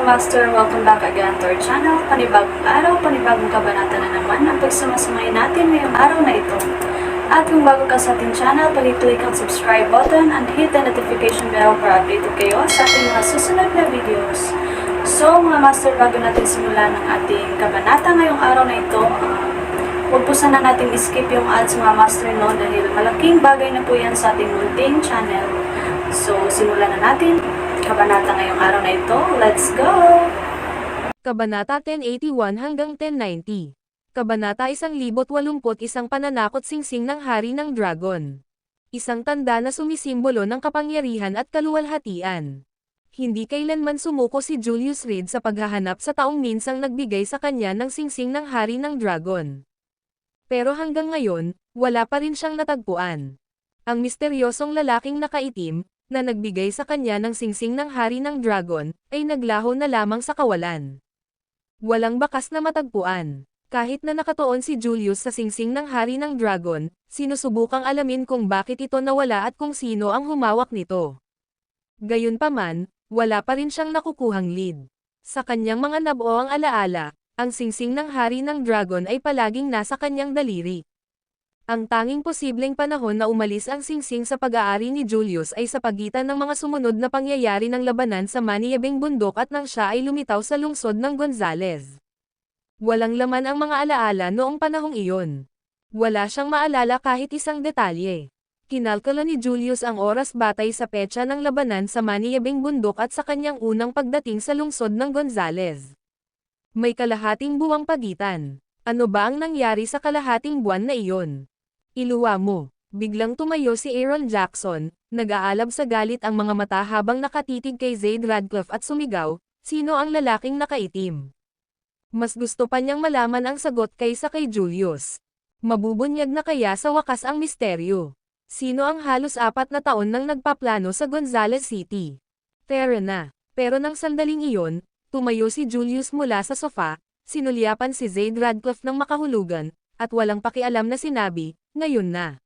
Master, welcome back again to our channel. Panibagong araw, panibagong kabanata na naman ang pagsumasamayin natin ngayong araw na ito. At kung bago ka sa ating channel, pag-click ang subscribe button and hit the notification bell para updated kayo sa ating mga susunod na videos. So mga Master, bago natin simulan ang ating kabanata ngayong araw na ito, huwag po sana natin skip yung ads mga Master, no, dahil malaking bagay na po yan sa ating munting channel. So simulan na natin kabanata ngayong araw na ito. Let's go! Kabanata 1081 hanggang 1090. Kabanata 1081 Pananakot singsing ng hari ng dragon. Isang tanda na sumisimbolo ng kapangyarihan at kaluwalhatian. Hindi kailanman sumuko si Julius Reed sa paghahanap sa taong minsang nagbigay sa kanya ng singsing ng hari ng dragon. Pero hanggang ngayon, wala pa rin siyang natagpuan. Ang misteryosong lalaking nakaitim, na nagbigay sa kanya ng singsing ng hari ng dragon, ay naglaho na lamang sa kawalan. Walang bakas na matagpuan. Kahit na nakatuon si Julius sa singsing ng hari ng dragon, sinusubukang alamin kung bakit ito nawala at kung sino ang humawak nito. Gayunpaman, wala pa rin siyang nakukuhang lead. Sa kanyang mga nabuoang alaala, ang singsing ng hari ng dragon ay palaging nasa kanyang daliri. Ang tanging posibleng panahon na umalis ang singsing sa pag-aari ni Julius ay sa pagitan ng mga sumunod na pangyayari ng labanan sa Maniabing Bundok at nang siya ay lumitaw sa lungsod ng Gonzales. Walang laman ang mga alaala noong panahong iyon. Wala siyang maalala kahit isang detalye. Kinalkula ni Julius ang oras batay sa petsa ng labanan sa Maniabing Bundok at sa kanyang unang pagdating sa lungsod ng Gonzales. May kalahating buwang pagitan. Ano ba ang nangyari sa kalahating buwan na iyon? Iluwa mo. Biglang tumayo si Aaron Jackson, nag-aalab sa galit ang mga mata habang nakatitig kay Zaid Radcliffe at sumigaw, "Sino ang lalaking nakaitim?" Mas gusto pa niyang malaman ang sagot kaysa kay Julius. Mabubunyag na kaya sa wakas ang misteryo. Sino ang halos 4 na taon nang nagpaplano sa Gonzales City? Tara na. Pero nang sandaling iyon, tumayo si Julius mula sa sofa, sinulyapan si Zaid Radcliffe ng makahulugan, at walang pakialam na sinabi, "Ngayon na."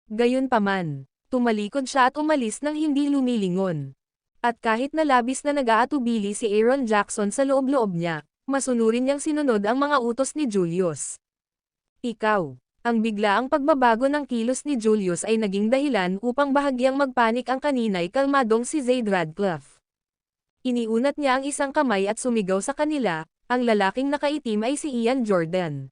Gayunpaman, tumalikod siya at umalis nang hindi lumilingon. At kahit na labis na nag-aatubili si Aaron Jackson sa loob-loob niya, masunurin niyang sinunod ang mga utos ni Julius. Ikaw. Ang biglaang pagbabago ng kilos ni Julius ay naging dahilan upang bahagyang magpanik ang kanina'y kalmadong si Zaid Radcliffe. Iniunat niya ang isang kamay at sumigaw sa kanila, ang lalaking nakaitim ay si Ian Jordan.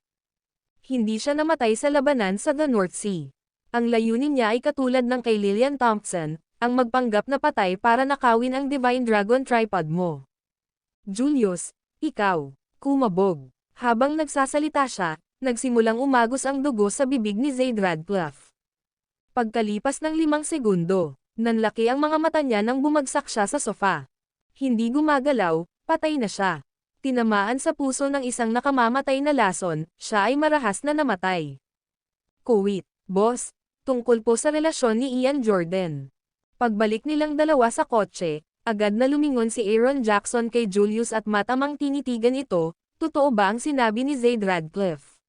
Hindi siya namatay sa labanan sa the North Sea. Ang layunin niya ay katulad ng kay Lillian Thompson, ang magpanggap na patay para nakawin ang Divine Dragon tripod mo. Julius, ikaw, kumabog. Habang nagsasalita siya, nagsimulang umagos ang dugo sa bibig ni Zaid Radcliffe. Pagkalipas ng 5 segundo, nanlaki ang mga mata niya nang bumagsak siya sa sofa. Hindi gumagalaw, patay na siya. Tinamaan sa puso ng isang nakamamatay na lason, siya ay marahas na namatay. Kuwit, boss, tungkol po sa relasyon ni Ian Jordan. Pagbalik nilang dalawa sa kotse, agad na lumingon si Aaron Jackson kay Julius at matamang tinitigan ito, totoo ba ang sinabi ni Zaid Radcliffe?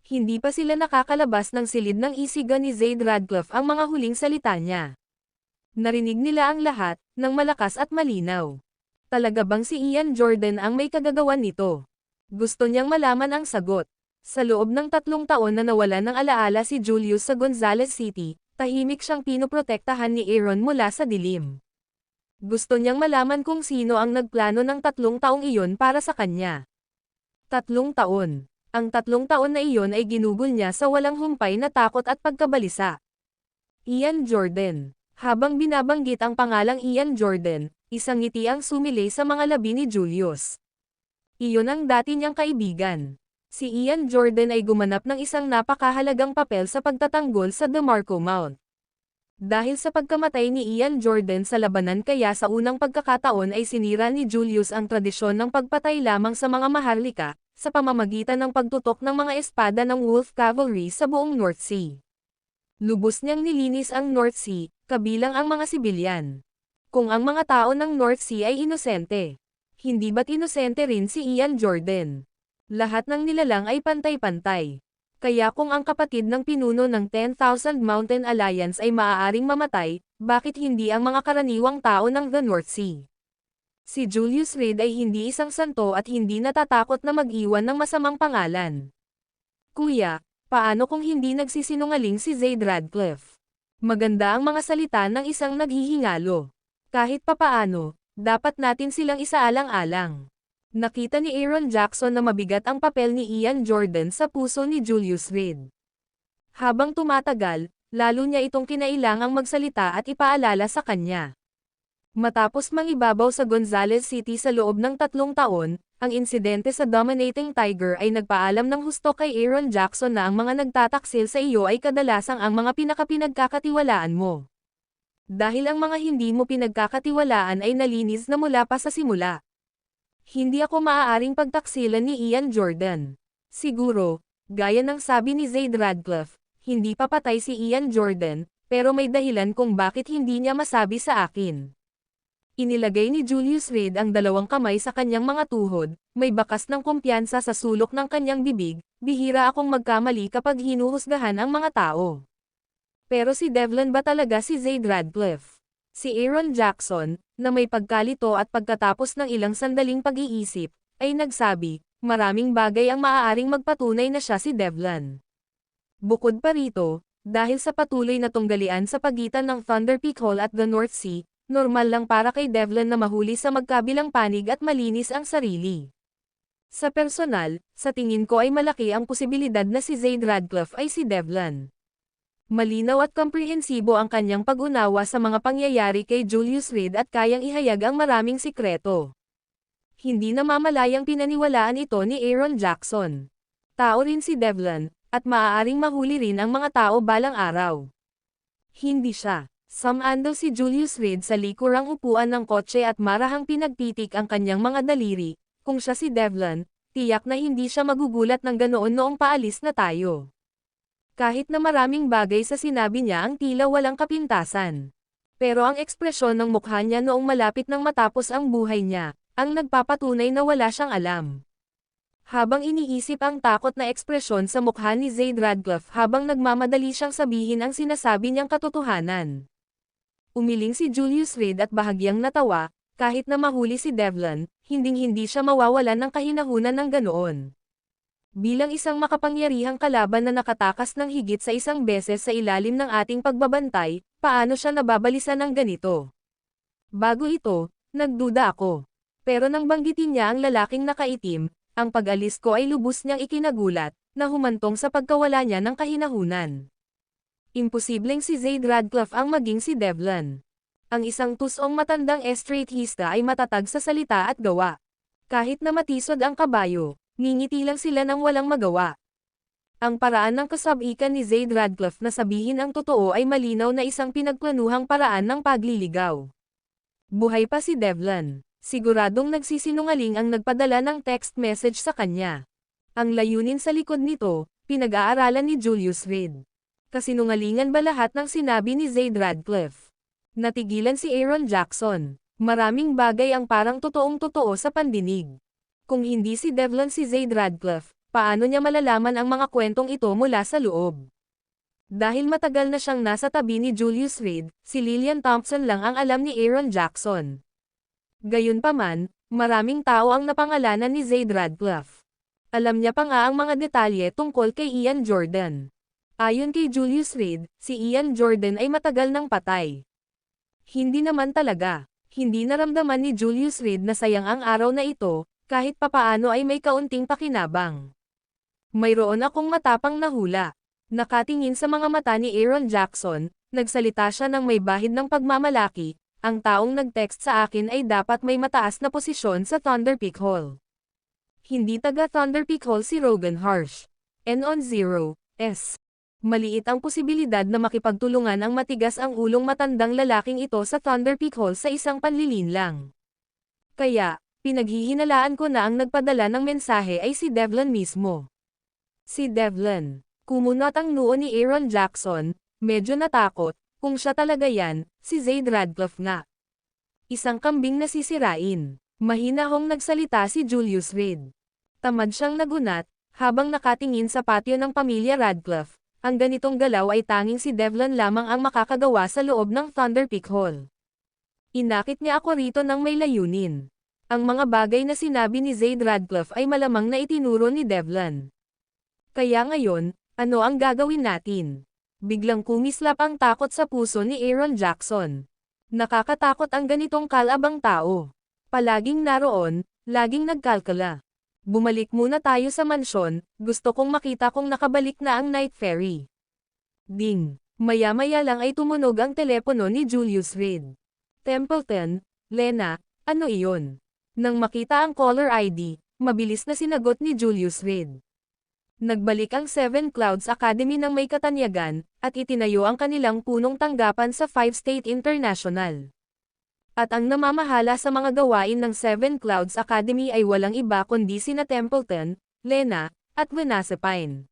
Hindi pa sila nakakalabas ng silid ng isiga ni Zaid Radcliffe ang mga huling salita niya. Narinig nila ang lahat, ng malakas at malinaw. Talaga bang si Ian Jordan ang may kagagawan nito? Gusto niyang malaman ang sagot. Sa loob ng 3 taon na nawalan ng alaala si Julius sa Gonzales City, tahimik siyang pinoprotektahan ni Aaron mula sa dilim. Gusto niyang malaman kung sino ang nagplano ng 3 taong iyon para sa kanya. 3 taon. Ang 3 taon na iyon ay ginugol niya sa walang humpay na takot at pagkabalisa. Ian Jordan. Habang binabanggit ang pangalang Ian Jordan, isang ngiti ang sumilay sa mga labi ni Julius. Iyon ang dati niyang kaibigan. Si Ian Jordan ay gumanap ng isang napakahalagang papel sa pagtatanggol sa DeMarco Mount. Dahil sa pagkamatay ni Ian Jordan sa labanan kaya sa unang pagkakataon ay sinira ni Julius ang tradisyon ng pagpatay lamang sa mga maharlika, sa pamamagitan ng pagtutok ng mga espada ng Wolf Cavalry sa buong North Sea. Lubos niyang nilinis ang North Sea, kabilang ang mga sibilyan. Kung ang mga tao ng North Sea ay inosente, hindi ba't inosente rin si Ian Jordan? Lahat ng nilalang ay pantay-pantay. Kaya kung ang kapatid ng pinuno ng 10,000 Mountain Alliance ay maaaring mamatay, bakit hindi ang mga karaniwang tao ng the North Sea? Si Julius Reed ay hindi isang santo at hindi natatakot na mag-iwan ng masamang pangalan. Kuya, paano kung hindi nagsisinungaling si Zaid Radcliffe? Maganda ang mga salita ng isang naghihingalo. Kahit papaano, dapat natin silang isaalang-alang. Nakita ni Aaron Jackson na mabigat ang papel ni Ian Jordan sa puso ni Julius Reed. Habang tumatagal, lalo niya itong kinailangang magsalita at ipaalala sa kanya. Matapos mangibabaw sa Gonzales City sa loob ng 3 taon, ang insidente sa Dominating Tiger ay nagpaalam ng husto kay Aaron Jackson na ang mga nagtataksil sa iyo ay kadalasang ang mga pinagkakatiwalaan mo. Dahil ang mga hindi mo pinagkakatiwalaan ay nalinis na mula pa sa simula. Hindi ako maaaring pagtaksilan ni Ian Jordan. Siguro, gaya ng sabi ni Zaid Radcliffe, hindi pa patay si Ian Jordan, pero may dahilan kung bakit hindi niya masabi sa akin. Inilagay ni Julius Reed ang 2 kamay sa kanyang mga tuhod, may bakas ng kumpiyansa sa sulok ng kanyang bibig, bihira akong magkamali kapag hinuhusgahan ang mga tao. Pero si Devlin ba talaga si Zaid Radcliffe? Si Aaron Jackson, na may pagkalito at pagkatapos ng ilang sandaling pag-iisip, ay nagsabi, maraming bagay ang maaaring magpatunay na siya si Devlin. Bukod pa rito, dahil sa patuloy na tunggalian sa pagitan ng Thunder Peak Hall at the North Sea, normal lang para kay Devlin na mahuli sa magkabilang panig at malinis ang sarili. Sa personal, sa tingin ko ay malaki ang posibilidad na si Zaid Radcliffe ay si Devlin. Malinaw at komprehensibo ang kanyang pag-unawa sa mga pangyayari kay Julius Reed at kayang ihayag ang maraming sikreto. Hindi namamalayang pinaniwalaan ito ni Aaron Jackson. Tao rin si Devlin, at maaaring mahuli rin ang mga tao balang araw. Hindi siya. Sumando si Julius Reed sa likurang upuan ng kotse at marahang pinagtitik ang kanyang mga daliri. Kung siya si Devlin, tiyak na hindi siya magugulat ng ganoon noong paalis na tayo. Kahit na maraming bagay sa sinabi niya ang tila walang kapintasan. Pero ang ekspresyon ng mukha niya noong malapit nang matapos ang buhay niya, ang nagpapatunay na wala siyang alam. Habang iniisip ang takot na ekspresyon sa mukha ni Zaid Radcliffe habang nagmamadali siyang sabihin ang sinasabi niyang katotohanan. Umiling si Julius Reed at bahagyang natawa, kahit na mahuli si Devlin, hinding-hindi siya mawawalan ng kahinahunan ng ganoon. Bilang isang makapangyarihang kalaban na nakatakas ng higit sa 1 beses sa ilalim ng ating pagbabantay, paano siya nababalisan ng ganito? Bago ito, nagduda ako. Pero nang banggitin niya ang lalaking nakaitim, ang pag-alis ko ay lubos niyang ikinagulat, na humantong sa pagkawala niya ng kahinahunan. Imposibleng si Zaid Radcliffe ang maging si Devlin. Ang isang tusong matandang estrategista ay matatag sa salita at gawa. Kahit na matisod ang kabayo, ngingiti lang sila nang walang magawa. Ang paraan ng kasabikan ni Zaid Radcliffe na sabihin ang totoo ay malinaw na isang pinagplanuhang paraan ng pagliligaw. Buhay pa si Devlin. Siguradong nagsisinungaling ang nagpadala ng text message sa kanya. Ang layunin sa likod nito, pinag-aaralan ni Julius Reed. Kasinungalingan ba lahat ng sinabi ni Zaid Radcliffe? Natigilan si Aaron Jackson. Maraming bagay ang parang totoong-totoo sa pandinig. Kung hindi si Devlin si Zaid Radcliffe, paano niya malalaman ang mga kwentong ito mula sa loob? Dahil matagal na siyang nasa tabi ni Julius Reed, si Lillian Thompson lang ang alam ni Aaron Jackson. Gayunpaman, maraming tao ang napangalanan ni Zaid Radcliffe. Alam niya pa nga ang mga detalye tungkol kay Ian Jordan. Ayon kay Julius Reed, si Ian Jordan ay matagal nang patay. Hindi naman talaga. Hindi naramdaman ni Julius Reed na sayang ang araw na ito, kahit papaano ay may kaunting pakinabang. Mayroon akong matapang na hula. Nakatingin sa mga mata ni Aaron Jackson, nagsalita siya ng may bahid ng pagmamalaki, ang taong nag-text sa akin ay dapat may mataas na posisyon sa Thunder Peak Hall. Hindi taga Thunder Peak Hall si Rogan Harsh. N-on-0-S. Maliit ang posibilidad na makipagtulungan ang matigas ang ulong matandang lalaking ito sa Thunder Peak Hall sa isang panlilinlang. Kaya, pinaghihinalaan ko na ang nagpadala ng mensahe ay si Devlin mismo. Si Devlin. Kumunot ang noo ni Aaron Jackson, medyo natakot, kung siya talaga yan, si Zaid Radcliffe nga. Isang kambing na sisirain. Mahinahong nagsalita si Julius Reed. Tamad siyang nagunat, habang nakatingin sa patio ng pamilya Radcliffe. Ang ganitong galaw ay tanging si Devlin lamang ang makakagawa sa loob ng Thunder Peak Hall. Inakit niya ako rito ng may layunin. Ang mga bagay na sinabi ni Zaid Radcliffe ay malamang na itinuro ni Devlin. Kaya ngayon, ano ang gagawin natin? Biglang kumislap ang takot sa puso ni Aaron Jackson. Nakakatakot ang ganitong kalabang tao. Palaging naroon, laging nagkalkala. Bumalik muna tayo sa mansyon, gusto kong makita kung nakabalik na ang Night Fairy. Ding! Maya-maya lang ay tumunog ang telepono ni Julius Reed. Templeton, Lena, ano iyon? Nang makita ang caller ID, mabilis na sinagot ni Julius Reed. Nagbalik ang Seven Clouds Academy ng may katanyagan, at itinayo ang kanilang punong tanggapan sa Five State International. At ang namamahala sa mga gawain ng Seven Clouds Academy ay walang iba kundi sina Templeton, Lena, at Venasepine.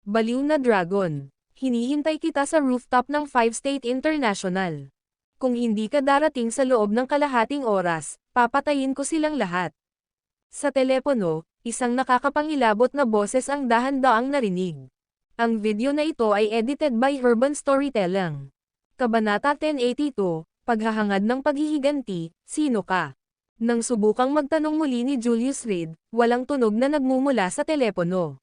Baliw na Dragon, hinihintay kita sa rooftop ng Five State International. Kung hindi ka darating sa loob ng kalahating oras, papatayin ko silang lahat. Sa telepono, isang nakakapangilabot na boses ang dahan-daang narinig. Ang video na ito ay edited by Urban Storytelling. Kabanata 1082, Paghahangad ng Paghihiganti, Sino ka? Nang subukang magtanong muli ni Julius Reed, walang tunog na nagmumula sa telepono.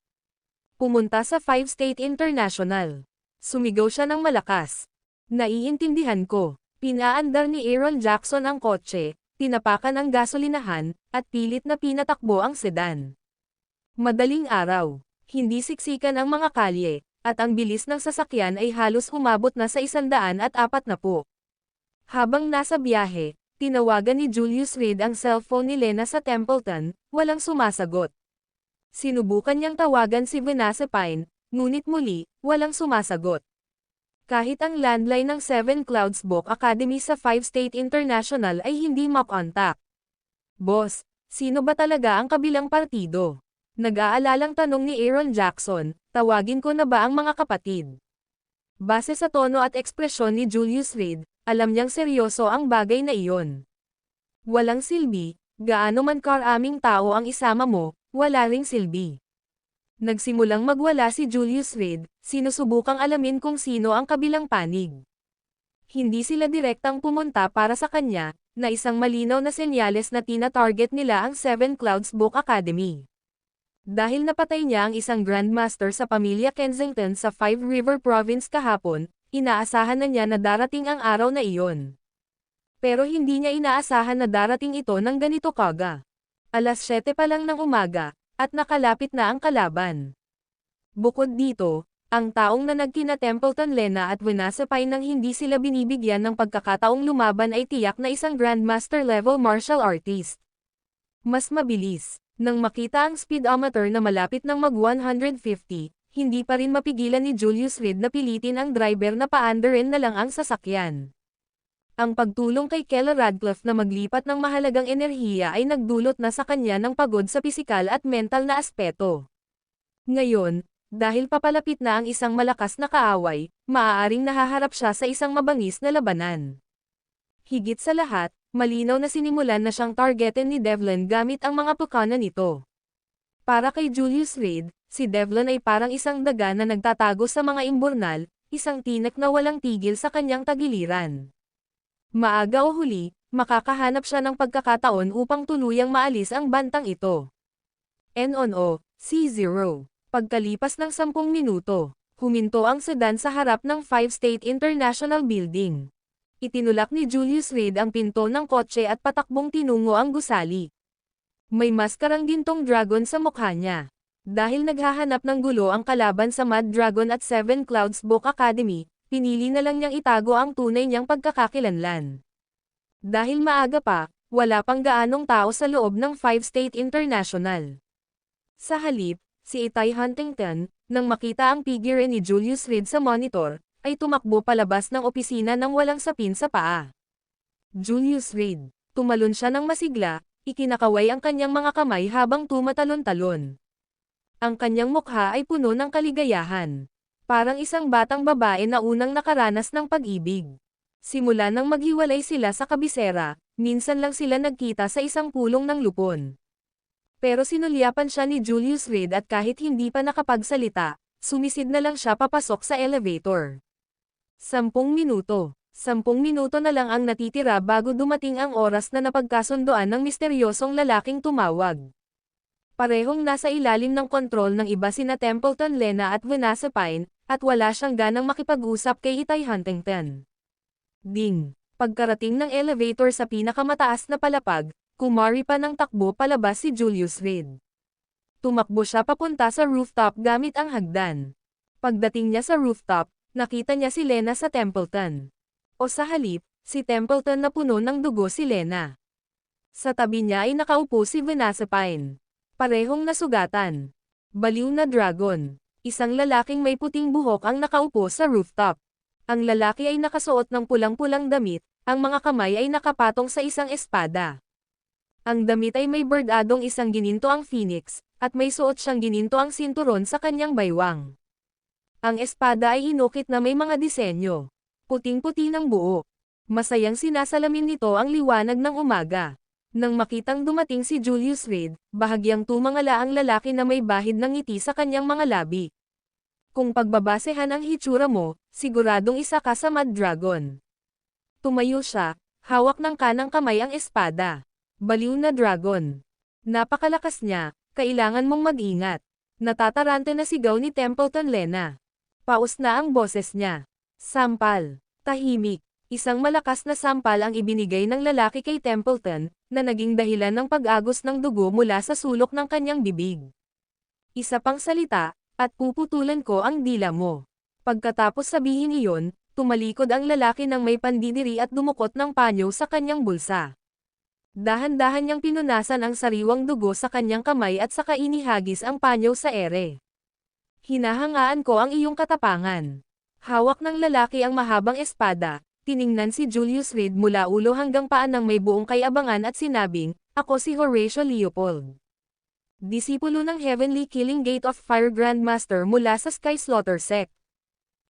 Pumunta sa Five State International. Sumigaw siya ng malakas. Naiintindihan ko. Pinaandar ni Aaron Jackson ang kotse, tinapakan ang gasolinahan, at pilit na pinatakbo ang sedan. Madaling araw, hindi siksikan ang mga kalye, at ang bilis ng sasakyan ay halos umabot na sa 140. Habang nasa biyahe, tinawagan ni Julius Reed ang cellphone ni Lena sa Templeton, walang sumasagot. Sinubukan niyang tawagan si Venasepine, ngunit muli, walang sumasagot. Kahit ang landline ng Seven Clouds Book Academy sa Five State International ay hindi makontak. Boss, sino ba talaga ang kabilang partido? Nag-aalalang tanong ni Aaron Jackson, tawagin ko na ba ang mga kapatid? Base sa tono at ekspresyon ni Julius Reed, alam niyang seryoso ang bagay na iyon. Walang silbi, gaano man karaming tao ang isama mo, wala ring silbi. Nagsimulang magwala si Julius Reed, sinusubukang alamin kung sino ang kabilang panig. Hindi sila direktang pumunta para sa kanya, na isang malinaw na senyales na tina-target nila ang Seven Clouds Book Academy. Dahil napatay niya ang isang Grandmaster sa pamilya Kensington sa Five River Province kahapon, inaasahan na niya na darating ang araw na iyon. Pero hindi niya inaasahan na darating ito ng ganito kaga. Alas 7 pa lang ng umaga, at nakalapit na ang kalaban. Bukod dito, ang taong na nagkina Templeton, Lena at Venasepine nang hindi sila binibigyan ng pagkakataong lumaban ay tiyak na isang Grandmaster level martial artist. Mas mabilis, nang makita ang speedometer na malapit ng mag 150, hindi pa rin mapigilan ni Julius Reed na pilitin ang driver na paandarin na lang ang sasakyan. Ang pagtulong kay Keller Radcliffe na maglipat ng mahalagang enerhiya ay nagdulot na sa kanya ng pagod sa pisikal at mental na aspeto. Ngayon, dahil papalapit na ang isang malakas na kaaway, maaaring nahaharap siya sa isang mabangis na labanan. Higit sa lahat, malinaw na sinimulan na siyang targetin ni Devlin gamit ang mga pukana nito. Para kay Julius Reed, si Devlin ay parang isang daga na nagtatago sa mga imburnal, isang tinik na walang tigil sa kanyang tagiliran. Maaga o huli, makakahanap siya ng pagkakataon upang tuluyang maalis ang bantang ito. NONO, C0. Pagkalipas ng 10 minuto, huminto ang sedan sa harap ng Five State International Building. Itinulak ni Julius Reed ang pinto ng kotse at patakbong tinungo ang gusali. May maskarang gintong dragon sa mukha niya. Dahil naghahanap ng gulo ang kalaban sa Mad Dragon at Seven Clouds Book Academy, pinili na lang niyang itago ang tunay niyang pagkakakilanlan. Dahil maaga pa, wala pang gaanong tao sa loob ng Five State International. Sa halip, si Itay Huntington, nang makita ang figure ni Julius Reed sa monitor, ay tumakbo palabas ng opisina nang walang sapin sa paa. Julius Reed, tumalon siya ng masigla, ikinakaway ang kanyang mga kamay habang tumatalon-talon. Ang kanyang mukha ay puno ng kaligayahan. Parang isang batang babae na unang nakaranas ng pag-ibig. Simula nang maghiwalay sila sa kabisera, minsan lang sila nagkita sa isang pulong ng lupon. Pero sinulyapan siya ni Julius Reed at kahit hindi pa nakapagsalita, sumisid na lang siya papasok sa elevator. 10 minuto. 10 minuto na lang ang natitira bago dumating ang oras na napagkasundoan ng misteryosong lalaking tumawag. Parehong nasa ilalim ng kontrol ng iba sina Templeton, Lena at Vanessa Pine, at wala siyang ganang makipag-usap kay Itay Huntington. Ding! Pagkarating ng elevator sa pinakamataas na palapag, kumari pa ng takbo palabas si Julius Reed. Tumakbo siya papunta sa rooftop gamit ang hagdan. Pagdating niya sa rooftop, nakita niya si Lena sa Templeton. O sa halip, si Templeton na puno ng dugo si Lena. Sa tabi niya ay nakaupo si Vanessa Pine. Parehong nasugatan. Baliw na dragon. Isang lalaking may puting buhok ang nakaupo sa rooftop. Ang lalaki ay nakasuot ng pulang-pulang damit, ang mga kamay ay nakapatong sa isang espada. Ang damit ay may bordadong isang gininto ang phoenix, at may suot siyang gininto ang sinturon sa kanyang baywang. Ang espada ay hinukit na may mga disenyo. Puting-puti ng buo. Masayang sinasalamin nito ang liwanag ng umaga. Nang makitang dumating si Julius Reed, bahagyang tumangala ang lalaki na may bahid ng ngiti sa kanyang mga labi. Kung pagbabasehan ang hitsura mo, siguradong isa ka sa Mad Dragon. Tumayo siya, hawak ng kanang kamay ang espada. Baliw na dragon. Napakalakas niya, kailangan mong mag-ingat. Natatarante na sigaw ni Templeton, Lena. Paus na ang boses niya. Sampal. Tahimik. Isang malakas na sampal ang ibinigay ng lalaki kay Templeton, na naging dahilan ng pag-agos ng dugo mula sa sulok ng kanyang bibig. Isa pang salita, at puputulan ko ang dila mo. Pagkatapos sabihin iyon, tumalikod ang lalaki ng may pandidiri at dumukot ng panyo sa kanyang bulsa. Dahan-dahan niyang pinunasan ang sariwang dugo sa kanyang kamay at saka inihagis ang panyo sa ere. Hinahangaan ko ang iyong katapangan. Hawak ng lalaki ang mahabang espada, tiningnan si Julius Reed mula ulo hanggang paa ng may buong kayabangan at sinabing, "Ako si Horatio Leopold. Disipulo ng Heavenly Killing Gate of Fire Grandmaster mula sa Sky Slaughter Sect.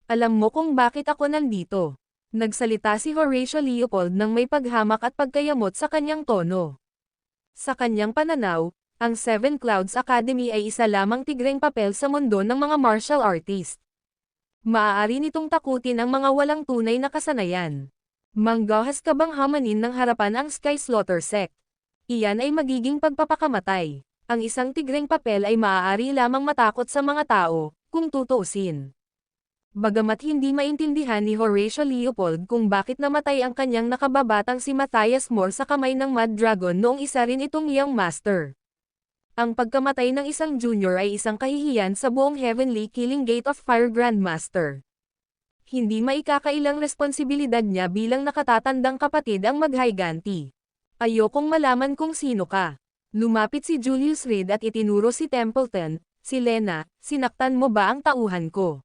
Alam mo kung bakit ako nandito." Nagsalita si Horatio Leopold ng may paghamak at pagkayamot sa kanyang tono. Sa kanyang pananaw, ang Seven Clouds Academy ay isa lamang tigreng papel sa mundo ng mga martial artist. Maaari nitong takutin ang mga walang tunay na kasanayan. Manggahas ka bang hamanin ng harapan ang Sky Slaughter Sect? Iyan ay magiging pagpapakamatay. Ang isang tigreng papel ay maaari lamang matakot sa mga tao, kung tutuusin. Bagamat hindi maintindihan ni Horatio Leopold kung bakit namatay ang kanyang nakababatang si Matthias Moore sa kamay ng Mad Dragon noong isa rin itong young master. Ang pagkamatay ng isang junior ay isang kahihiyan sa buong Heavenly Killing Gate of Fire Grandmaster. Hindi maikakailang responsibilidad niya bilang nakatatandang kapatid ang maghayganti. Ayokong malaman kung sino ka. Lumapit si Julius Reed at itinuro si Templeton, "Si Lena, sinaktan mo ba ang tauhan ko?"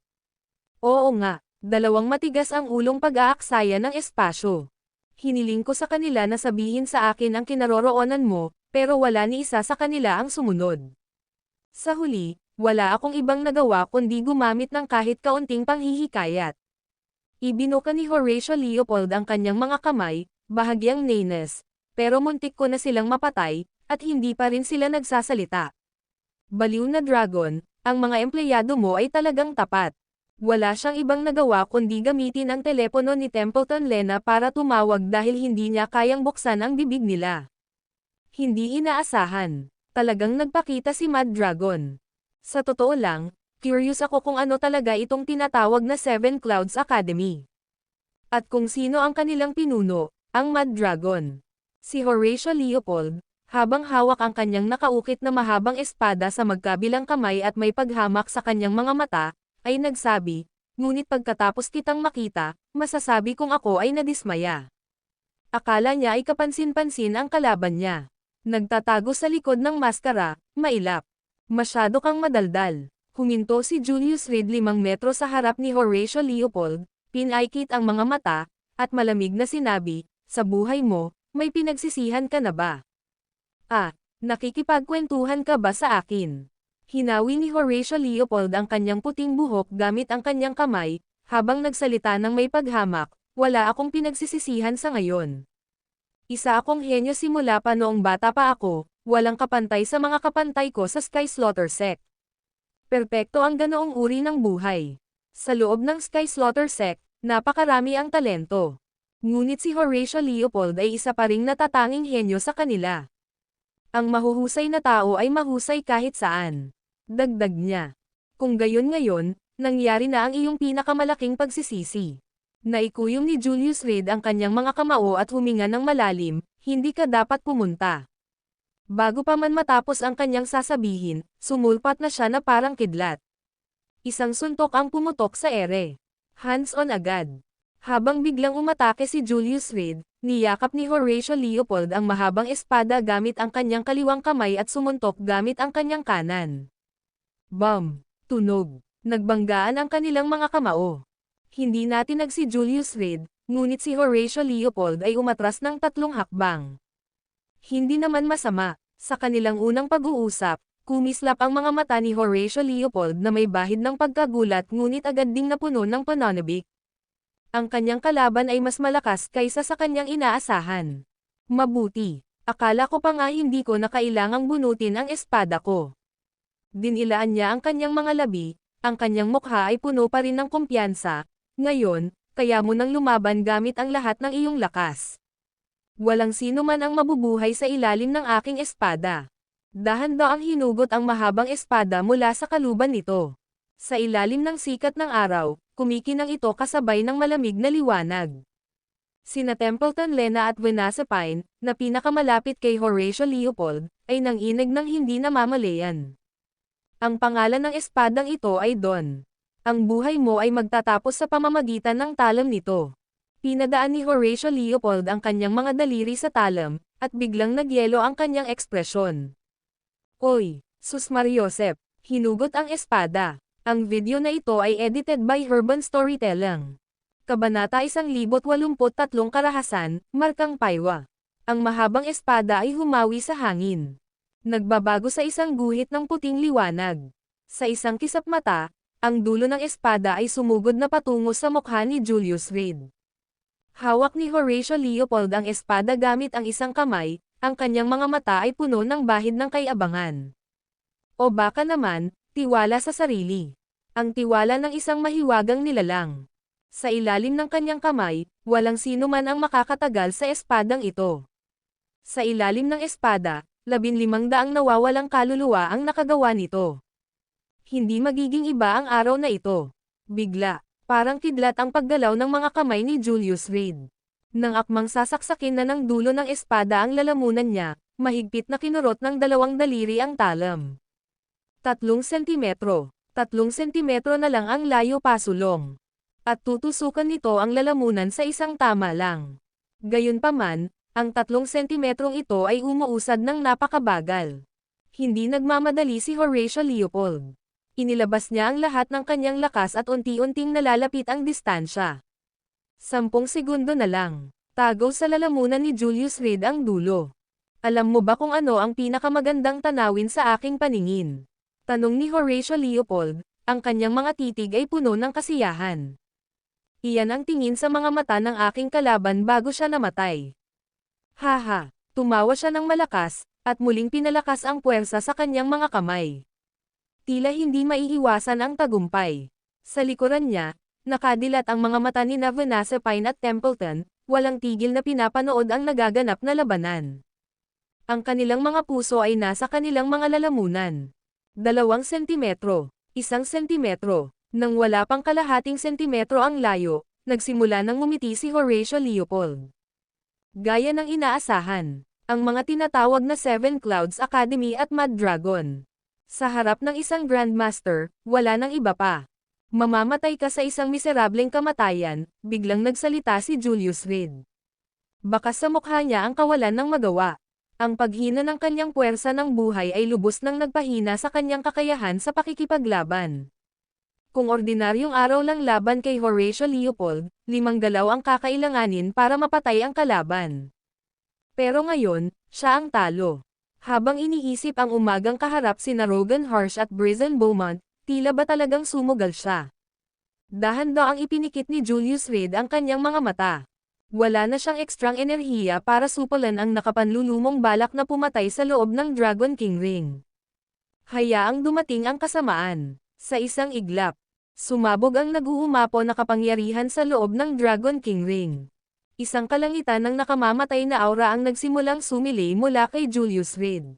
"Oo nga, dalawang matigas ang ulong pag-aaksaya ng espasyo. Hiniling ko sa kanila na sabihin sa akin ang kinaroroonan mo, pero wala ni isa sa kanila ang sumunod. Sa huli, wala akong ibang nagawa kundi gumamit ng kahit kaunting panghihikayat." Ibinuka ni Horatio Leopold ang kanyang mga kamay, bahagyang nainis, pero muntik ko na silang mapatay, at hindi pa rin sila nagsasalita. "Baliw na dragon, ang mga empleyado mo ay talagang tapat." Wala siyang ibang nagawa kundi gamitin ang telepono ni Templeton, Lena para tumawag dahil hindi niya kayang buksan ang bibig nila. Hindi inaasahan. Talagang nagpakita si Mad Dragon. Sa totoo lang, curious ako kung ano talaga itong tinatawag na Seven Clouds Academy. At kung sino ang kanilang pinuno, ang Mad Dragon. Si Horatio Leopold, habang hawak ang kanyang nakaukit na mahabang espada sa magkabilang kamay at may paghamak sa kanyang mga mata, ay nagsabi, "Ngunit pagkatapos kitang makita, masasabi kong ako ay nadismaya." Akala niya ay kapansin-pansin ang kalaban niya. Nagtatago sa likod ng maskara, mailap. "Masyado kang madaldal." Huminto si Julius Reed 5 metro sa harap ni Horatio Leopold, pinaikit ang mga mata, at malamig na sinabi, "Sa buhay mo, may pinagsisihan ka na ba? Nakikipagkwentuhan ka ba sa akin?" Hinawi ni Horatio Leopold ang kanyang puting buhok gamit ang kanyang kamay, habang nagsalita ng may paghamak, "Wala akong pinagsisisihan sa ngayon. Isa akong henyo simula pa noong bata pa ako, walang kapantay sa mga kapantay ko sa Sky Slaughter Sect. Perpekto ang ganoong uri ng buhay. Sa loob ng Sky Slaughter Sect, napakarami ang talento. Ngunit si Horatio Leopold ay isa pa ring natatanging henyo sa kanila. Ang mahuhusay na tao ay mahusay kahit saan. Dagdag niya. Kung gayon ngayon, nangyari na ang iyong pinakamalaking pagsisisi. Naikuyom ni Julius Reed ang kanyang mga kamao at huminga ng malalim, hindi ka dapat pumunta. Bago pa man matapos ang kanyang sasabihin, sumulpat na siya na parang kidlat. Isang suntok ang pumutok sa ere. Hands-on agad. Habang biglang umatake si Julius Reed, niyakap ni Horatio Leopold ang mahabang espada gamit ang kanyang kaliwang kamay at sumuntok gamit ang kanyang kanan. Bam! Tunog. Nagbanggaan ang kanilang mga kamao. Hindi natinag si Julius Reed, ngunit si Horatio Leopold ay umatras ng 3 hakbang. Hindi naman masama, sa kanilang unang pag-uusap, kumislap ang mga mata ni Horatio Leopold na may bahid ng pagkagulat ngunit agad ding napuno ng pananabik. Ang kanyang kalaban ay mas malakas kaysa sa kanyang inaasahan. Mabuti, akala ko pa nga hindi ko na kailangang bunutin ang espada ko. Dinilaan niya ang kanyang mga labi, ang kanyang mukha ay puno pa rin ng kumpiyansa. Ngayon, kaya mo nang lumaban gamit ang lahat ng iyong lakas. Walang sino man ang mabubuhay sa ilalim ng aking espada. Dahan-daang hinugot ang mahabang espada mula sa kaluban nito. Sa ilalim ng sikat ng araw, kumikinang ito kasabay ng malamig na liwanag. Sina Templeton Lena at Vanessa Pine, na pinakamalapit kay Horatio Leopold, ay nanginig ng hindi namamalayan. Ang pangalan ng espadang ito ay Don. Ang buhay mo ay magtatapos sa pamamagitan ng talam nito. Pinadaan ni Horatio Leopold ang kanyang mga daliri sa talam, at biglang nagyelo ang kanyang ekspresyon. Oy, sus Mariosep, hinugot ang espada. Ang video na ito ay edited by Urban Storytelling. Kabanata 1083 Karahasan, Markang Paywa. Ang mahabang espada ay humawi sa hangin. Nagbabago sa isang guhit ng puting liwanag. Sa isang kisap mata, ang dulo ng espada ay sumugod na patungo sa mukha ni Julius Reed. Hawak ni Horatio Leopold ang espada gamit ang isang kamay, ang kanyang mga mata ay puno ng bahid ng kayabangan. O baka naman, tiwala sa sarili. Ang tiwala ng isang mahiwagang nilalang. Sa ilalim ng kanyang kamay, walang sino man ang makakatagal sa espadang ito. Sa ilalim ng espada, 1500 nawawalang kaluluwa ang nakagawa nito. Hindi magiging iba ang araw na ito. Bigla. Parang kidlat ang paggalaw ng mga kamay ni Julius Reed. Nang akmang sasaksakin na ng dulo ng espada ang lalamunan niya, mahigpit na kinurot ng 2 daliri ang talam. 3 sentimetro. 3 sentimetro na lang ang layo pasulong. At tutusukan nito ang lalamunan sa isang tama lang. Gayunpaman, ang 3 sentimetrong ito ay umuusad ng napakabagal. Hindi nagmamadali si Horatio Leopold. Inilabas niya ang lahat ng kanyang lakas at unti-unting nalalapit ang distansya. 10 segundo na lang. Tagaw sa lalamunan ni Julius Reed ang dulo. Alam mo ba kung ano ang pinakamagandang tanawin sa aking paningin? Tanong ni Horatio Leopold, ang kanyang mga titig ay puno ng kasiyahan. Iyan ang tingin sa mga mata ng aking kalaban bago siya namatay. Haha, tumawa siya ng malakas, at muling pinalakas ang puwersa sa kanyang mga kamay. Tila hindi maiiwasan ang tagumpay. Sa likuran niya, nakadilat ang mga mata ni Vanessa Pine at Templeton, walang tigil na pinapanood ang nagaganap na labanan. Ang kanilang mga puso ay nasa kanilang mga lalamunan. 2 sentimetro, 1 sentimetro, nang wala pang kalahating sentimetro ang layo, nagsimula nang ngumiti si Horatio Leopold. Gaya ng inaasahan, ang mga tinatawag na Seven Clouds Academy at Mad Dragon. Sa harap ng isang Grandmaster, wala nang iba pa. Mamamatay ka sa isang miserableng kamatayan, biglang nagsalita si Julius Reed. Baka sa mukha niya ang kawalan ng magawa. Ang paghina ng kanyang puwersa ng buhay ay lubos nang nagpahina sa kanyang kakayahan sa pakikipaglaban. Kung ordinaryong araw lang laban kay Horatio Leopold, 5 galaw ang kakailanganin para mapatay ang kalaban. Pero ngayon, siya ang talo. Habang iniisip ang umagang kaharap sina Rogan Harsh at Brazen Beaumont, tila ba talagang sumugal siya. Dahan-daang ipinikit ni Julius Reed ang kanyang mga mata. Wala na siyang ekstrang enerhiya para supulan ang nakapanlulumong balak na pumatay sa loob ng Dragon King Ring. Hayaang dumating ang kasamaan. Sa isang iglap, sumabog ang nag-uumapaw na kapangyarihan sa loob ng Dragon King Ring. Isang kalangitan ng nakamamatay na aura ang nagsimulang sumilay mula kay Julius Reed.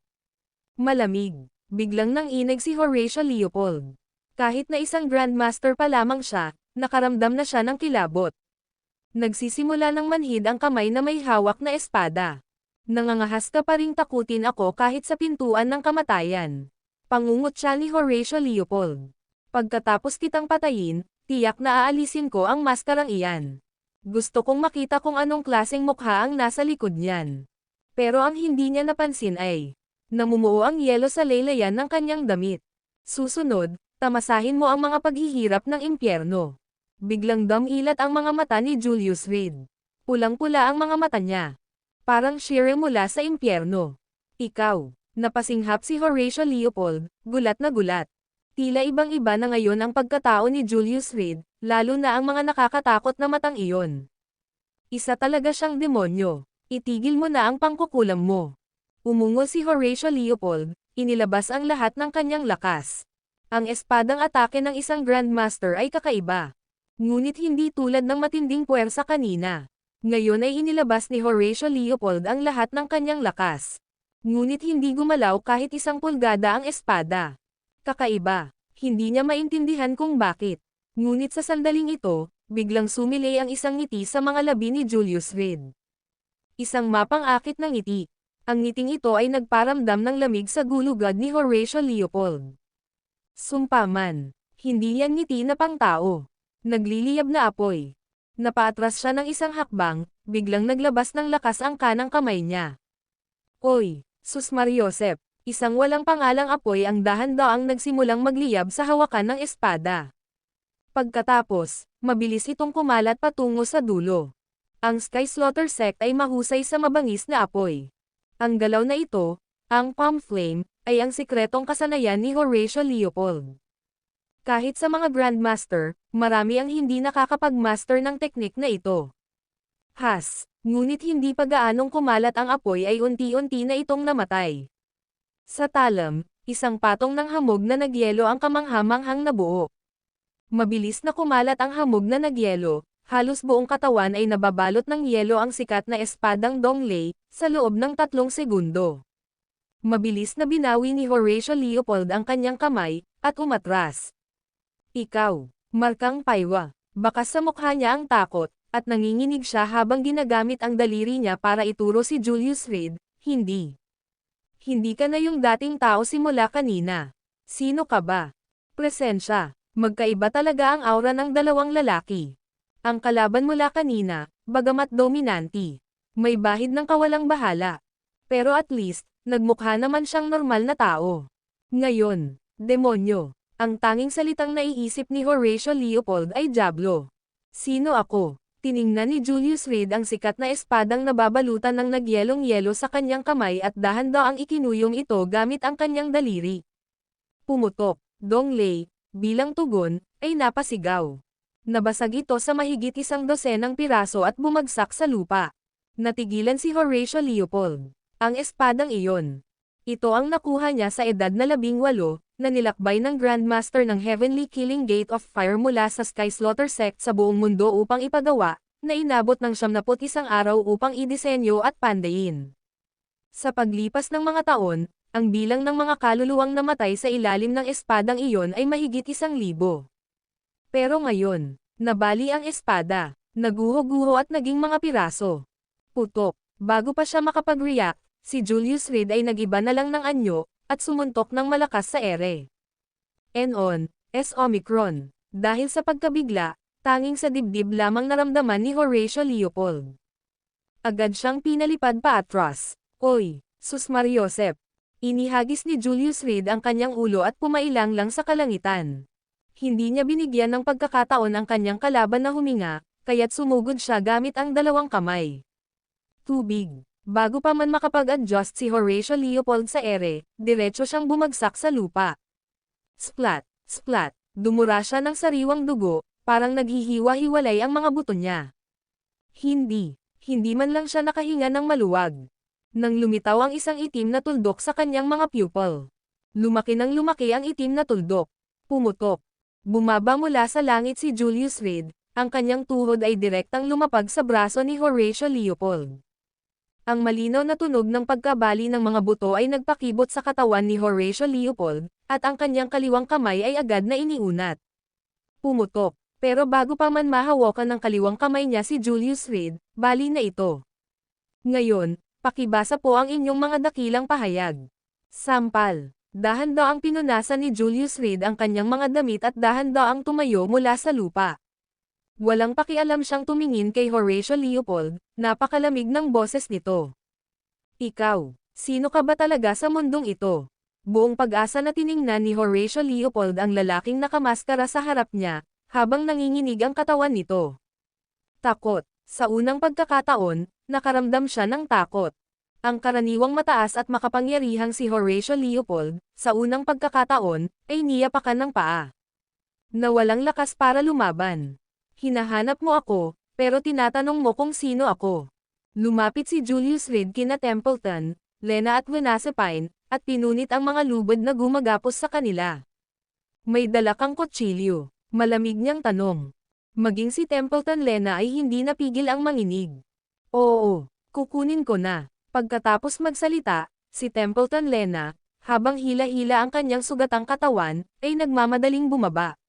Malamig. Biglang nanginig si Horatio Leopold. Kahit na isang Grandmaster pa lamang siya, nakaramdam na siya ng kilabot. Nagsisimula ng manhid ang kamay na may hawak na espada. Nangangahas ka pa ring takutin ako kahit sa pintuan ng kamatayan. Pangungot siya ni Horatio Leopold. Pagkatapos kitang patayin, tiyak na aalisin ko ang maskarang iyan. Gusto kong makita kung anong klaseng mukha ang nasa likod niyan. Pero ang hindi niya napansin ay, namumuo ang yelo sa laylayan ng kanyang damit. Susunod, tamasahin mo ang mga paghihirap ng impyerno. Biglang dumilat ang mga mata ni Julius Reed. Pulang-pula ang mga mata niya. Parang sheer mula sa impyerno. Ikaw, napasinghap si Horatio Leopold, gulat na gulat. Tila ibang-iba na ngayon ang pagkatao ni Julius Reed, lalo na ang mga nakakatakot na matang iyon. Isa talaga siyang demonyo. Itigil mo na ang pangkukulam mo. Umungo si Horatio Leopold, inilabas ang lahat ng kanyang lakas. Ang espadang atake ng isang Grandmaster ay kakaiba. Ngunit hindi tulad ng matinding puwersa kanina. Ngayon ay inilabas ni Horatio Leopold ang lahat ng kanyang lakas. Ngunit hindi gumalaw kahit isang pulgada ang espada. Kakaiba. Hindi niya maintindihan kung bakit. Ngunit sa sandaling ito, biglang sumilay ang isang ngiti sa mga labi ni Julius Reed. Isang mapang-akit na ngiti. Ang ngiting ito ay nagparamdam ng lamig sa gulugad ni Horatio Leopold. Sumpaman. Hindi yan ngiti na pangtao. Nagliliyab na apoy. Napaatras siya ng isang hakbang, biglang naglabas ng lakas ang kanang kamay niya. Oy, Sus Mariosep, isang walang pangalang apoy ang dahan-daang nagsimulang magliyab sa hawakan ng espada. Pagkatapos, mabilis itong kumalat patungo sa dulo. Ang Sky Slaughter Sect ay mahusay sa mabangis na apoy. Ang galaw na ito, ang Palm Flame, ay ang sikretong kasanayan ni Horatio Leopold. Kahit sa mga Grandmaster, marami ang hindi nakakapag-master ng teknik na ito. Ngunit hindi pa gaanong kumalat ang apoy ay unti-unti na itong namatay. Sa talam, isang patong ng hamog na nagyelo ang kamanghamanghang nabuo. Mabilis na kumalat ang hamog na nagyelo, halos buong katawan ay nababalot ng yelo ang sikat na espadang Donglei, sa loob ng 3 segundo. Mabilis na binawi ni Horatio Leopold ang kanyang kamay, at umatras. Ikaw, Markang Paiwa. Bakas sa mukha niya ang takot, at nanginginig siya habang ginagamit ang daliri niya para ituro si Julius Reed, hindi. Hindi ka na yung dating tao simula kanina. Sino ka ba? Presensya. Magkaiba talaga ang aura ng dalawang lalaki. Ang kalaban mula kanina, bagamat dominanti. May bahid ng kawalang bahala. Pero at least, nagmukha naman siyang normal na tao. Ngayon, demonyo. Ang tanging salitang naiisip ni Horatio Leopold ay Diablo. Sino ako? Tiningnan ni Julius Reed ang sikat na espadang nababalutan ng nagyelong-yelo sa kanyang kamay at dahan-daang ikinuyong ito gamit ang kanyang daliri. Pumutok, Donglei, bilang tugon, ay napasigaw. Nabasag ito sa mahigit 100 piraso at bumagsak sa lupa. Natigilan si Horatio Leopold. Ang espadang iyon. Ito ang nakuha niya sa edad na 18, na nilakbay ng Grandmaster ng Heavenly Killing Gate of Fire mula sa Sky Slaughter Sect sa buong mundo upang ipagawa, na inabot ng 71 araw upang idisenyo at pandayin. Sa paglipas ng mga taon, ang bilang ng mga kaluluwang namatay sa ilalim ng espadang iyon ay mahigit 1,000. Pero ngayon, nabali ang espada, naguho-guho at naging mga piraso. Putok. Bago pa siya makapag-react, si Julius Reed ay nagiba na lang ng anyo, at sumuntok ng malakas sa ere. Enon, S-Omicron. Dahil sa pagkabigla, tanging sa dibdib lamang naramdaman ni Horatio Leopold. Agad siyang pinalipad pa atras. Oy, Sus Mariosep. Inihagis ni Julius Reed ang kanyang ulo at pumailang lang sa kalangitan. Hindi niya binigyan ng pagkakataon ang kanyang kalaban na huminga, kaya't sumugod siya gamit ang 2 kamay. Tubig. Bago pa man makapag-adjust si Horatio Leopold sa ere, diretso siyang bumagsak sa lupa. Splat, splat, dumura siya ng sariwang dugo, parang naghihiwa-hiwalay ang mga buto niya. Hindi man lang siya nakahinga ng maluwag. Nang lumitaw ang isang itim na tuldok sa kanyang mga pupil. Lumaki ang itim na tuldok. Pumutok. Bumaba mula sa langit si Julius Reed, Ang kanyang tuhod ay direktang lumapag sa braso ni Horatio Leopold. Ang malinaw na tunog ng pagkabali ng mga buto ay nagpakibot sa katawan ni Horatio Leopold, at ang kanyang kaliwang kamay ay agad na iniunat. Pumutok, pero bago pa man mahawakan ng kaliwang kamay niya si Julius Reed, bali na ito. Ngayon, pakibasa po ang inyong mga dakilang pahayag. Sampal. Dahan-daang pinunasan ni Julius Reed ang kanyang mga damit at dahan-daang tumayo mula sa lupa. Walang pakialam siyang tumingin kay Horatio Leopold, napakalamig ng boses nito. Ikaw, sino ka ba talaga sa mundong ito? Buong pag-asa na tiningnan ni Horatio Leopold ang lalaking nakamaskara sa harap niya, habang nanginginig ang katawan nito. Takot. Sa unang pagkakataon, nakaramdam siya ng takot. Ang karaniwang mataas at makapangyarihang si Horatio Leopold, sa unang pagkakataon, ay niyapakan ng paa. Nawalang lakas para lumaban. Hinahanap mo ako, pero tinatanong mo kung sino ako. Lumapit si Julius Reed kina Templeton, Lena at Venasepine, at pinunit ang mga lubid na gumagapos sa kanila. May dala kang kutsilyo, malamig niyang tanong. Maging si Templeton Lena ay hindi napigil ang manginig. Oo, kukunin ko na. Pagkatapos magsalita, si Templeton Lena, habang hila-hila ang kanyang sugatang katawan, ay nagmamadaling bumaba.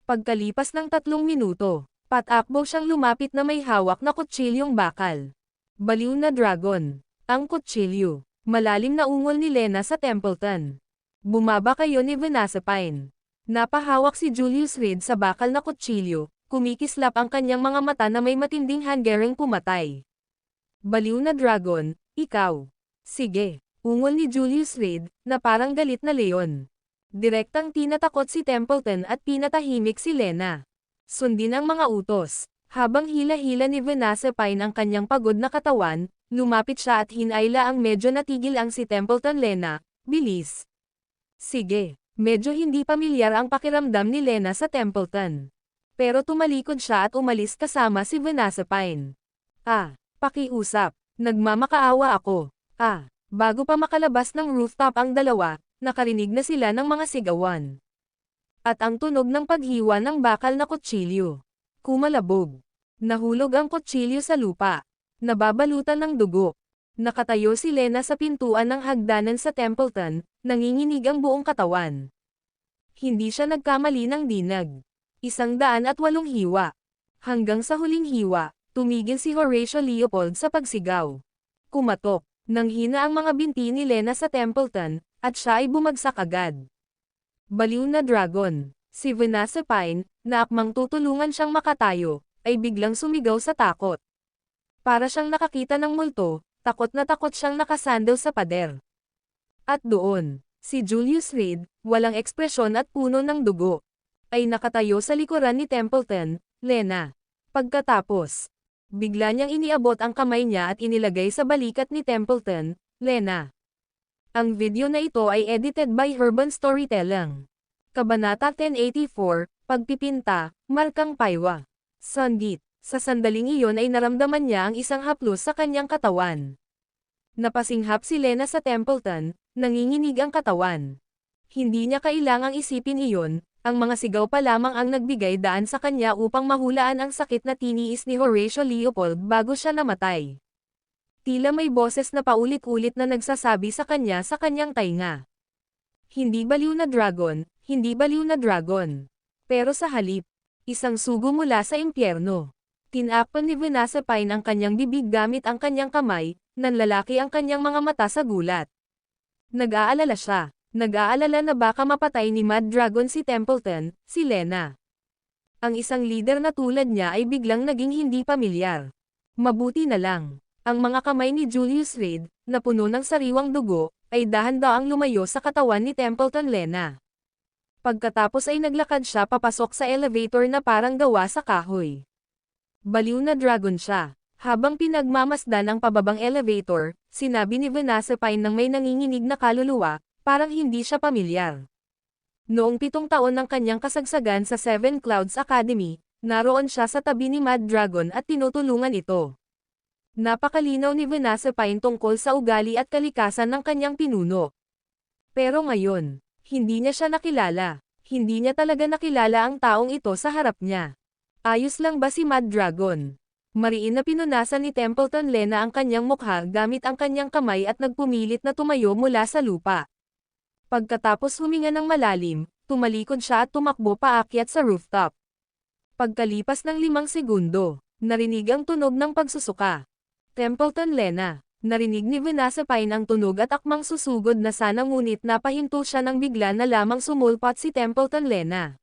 Pagkalipas ng 3 minuto, patakbo siyang lumapit na may hawak na kutsilyong bakal. Baliw na dragon. Ang kutsilyo. Malalim na ungol ni Lena sa Templeton. Bumaba kayo ni Venasepine. Napahawak si Julius Reed sa bakal na kutsilyo, kumikislap ang kanyang mga mata na may matinding hanggaring pumatay. Baliw na dragon, ikaw. Sige, ungol ni Julius Reed, na parang galit na leon. Direktang tinatakot si Templeton at pinatahimik si Lena. Sundin ang mga utos. Habang hila-hila ni Venasepine ang kanyang pagod na katawan, lumapit siya at hinayla ang medyo natigil ang si Templeton Lena, bilis. Sige, medyo hindi pamilyar ang pakiramdam ni Lena sa Templeton. Pero tumalikod siya at umalis kasama si Venasepine. Pakiusap, nagmamakaawa ako. Bago pa makalabas ng rooftop ang dalawa, nakarinig na sila ng mga sigawan. At ang tunog ng paghiwa ng bakal na kutsilyo. Kumalabog. Nahulog ang kutsilyo sa lupa. Nababalutan ng dugo. Nakatayo si Lena sa pintuan ng hagdanan sa Templeton, nanginginig ang buong katawan. Hindi siya nagkamali ng dinag. 108 hiwa. Hanggang sa huling hiwa, tumigil si Horatio Leopold sa pagsigaw. Kumatok. Nanghina ang mga binti ni Lena sa Templeton, at siya ay bumagsak agad. Baliw na dragon. Si Venasepine, na akmang tutulungan siyang makatayo, ay biglang sumigaw sa takot. Para siyang nakakita ng multo, takot siyang nakasandal sa pader. At doon, si Julius Reed, walang ekspresyon at puno ng dugo, ay nakatayo sa likuran ni Templeton, Lena. Pagkatapos, bigla niyang iniabot ang kamay niya at inilagay sa balikat ni Templeton, Lena. Ang video na ito ay edited by Herban Storytelling. Kabanata 1084, Pagpipinta, Markang Paywa. Sandit. Sa sandaling iyon ay naramdaman niya ang isang haplos sa kanyang katawan. Napasinghap si Lena sa Templeton, nanginginig ang katawan. Hindi niya kailangang isipin iyon, ang mga sigaw pa lamang ang nagbigay daan sa kanya upang mahulaan ang sakit na tiniis ni Horatio Leopold bago siya namatay. Tila may boses na paulit-ulit na nagsasabi sa kanyang tainga. Hindi baliw na dragon, hindi baliw na dragon. Pero sa halip, isang sugo mula sa impyerno. Tinakpan ni Venasepine ang kanyang bibig gamit ang kanyang kamay, nanlalaki ang kanyang mga mata sa gulat. Nag-aalala siya. Nag-aalala na baka mapatay ni Mad Dragon si Templeton, si Lena. Ang isang leader na tulad niya ay biglang naging hindi pamilyar. Mabuti na lang. Ang mga kamay ni Julius Reed, na puno ng sariwang dugo, ay dahan-daang lumayo sa katawan ni Templeton Lena. Pagkatapos ay naglakad siya papasok sa elevator na parang gawa sa kahoy. Baliw na dragon siya. Habang pinagmamasdan ang pababang elevator, sinabi ni Venasepine ng may nanginginig na kaluluwa, parang hindi siya pamilyar. Noong 7 taon ng kanyang kasagsagan sa Seven Clouds Academy, naroon siya sa tabi ni Mad Dragon at tinutulungan ito. Napakalinaw ni Venasepine tungkol sa ugali at kalikasan ng kanyang pinuno. Pero ngayon, hindi niya siya nakilala. Hindi niya talaga nakilala ang taong ito sa harap niya. Ayos lang ba si Mad Dragon? Mariin na pinunasan ni Templeton Lena ang kanyang mukha gamit ang kanyang kamay at nagpumilit na tumayo mula sa lupa. Pagkatapos huminga ng malalim, tumalikod siya at tumakbo paakyat sa rooftop. Pagkalipas ng 5 segundo, narinig ang tunog ng pagsusuka. Templeton Lena, narinig ni Vanessa Pine ang tunog at akmang susugod na sana ngunit napahinto siya nang bigla na lamang sumulpot si Templeton Lena.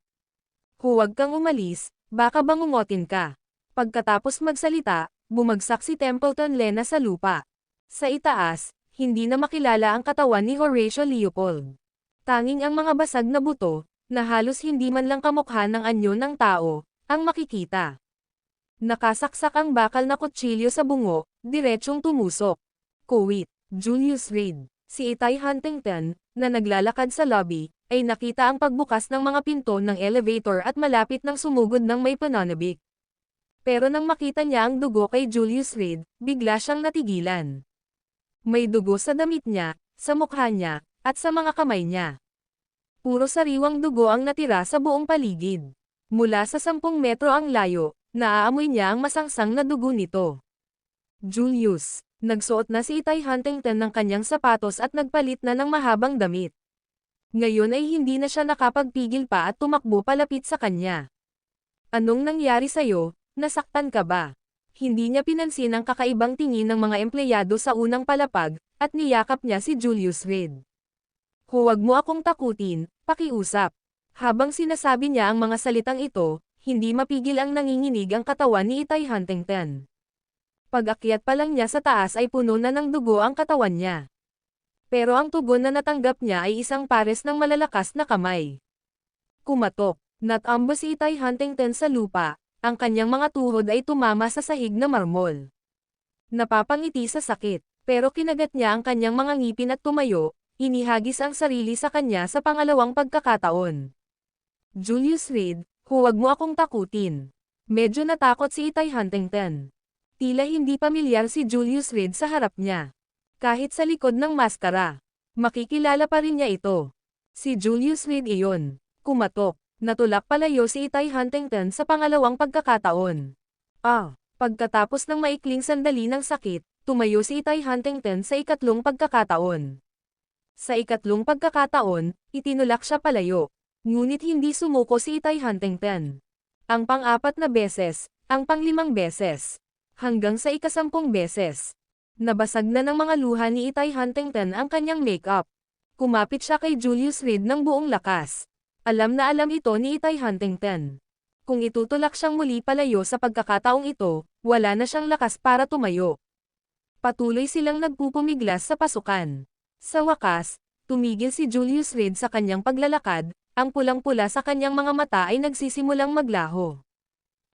Huwag kang umalis, baka bangungotin ka. Pagkatapos magsalita, bumagsak si Templeton Lena sa lupa. Sa itaas, hindi na makilala ang katawan ni Horatio Leopold. Tanging ang mga basag na buto, na halos hindi man lang kamukha ng anyo ng tao, ang makikita. Nakasaksak ang bakal na kutsilyo sa bungo, diretsyong tumusok. Kuwit, Julius Reed, si Itay Huntington, na naglalakad sa lobby, ay nakita ang pagbukas ng mga pinto ng elevator at malapit nang sumugod ng may pananabik. Pero nang makita niya ang dugo kay Julius Reed, bigla siyang natigilan. May dugo sa damit niya, sa mukha niya, at sa mga kamay niya. Puro sariwang dugo ang natira sa buong paligid. Mula sa 10 metro ang layo, naaamoy niya ang masangsang na dugo nito. Julius, nagsuot na si Itay Huntington ng kanyang sapatos at nagpalit na ng mahabang damit. Ngayon ay hindi na siya nakapagpigil pa at tumakbo palapit sa kanya. Anong nangyari sa'yo? Nasaktan ka ba? Hindi niya pinansin ang kakaibang tingin ng mga empleyado sa unang palapag, at niyakap niya si Julius Reed. Huwag mo akong takutin, pakiusap. Habang sinasabi niya ang mga salitang ito, hindi mapigil ang nanginginig ang katawan ni Itay Huntington. Pag-akyat pa lang niya sa taas ay puno na ng dugo ang katawan niya. Pero ang tugon na natanggap niya ay isang pares ng malalakas na kamay. Kumatok, natambo si Itay Huntington sa lupa. Ang kanyang mga tuhod ay tumama sa sahig na marmol. Napapangiti sa sakit, pero kinagat niya ang kanyang mga ngipin at tumayo, inihagis ang sarili sa kanya sa pangalawang pagkakataon. Julius Reed, huwag mo akong takutin. Medyo natakot si Itay Huntington. Tila hindi pamilyar si Julius Reed sa harap niya. Kahit sa likod ng maskara, makikilala pa rin niya ito. Si Julius Reed iyon. Kumatok. Natulak palayo si Itay Huntington sa pangalawang pagkakataon. Pagkatapos ng maikling sandali ng sakit, tumayo si Itay Huntington sa ikatlong pagkakataon. Sa ikatlong pagkakataon, itinulak siya palayo. Ngunit hindi sumuko si Itay Huntington. Ang pang-4 na beses, ang pang-5 beses, hanggang sa ika-10 beses. Nabasag na ng mga luha ni Itay Huntington ang kanyang makeup. Kumapit siya kay Julius Reed ng buong lakas. Alam na alam ito ni Itay Huntington. Kung itutulak siyang muli palayo sa pagkakataong ito, wala na siyang lakas para tumayo. Patuloy silang nagpupumiglas sa pasukan. Sa wakas, tumigil si Julius Reed sa kanyang paglalakad, ang pulang-pula sa kanyang mga mata ay nagsisimulang maglaho.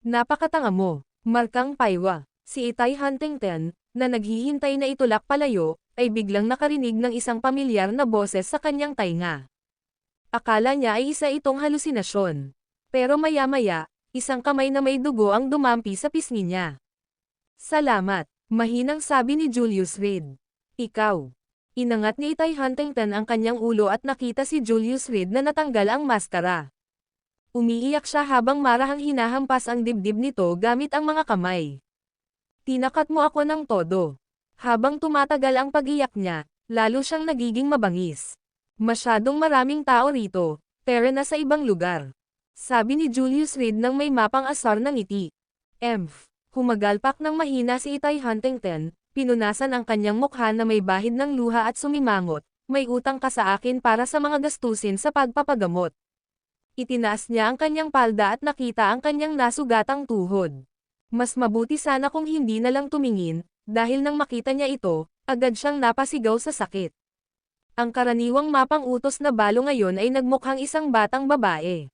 Napakatanga mo, Markang Paywa. Si Itay Huntington, na naghihintay na itulak palayo, ay biglang nakarinig ng isang pamilyar na boses sa kanyang tainga. Akala niya ay isa itong halusinasyon. Pero maya-maya, isang kamay na may dugo ang dumampi sa pisngi niya. Salamat, mahinang sabi ni Julius Reed. Ikaw. Inangat ni Itay Huntington ang kanyang ulo at nakita si Julius Reed na natanggal ang maskara. Umiiyak siya habang marahang hinahampas ang dibdib nito gamit ang mga kamay. Tinakat mo ako ng todo. Habang tumatagal ang pag-iyak niya, lalo siyang nagiging mabangis. Masyadong maraming tao rito, tara na sa ibang lugar. Sabi ni Julius Reed nang may mapang asar ng ngiti. Humagalpak ng mahina si Itay Huntington, pinunasan ang kanyang mukha na may bahid ng luha at sumimangot, may utang ka sa akin para sa mga gastusin sa pagpapagamot. Itinaas niya ang kanyang palda at nakita ang kanyang nasugatang tuhod. Mas mabuti sana kung hindi na lang tumingin, dahil nang makita niya ito, agad siyang napasigaw sa sakit. Ang karaniwang mapang utos na balo ngayon ay nagmukhang isang batang babae.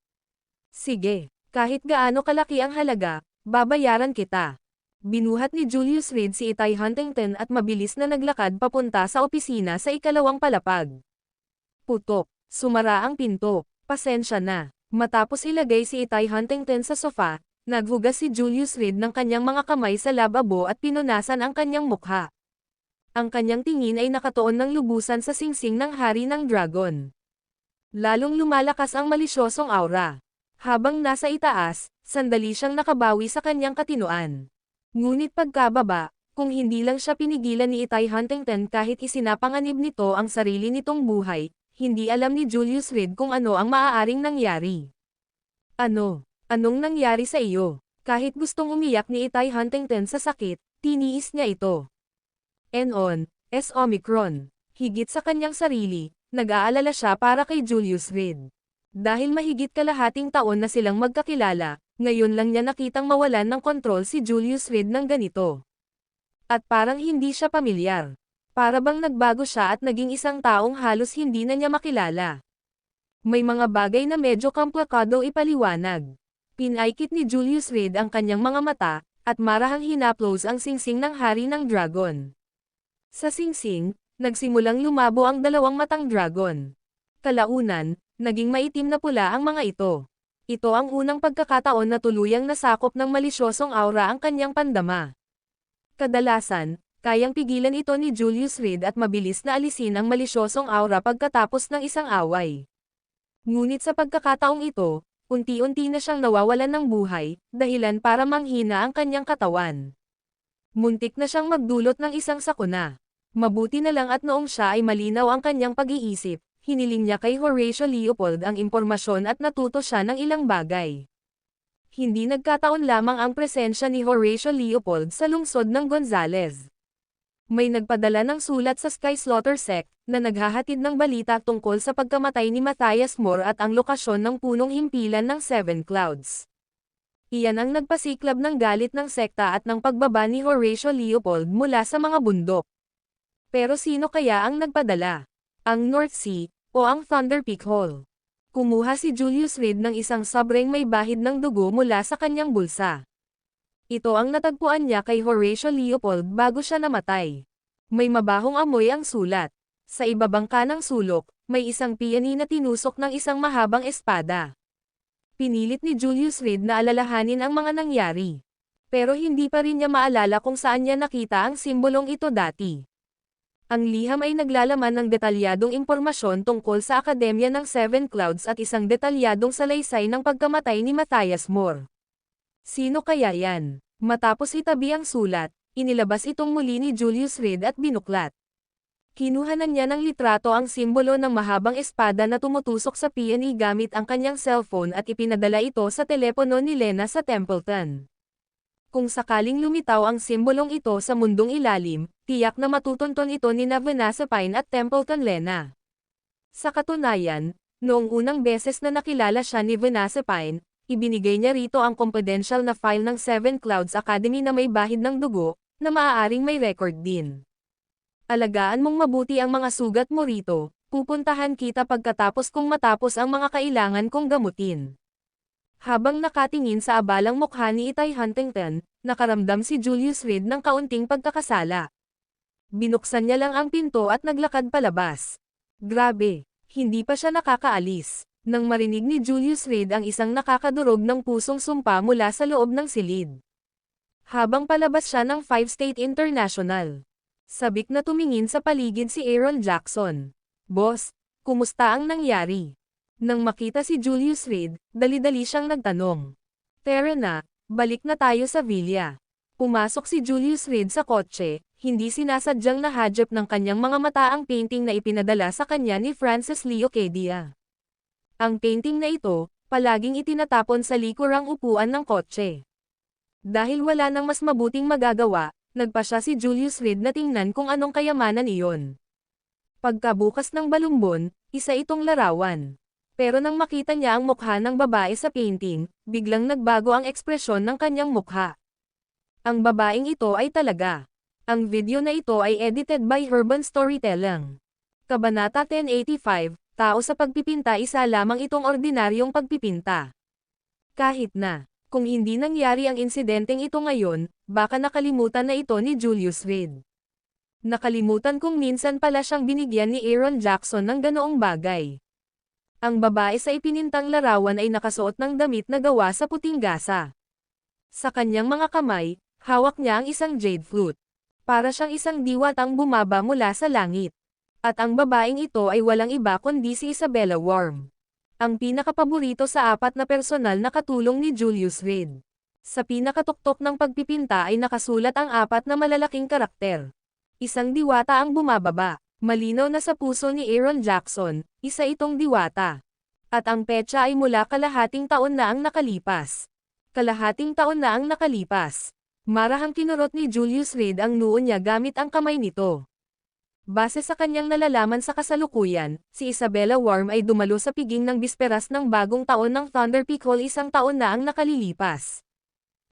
Sige, kahit gaano kalaki ang halaga, babayaran kita. Binuhat ni Julius Reed si Itay Huntington at mabilis na naglakad papunta sa opisina sa ikalawang palapag. Putok, sumara ang pinto, pasensya na. Matapos ilagay si Itay Huntington sa sofa, naghugas si Julius Reed ng kanyang mga kamay sa lababo at pinunasan ang kanyang mukha. Ang kanyang tingin ay nakatuon ng lubusan sa singsing ng hari ng dragon. Lalong lumalakas ang malisyosong aura. Habang nasa itaas, Sandali siyang nakabawi sa kanyang katinoan. Ngunit pagkababa, kung hindi lang siya pinigilan ni Itay Huntington kahit isinapanganib nito ang sarili nitong buhay, hindi alam ni Julius Reed kung ano ang maaaring nangyari. Ano? Anong nangyari sa iyo? Kahit gustong umiyak ni Itay Huntington sa sakit, tiniis niya ito. S. Omicron. Higit sa kanyang sarili, nag-aalala siya para kay Julius Reed. Dahil mahigit kalahating taon na silang magkakilala, ngayon lang niya nakitang mawalan ng kontrol si Julius Reed ng ganito. At parang hindi siya pamilyar. Para bang nagbago siya at naging isang taong halos hindi na niya makilala. May mga bagay na medyo komplikado ipaliwanag. Pinaikit ni Julius Reed ang kanyang mga mata, at marahang hinaplos ang singsing ng hari ng dragon. Sa singsing, nagsimulang lumabo ang dalawang matang dragon. Kalaunan, naging maitim na pula ang mga ito. Ito ang unang pagkakataon na tuluyang nasakop ng malisyosong aura ang kanyang pandama. Kadalasan, kayang pigilan ito ni Julius Reed at mabilis na alisin ang malisyosong aura pagkatapos ng isang away. Ngunit sa pagkakataong ito, unti-unti na siyang nawawalan ng buhay, dahilan para manghina ang kanyang katawan. Muntik na siyang magdulot ng isang sakuna. Mabuti na lang at noong siya ay malinaw ang kanyang pag-iisip, hiniling niya kay Horatio Leopold ang impormasyon at natuto siya ng ilang bagay. Hindi nagkataon lamang ang presensya ni Horatio Leopold sa lungsod ng Gonzales. May nagpadala ng sulat sa Sky Slaughter Sect, na naghahatid ng balita tungkol sa pagkamatay ni Matthias Moore at ang lokasyon ng punong himpilan ng Seven Clouds. Iyan ang nagpasiklab ng galit ng sekta at ng pagbaba ni Horatio Leopold mula sa mga bundok. Pero sino kaya ang nagpadala? Ang North Sea, o ang Thunder Peak Hall? Kumuha si Julius Reed ng isang sobrang may bahid ng dugo mula sa kanyang bulsa. Ito ang natagpuan niya kay Horatio Leopold bago siya namatay. May mabahong amoy ang sulat. Sa ibabang kanang sulok, may isang piyani na tinusok ng isang mahabang espada. Pinilit ni Julius Reed na alalahanin ang mga nangyari. Pero hindi pa rin niya maalala kung saan niya nakita ang simbolong ito dati. Ang liham ay naglalaman ng detalyadong impormasyon tungkol sa Akademya ng Seven Clouds at isang detalyadong salaysay ng pagkamatay ni Matthias Moore. Sino kaya yan? Matapos itabi ang sulat, inilabas itong muli ni Julius Reed at binuklat. Kinuhanan niya ng litrato ang simbolo ng mahabang espada na tumutusok sa piyani gamit ang kanyang cellphone at ipinadala ito sa telepono ni Lena sa Templeton. Kung sakaling lumitaw ang simbolong ito sa mundong ilalim, tiyak na matutunton ito ni Vanessa Pine at Templeton Lena. Sa katunayan, noong unang beses na nakilala siya ni Vanessa Pine, ibinigay niya rito ang confidential na file ng Seven Clouds Academy na may bahid ng dugo, na maaaring may record din. Alagaan mong mabuti ang mga sugat mo rito, pupuntahan kita pagkatapos kung matapos ang mga kailangan kong gamutin. Habang nakatingin sa abalang mukha ni Itay Huntington, nakaramdam si Julius Reed ng kaunting pagkakasala. Binuksan niya lang ang pinto at naglakad palabas. Grabe, hindi pa siya nakakaalis, nang marinig ni Julius Reed ang isang nakakadurog ng pusong sumpa mula sa loob ng silid. Habang palabas siya ng Five State International, sabik na tumingin sa paligid si Aaron Jackson. Boss, kumusta ang nangyari? Nang makita si Julius Reed, dali-dali siyang nagtanong. Tara na, balik na tayo sa villa. Pumasok si Julius Reed sa kotse, hindi sinasadyang nahadjap ng kanyang mga mata ang painting na ipinadala sa kanya ni Francis Leocadia. Ang painting na ito, palaging itinatapon sa likurang upuan ng kotse. Dahil wala nang mas mabuting magagawa, nagpasya si Julius Reed na tingnan kung anong kayamanan iyon. Pagkabukas ng balumbon, isa itong larawan. Pero nang makita niya ang mukha ng babae sa painting, biglang nagbago ang ekspresyon ng kanyang mukha. Ang babaeng ito ay talaga. Ang video na ito ay edited by Urban Storytelling. Kabanata 1085, Tao sa pagpipinta. Isa lamang itong ordinaryong pagpipinta. Kahit na, kung hindi nangyari ang insidenteng ito ngayon, baka nakalimutan na ito ni Julius Reed. Nakalimutan kung minsan pala siyang binigyan ni Aaron Jackson ng ganoong bagay. Ang babae sa ipinintang larawan ay nakasuot ng damit na gawa sa puting gasa. Sa kanyang mga kamay, hawak niya ang isang jade flute. Para siyang isang diwatang bumaba mula sa langit. At ang babaeng ito ay walang iba kundi si Isabella Worm. Ang pinakapaborito sa apat na personal na katulong ni Julius Reed. Sa pinakatuktok ng pagpipinta ay nakasulat ang apat na malalaking karakter. Isang diwata ang bumababa. Malinaw na sa puso ni Aaron Jackson, isa itong diwata. At ang petsa ay mula kalahating taon na ang nakalipas. Kalahating taon na ang nakalipas. Marahang kinurot ni Julius Reed ang noo niya gamit ang kamay nito. Base sa kanyang nalalaman sa kasalukuyan, si Isabella Worm ay dumalo sa piging ng bisperas ng bagong taon ng Thunder Peak Hall, isang taon na ang nakalilipas.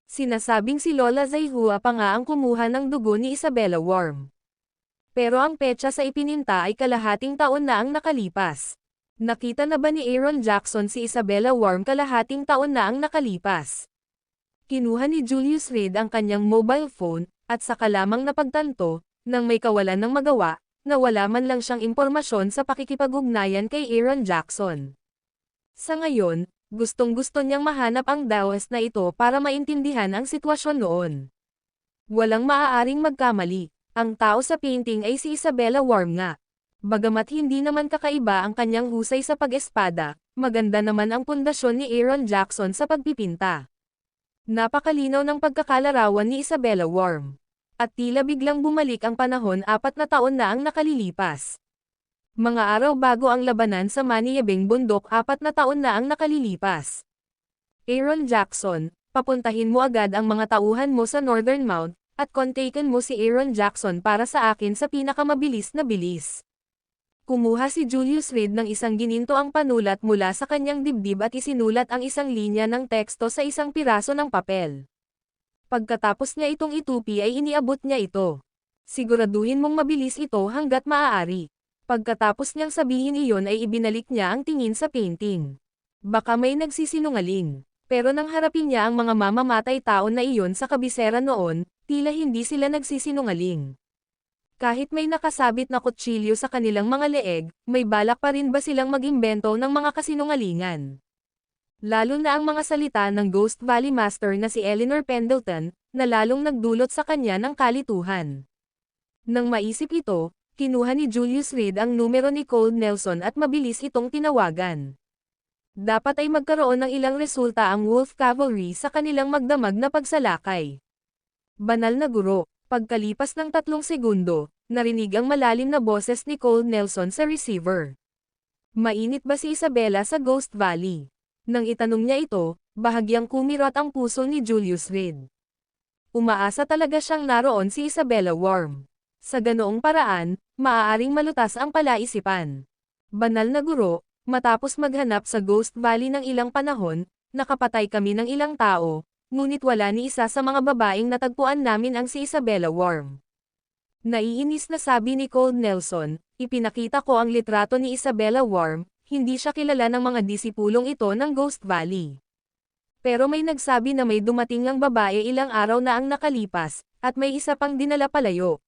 Sinasabing si Lola Zaihua pa nga ang kumuha ng dugo ni Isabella Worm. Pero ang petsa sa ipininta ay kalahating taon na ang nakalipas. Nakita na ba ni Aaron Jackson si Isabella Worm kalahating taon na ang nakalipas? Kinuha ni Julius Reed ang kanyang mobile phone, at saka lamang napagtanto, nang may kawalan ng magawa, na wala man lang siyang impormasyon sa pakikipag-ugnayan kay Aaron Jackson. Sa ngayon, gustong-gusto niyang mahanap ang dawes na ito para maintindihan ang sitwasyon noon. Walang maaaring magkamali. Ang tao sa painting ay si Isabella Worm nga. Bagamat hindi naman kakaiba ang kanyang husay sa pag-espada, maganda naman ang pundasyon ni Aaron Jackson sa pagpipinta. Napakalinaw ng pagkakalarawan ni Isabella Worm. At tila biglang bumalik ang panahon, 4 na taon na ang nakalilipas. Mga araw bago ang labanan sa Maniyabing Bundok, 4 na taon na ang nakalilipas. Aaron Jackson, papuntahin mo agad ang mga tauhan mo sa Northern Mount, at kontakin mo si Aaron Jackson para sa akin sa pinakamabilis na bilis. Kumuha si Julius Reed ng isang ginintoang panulat mula sa kanyang dibdib at isinulat ang isang linya ng teksto sa isang piraso ng papel. Pagkatapos niya itong itupi ay iniabot niya ito. Siguraduhin mong mabilis ito hanggat maaari. Pagkatapos niyang sabihin iyon ay ibinalik niya ang tingin sa painting. Baka may nagsisinungaling. Pero nang harapin niya ang mga mamamatay tao na iyon sa kabisera noon, tila hindi sila nagsisinungaling. Kahit may nakasabit na kutsilyo sa kanilang mga leeg, may balak pa rin ba silang mag-imbento ng mga kasinungalingan? Lalo na ang mga salita ng Ghost Valley Master na si Eleanor Pendleton, na lalong nagdulot sa kanya ng kalituhan. Nang maisip ito, kinuha ni Julius Reed ang numero ni Cold Nelson at mabilis itong tinawagan. Dapat ay magkaroon ng ilang resulta ang Wolf Cavalry sa kanilang magdamag na pagsalakay. Banal na guro, pagkalipas ng 3 segundo, narinig ang malalim na boses ni Cold Nelson sa receiver. Mainit ba si Isabella sa Ghost Valley? Nang itanong niya ito, bahagyang kumirot ang puso ni Julius Reed. Umaasa talaga siyang naroon si Isabella Worm. Sa ganoong paraan, maaaring malutas ang palaisipan. Banal na guro, matapos maghanap sa Ghost Valley ng ilang panahon, nakapatay kami ng ilang tao, ngunit wala ni isa sa mga babaeng natagpuan namin ang si Isabella Worm. Naiinis na sabi ni Cold Nelson, ipinakita ko ang litrato ni Isabella Worm, hindi siya kilala ng mga disipulong ito ng Ghost Valley. Pero may nagsabi na may dumating ang babae ilang araw na ang nakalipas, at may isa pang dinala palayo.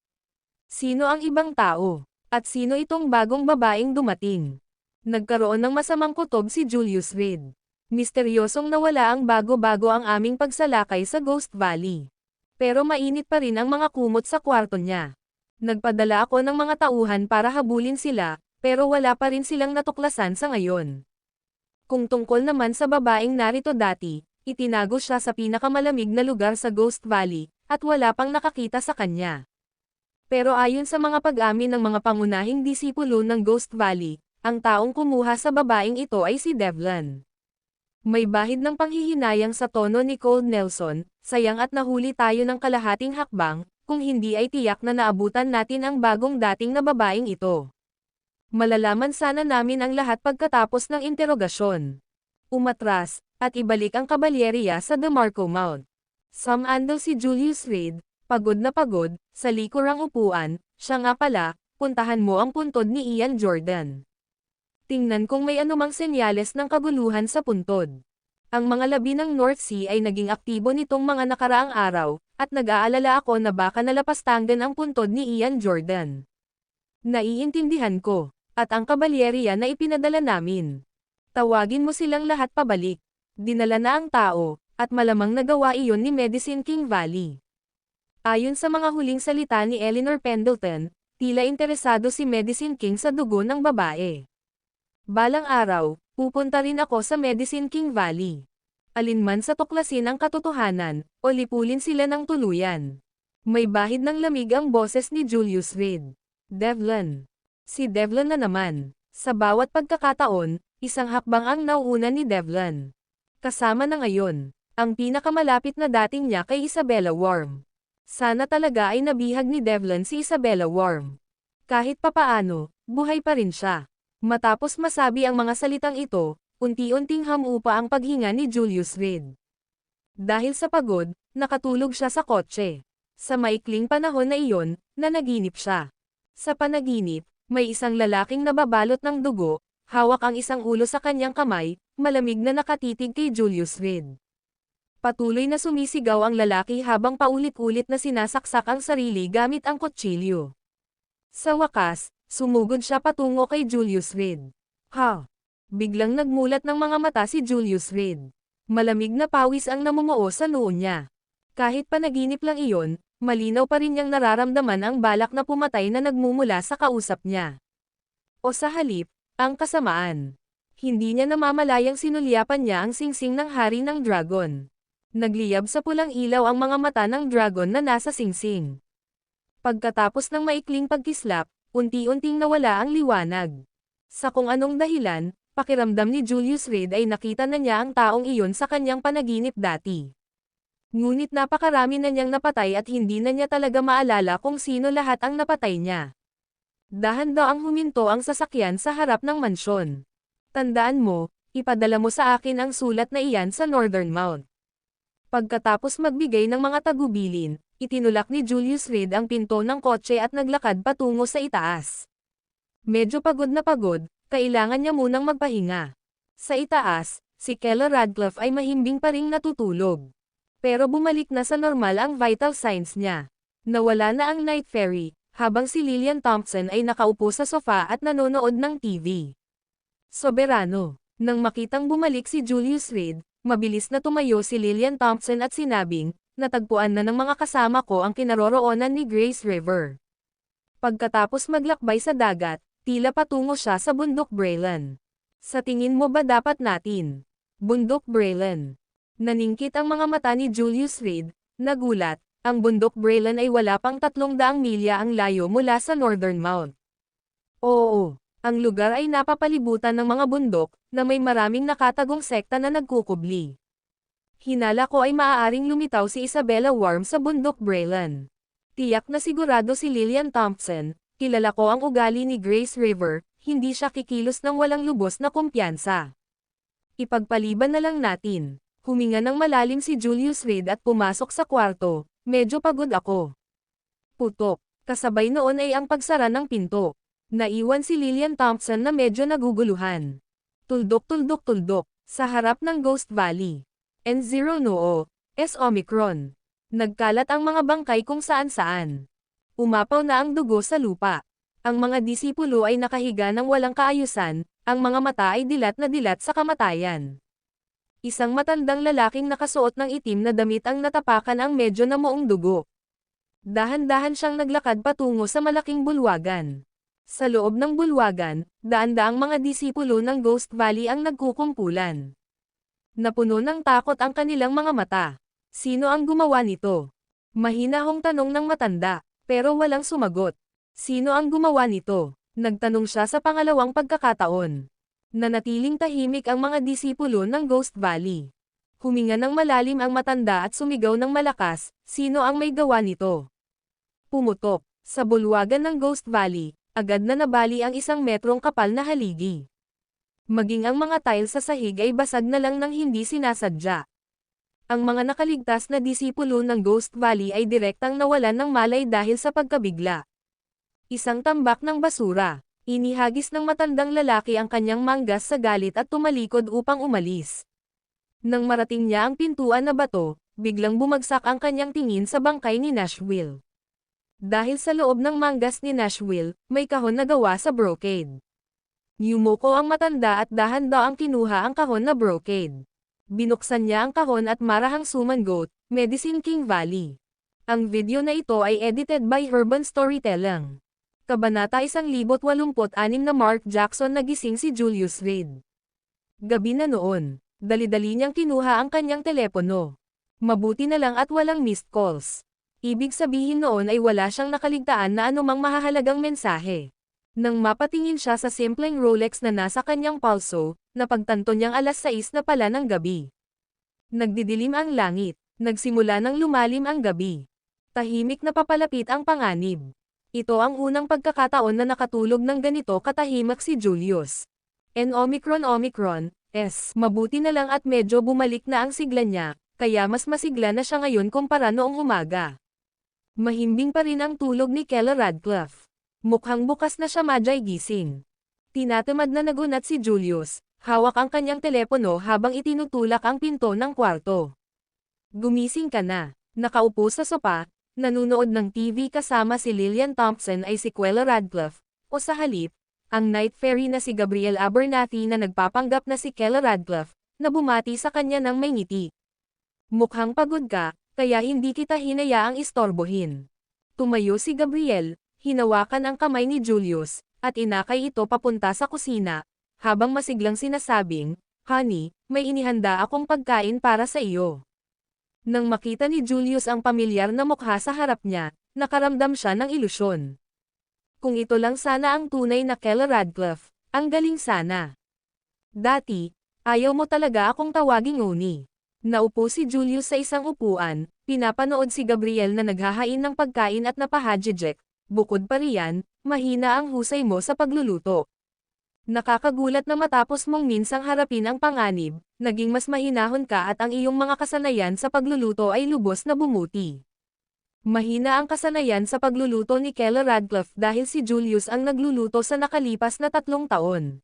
Sino ang ibang tao? At sino itong bagong babaeng dumating? Nagkaroon ng masamang kutob si Julius Reed. Misteryosong nawala ang bago-bago ang aming pagsalakay sa Ghost Valley. Pero mainit pa rin ang mga kumot sa kwarto niya. Nagpadala ako ng mga tauhan para habulin sila, pero wala pa rin silang natuklasan sa ngayon. Kung tungkol naman sa babaeng narito dati, itinago siya sa pinakamalamig na lugar sa Ghost Valley, at wala pang nakakita sa kanya. Pero ayon sa mga pag-amin ng mga pangunahing disipulo ng Ghost Valley, ang taong kumuha sa babaeng ito ay si Devlin. May bahid ng panghihinayang sa tono ni Cold Nelson, sayang at nahuli tayo ng kalahating hakbang, kung hindi ay tiyak na naabutan natin ang bagong dating na babaeng ito. Malalaman sana namin ang lahat pagkatapos ng interogasyon. Umatras, at ibalik ang kabalyeriya sa DeMarco Mount. Samando si Julius Reed, pagod na pagod, sa likurang upuan, siya nga pala, puntahan mo ang puntod ni Ian Jordan. Tingnan kung may anumang senyales ng kaguluhan sa puntod. Ang mga labi ng North Sea ay naging aktibo nitong mga nakaraang araw, at nag-aalala ako na baka nalapastangan ang puntod ni Ian Jordan. Naiintindihan ko, at ang kabalyeriya na ipinadala namin. Tawagin mo silang lahat pabalik. Dinala na ang tao, at malamang nagawa iyon ni Medicine King Valley. Ayon sa mga huling salita ni Eleanor Pendleton, tila interesado si Medicine King sa dugo ng babae. Balang araw, Pupunta rin ako sa Medicine King Valley. Alinman sa tuklasin ang katotohanan, o lipulin sila ng tuluyan. May bahid ng lamig ang boses ni Julius Reed. Devlin. Si Devlin na naman. Sa bawat pagkakataon, isang hakbang ang nauuna ni Devlin. Kasama na ngayon, ang pinakamalapit na dating niya kay Isabella Worm. Sana talaga ay nabihag ni Devlin si Isabella Worm. Kahit papaano, buhay pa rin siya. Matapos masabi ang mga salitang ito, unti-unting hamupa ang paghinga ni Julius Reed. Dahil sa pagod, nakatulog siya sa kotse. Sa maikling panahon na iyon, nanaginip siya. Sa panaginip, may isang lalaking nababalot ng dugo, hawak ang isang ulo sa kanyang kamay, malamig na nakatitig kay Julius Reed. Patuloy na sumisigaw ang lalaki habang paulit-ulit na sinasaksak ang sarili gamit ang kutsilyo. Sa wakas, sumugod siya patungo kay Julius Reed. Ha! Biglang nagmulat ng mga mata si Julius Reed. Malamig na pawis ang namumuo sa noo niya. Kahit panaginip lang iyon, malinaw pa rin niyang nararamdaman ang balak na pumatay na nagmumula sa kausap niya. O sa halip, ang kasamaan. Hindi niya namamalayang sinulyapan niya ang singsing ng hari ng dragon. Nagliyab sa pulang ilaw ang mga mata ng dragon na nasa singsing. Pagkatapos ng maikling pagkislap, unti-unting nawala ang liwanag. Sa kung anong dahilan, pakiramdam ni Julius Reed ay nakita na niya ang taong iyon sa kanyang panaginip dati. Ngunit napakarami na niyang napatay at hindi na niya talaga maalala kung sino lahat ang napatay niya. Dahan-daang huminto ang sasakyan sa harap ng mansyon. Tandaan mo, ipadala mo sa akin ang sulat na iyan sa Northern Mount. Pagkatapos magbigay ng mga tagubilin, itinulak ni Julius Reed ang pinto ng kotse at naglakad patungo sa itaas. Medyo pagod na pagod, kailangan niya munang magpahinga. Sa itaas, si Keller Radcliffe ay mahimbing pa ring natutulog. Pero bumalik na sa normal ang vital signs niya. Nawala na ang Night Fairy, habang si Lillian Thompson ay nakaupo sa sofa at nanonood ng TV. Soberano. Nang makitang bumalik si Julius Reed, mabilis na tumayo si Lillian Thompson at sinabing, natagpuan na ng mga kasama ko ang kinaroroonan ni Grace River. Pagkatapos maglakbay sa dagat, tila patungo siya sa Bundok Brelan. Sa tingin mo ba dapat natin? Bundok Brelan. Naningkit ang mga mata ni Julius Reed, nagulat, ang Bundok Brelan ay wala pang 300 milya ang layo mula sa Northern Mount. Oo, ang lugar ay napapalibutan ng mga bundok, na may maraming nakatagong sekta na nagkukubli. Hinala ko ay maaaring lumitaw si Isabella Worm sa Bundok Brelan. Tiyak na sigurado si Lillian Thompson, kilala ko ang ugali ni Grace River, hindi siya kikilos ng walang lubos na kumpiyansa. Ipagpaliban na lang natin. Huminga ng malalim si Julius Reed at pumasok sa kwarto, medyo pagod ako. Putok, kasabay noon ay ang pagsara ng pinto. Naiwan si Lillian Thompson na medyo naguguluhan. Tuldok, sa harap ng Ghost Valley. N0 noo, S Omicron. Nagkalat ang mga bangkay kung saan-saan. Umapaw na ang dugo sa lupa. Ang mga disipulo ay nakahiga ng walang kaayusan, ang mga mata ay dilat na dilat sa kamatayan. Isang matandang lalaking nakasuot ng itim na damit ang natapakan ang medyo namuong dugo. Dahan-dahan siyang naglakad patungo sa malaking bulwagan. Sa loob ng bulwagan, daan-daang mga disipulo ng Ghost Valley ang nagkukumpulan. Napuno ng takot ang kanilang mga mata. Sino ang gumawa nito? Mahinahong tanong ng matanda, pero walang sumagot. Sino ang gumawa nito? Nagtanong siya sa pangalawang pagkakataon. Nanatiling tahimik ang mga disipulo ng Ghost Valley. Huminga ng malalim ang matanda at sumigaw ng malakas, sino ang may gawa nito? Pumutok. Sa bulwagan ng Ghost Valley, agad na nabali ang 1 metrong kapal na haligi. Maging ang mga tile sa sahig ay basag na lang ng hindi sinasadya. Ang mga nakaligtas na disipulo ng Ghost Valley ay direktang nawalan ng malay dahil sa pagkabigla. Isang tambak ng basura. Inihagis ng matandang lalaki ang kanyang manggas sa galit at tumalikod upang umalis. Nang marating niya ang pintuan na bato, biglang bumagsak ang kanyang tingin sa bangkay ni Nashville. Dahil sa loob ng manggas ni Nashville, may kahon na gawa sa brocade. Yumuko ang matanda at dahan-daang kinuha ang kahon na brocade. Binuksan niya ang kahon at marahang sumangot, Medicine King Valley. Ang video na ito ay edited by Urban Storytelling. Kabanata 1086 na Mark Jackson nagising si Julius Reed. Gabi na noon. Dali-dali niyang kinuha ang kanyang telepono. Mabuti na lang at walang missed calls. Ibig sabihin noon ay wala siyang nakaligtaan na anumang mahahalagang mensahe. Nang mapatingin siya sa simpleng Rolex na nasa kanyang palso, napagtanto niyang 6:00 na pala ng gabi. Nagdidilim ang langit. Nagsimula nang lumalim ang gabi. Tahimik na papalapit ang panganib. Ito ang unang pagkakataon na nakatulog ng ganito katahimik si Julius. Omicron, mabuti na lang at medyo bumalik na ang sigla niya, kaya mas masigla na siya ngayon kumpara noong umaga. Mahimbing pa rin ang tulog ni Kella Radcliffe. Mukhang bukas na siya madyay gising. Tinatamad na nagunat si Julius, hawak ang kanyang telepono habang itinutulak ang pinto ng kwarto. Gumising ka na. Nakaupo sa sopa, nanunood ng TV kasama si Lillian Thompson ay si Kella Radcliffe, o sa halip, ang night fairy na si Gabriel Abernathy na nagpapanggap na si Kella Radcliffe, na bumati sa kanya ng may ngiti. Mukhang pagod ka, kaya hindi kita hinayaang istorbohin. Tumayo si Gabriel, hinawakan ang kamay ni Julius, at inakay ito papunta sa kusina, habang masiglang sinasabing, "Honey, may inihanda akong pagkain para sa iyo." Nang makita ni Julius ang pamilyar na mukha sa harap niya, nakaramdam siya ng ilusyon. Kung ito lang sana ang tunay na Kella Radcliffe, ang galing sana. Dati, ayaw mo talaga akong tawaging Oni. Naupo si Julius sa isang upuan, pinapanood si Gabriel na naghahain ng pagkain at napahadjejek. Bukod pa riyan, mahina ang husay mo sa pagluluto. Nakakagulat na matapos mong minsang harapin ang panganib, naging mas mahinahon ka at ang iyong mga kasanayan sa pagluluto ay lubos na bumuti. Mahina ang kasanayan sa pagluluto ni Kella Radcliffe dahil si Julius ang nagluluto sa nakalipas na 3 taon.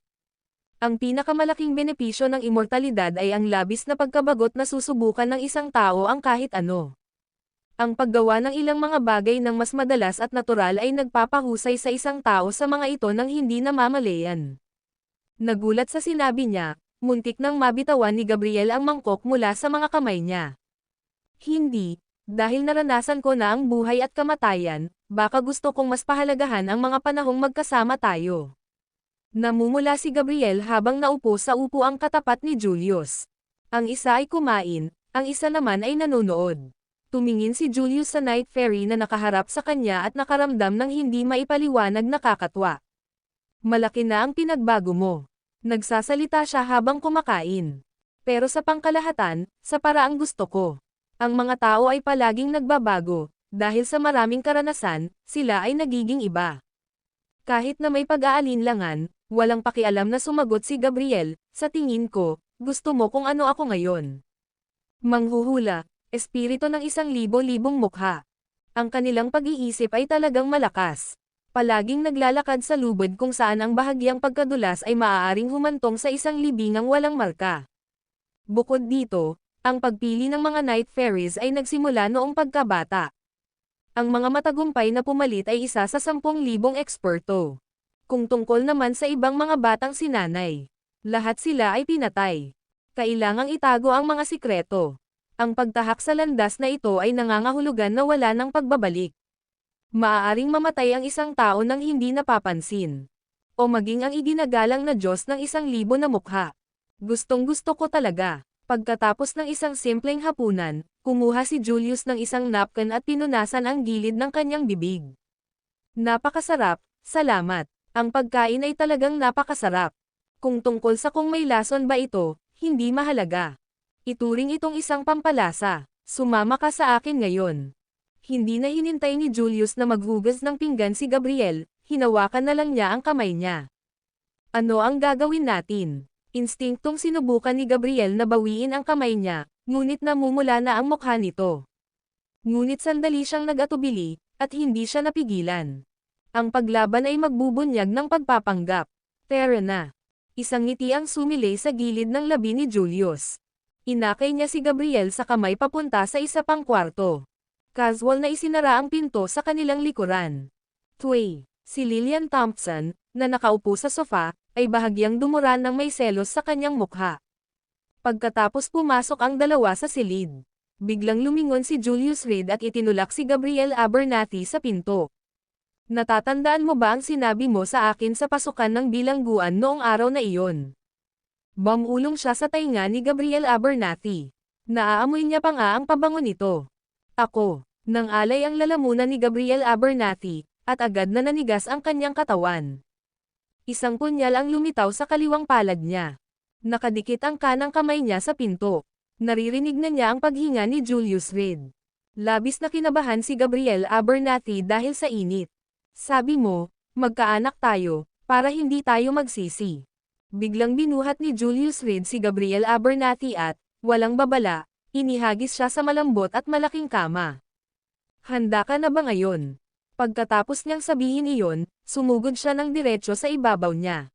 Ang pinakamalaking benepisyo ng immortalidad ay ang labis na pagkabagot na susubukan ng isang tao ang kahit ano. Ang paggawa ng ilang mga bagay ng mas madalas at natural ay nagpapahusay sa isang tao sa mga ito nang hindi namamalayan. Nagulat sa sinabi niya, muntik nang mabitawan ni Gabriel ang mangkok mula sa mga kamay niya. Hindi, dahil naranasan ko na ang buhay at kamatayan, baka gusto kong mas pahalagahan ang mga panahong magkasama tayo. Namumula si Gabriel habang naupo sa upuang katapat ni Julius. Ang isa ay kumain, ang isa naman ay nanonood. Tumingin si Julius sa night fairy na nakaharap sa kanya at nakaramdam ng hindi maipaliwanag na kakatwa. Malaki na ang pinagbago mo. Nagsasalita siya habang kumakain. Pero sa pangkalahatan, sa paraang gusto ko. Ang mga tao ay palaging nagbabago, dahil sa maraming karanasan, sila ay nagiging iba. Kahit na may pag-aalinlangan, walang pakialam na sumagot si Gabriel, sa tingin ko, gusto mo kung ano ako ngayon. Manghuhula, espiritu ng 1,000,000 mukha. Ang kanilang pag-iisip ay talagang malakas. Palaging naglalakad sa lubid kung saan ang bahagyang pagkadulas ay maaaring humantong sa isang libingang walang marka. Bukod dito, ang pagpili ng mga night fairies ay nagsimula noong pagkabata. Ang mga matagumpay na pumalit ay isa sa 10,000 eksperto. Kung tungkol naman sa ibang mga batang sinanay, lahat sila ay pinatay. Kailangang itago ang mga sikreto. Ang pagtahak sa landas na ito ay nangangahulugan na wala ng pagbabalik. Maaaring mamatay ang isang tao nang hindi napapansin. O maging ang iginagalang na Diyos ng 1,000 na mukha. Gustong-gusto ko talaga. Pagkatapos ng isang simpleng hapunan, kumuha si Julius ng isang napkin at pinunasan ang gilid ng kanyang bibig. Napakasarap, salamat. Ang pagkain ay talagang napakasarap. Kung tungkol sa kung may lason ba ito, hindi mahalaga. Ituring itong isang pampalasa. Sumama ka sa akin ngayon. Hindi na hinintay ni Julius na maghugas ng pinggan si Gabriel, hinawakan na lang niya ang kamay niya. Ano ang gagawin natin? Instinktong sinubukan ni Gabriel na bawiin ang kamay niya, ngunit namumula na ang mukha nito. Ngunit sandali siyang nag-atubili, at hindi siya napigilan. Ang paglaban ay magbubunyag ng pagpapanggap. Tara na. Isang ngiti ang sumilay sa gilid ng labi ni Julius. Inakay niya si Gabriel sa kamay papunta sa isa pang kwarto. Casual na isinara ang pinto sa kanilang likuran. Si Lillian Thompson, na nakaupo sa sofa, ay bahagyang dumuran ng may selos sa kanyang mukha. Pagkatapos pumasok ang dalawa sa silid, biglang lumingon si Julius Reed at itinulak si Gabriel Abernathy sa pinto. Natatandaan mo ba ang sinabi mo sa akin sa pasukan ng bilangguan noong araw na iyon? Bumulong siya sa tainga ni Gabriel Abernathy. Naaamoy niya pa nga ang pabango nito. Ako, nang alay ang lalamunan ni Gabriel Abernathy, at agad na nanigas ang kanyang katawan. Isang punyal ang lumitaw sa kaliwang palad niya. Nakadikit ang kanang kamay niya sa pinto. Naririnig na niya ang paghinga ni Julius Reed. Labis na kinabahan si Gabriel Abernathy dahil sa init. Sabi mo, magkaanak tayo, para hindi tayo magsisi. Biglang binuhat ni Julius Reed si Gabriel Abernathy at, walang babala, inihagis siya sa malambot at malaking kama. Handa ka na ba ngayon? Pagkatapos niyang sabihin iyon, sumugod siya ng diretso sa ibabaw niya.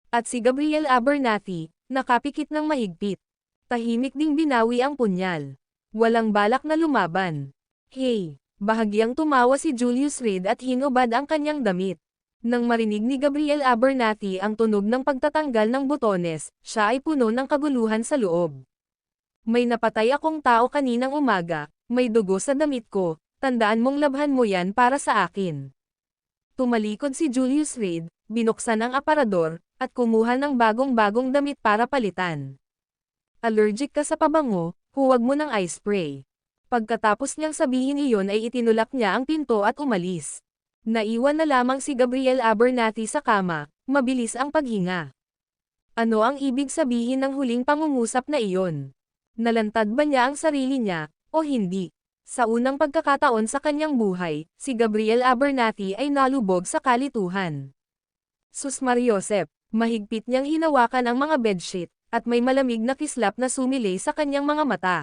At si Gabriel Abernathy, nakapikit ng mahigpit. Tahimik ding binawi ang punyal. Walang balak na lumaban. Hey! Bahagyang tumawa si Julius Reed at hinubad ang kanyang damit. Nang marinig ni Gabriel Abernathy ang tunog ng pagtatanggal ng butones, siya ay puno ng kaguluhan sa loob. May napatay akong tao kaninang umaga, may dugo sa damit ko, tandaan mong labhan mo yan para sa akin. Tumalikod si Julius Reed, binuksan ang aparador, at kumuha ng bagong-bagong damit para palitan. Allergic ka sa pabango, huwag mo ng eye spray. Pagkatapos niyang sabihin iyon ay itinulak niya ang pinto at umalis. Naiwan na lamang si Gabriel Abernathy sa kama, mabilis ang paghinga. Ano ang ibig sabihin ng huling pangungusap na iyon? Nalantad ba niya ang sarili niya, o hindi? Sa unang pagkakataon sa kanyang buhay, si Gabriel Abernathy ay nalubog sa kalituhan. Sus Mariosep, mahigpit niyang hinawakan ang mga bedsheet, at may malamig na kislap na sumilay sa kanyang mga mata.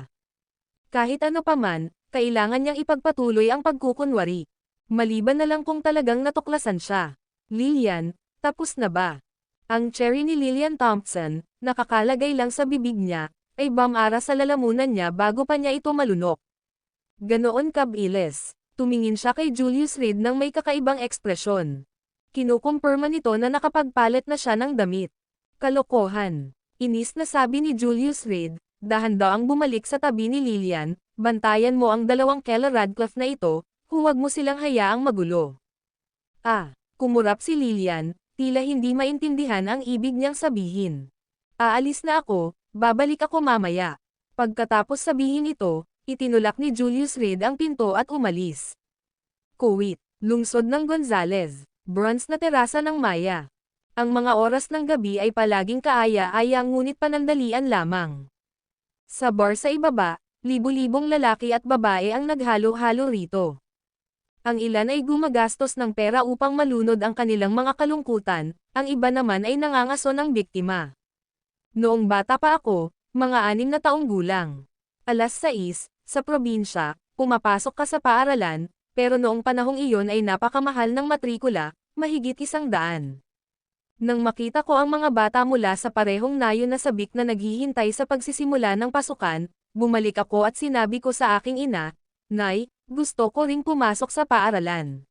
Kahit ano paman, kailangan niyang ipagpatuloy ang pagkukunwari. Maliban na lang kung talagang natuklasan siya. Lillian, tapos na ba? Ang cherry ni Lillian Thompson, nakakalagay lang sa bibig niya, ay bamara sa lalamunan niya bago pa niya ito malunok. Ganoon kabilis. Tumingin siya kay Julius Reed ng may kakaibang ekspresyon. Kinukumpirma nito na nakapagpalit na siya ng damit. Kalokohan. Inis na sabi ni Julius Reed, dahan daw ang bumalik sa tabi ni Lillian, bantayan mo ang dalawang Keller Radcliffe na ito, huwag mo silang hayaang magulo. Kumurap si Lillian, tila hindi maintindihan ang ibig niyang sabihin. Aalis na ako, babalik ako mamaya. Pagkatapos sabihin ito, itinulak ni Julius Reed ang pinto at umalis. Kuwait, lungsod ng Gonzales, bronze na terasa ng Maya. Ang mga oras ng gabi ay palaging kaaya-aya ngunit panandalian lamang. Sa bar sa ibaba, libu-libong lalaki at babae ang naghalo-halo rito. Ang ilan ay gumagastos ng pera upang malunod ang kanilang mga kalungkutan, ang iba naman ay nangangaso ng biktima. Noong bata pa ako, mga 6 na taong gulang. 6:00, sa probinsya, pumapasok ka sa paaralan, pero noong panahong iyon ay napakamahal ng matrikula, mahigit 100. Nang makita ko ang mga bata mula sa parehong nayon na sabik na naghihintay sa pagsisimula ng pasukan, bumalik ako at sinabi ko sa aking ina, Nay, gusto ko ring pumasok sa paaralan.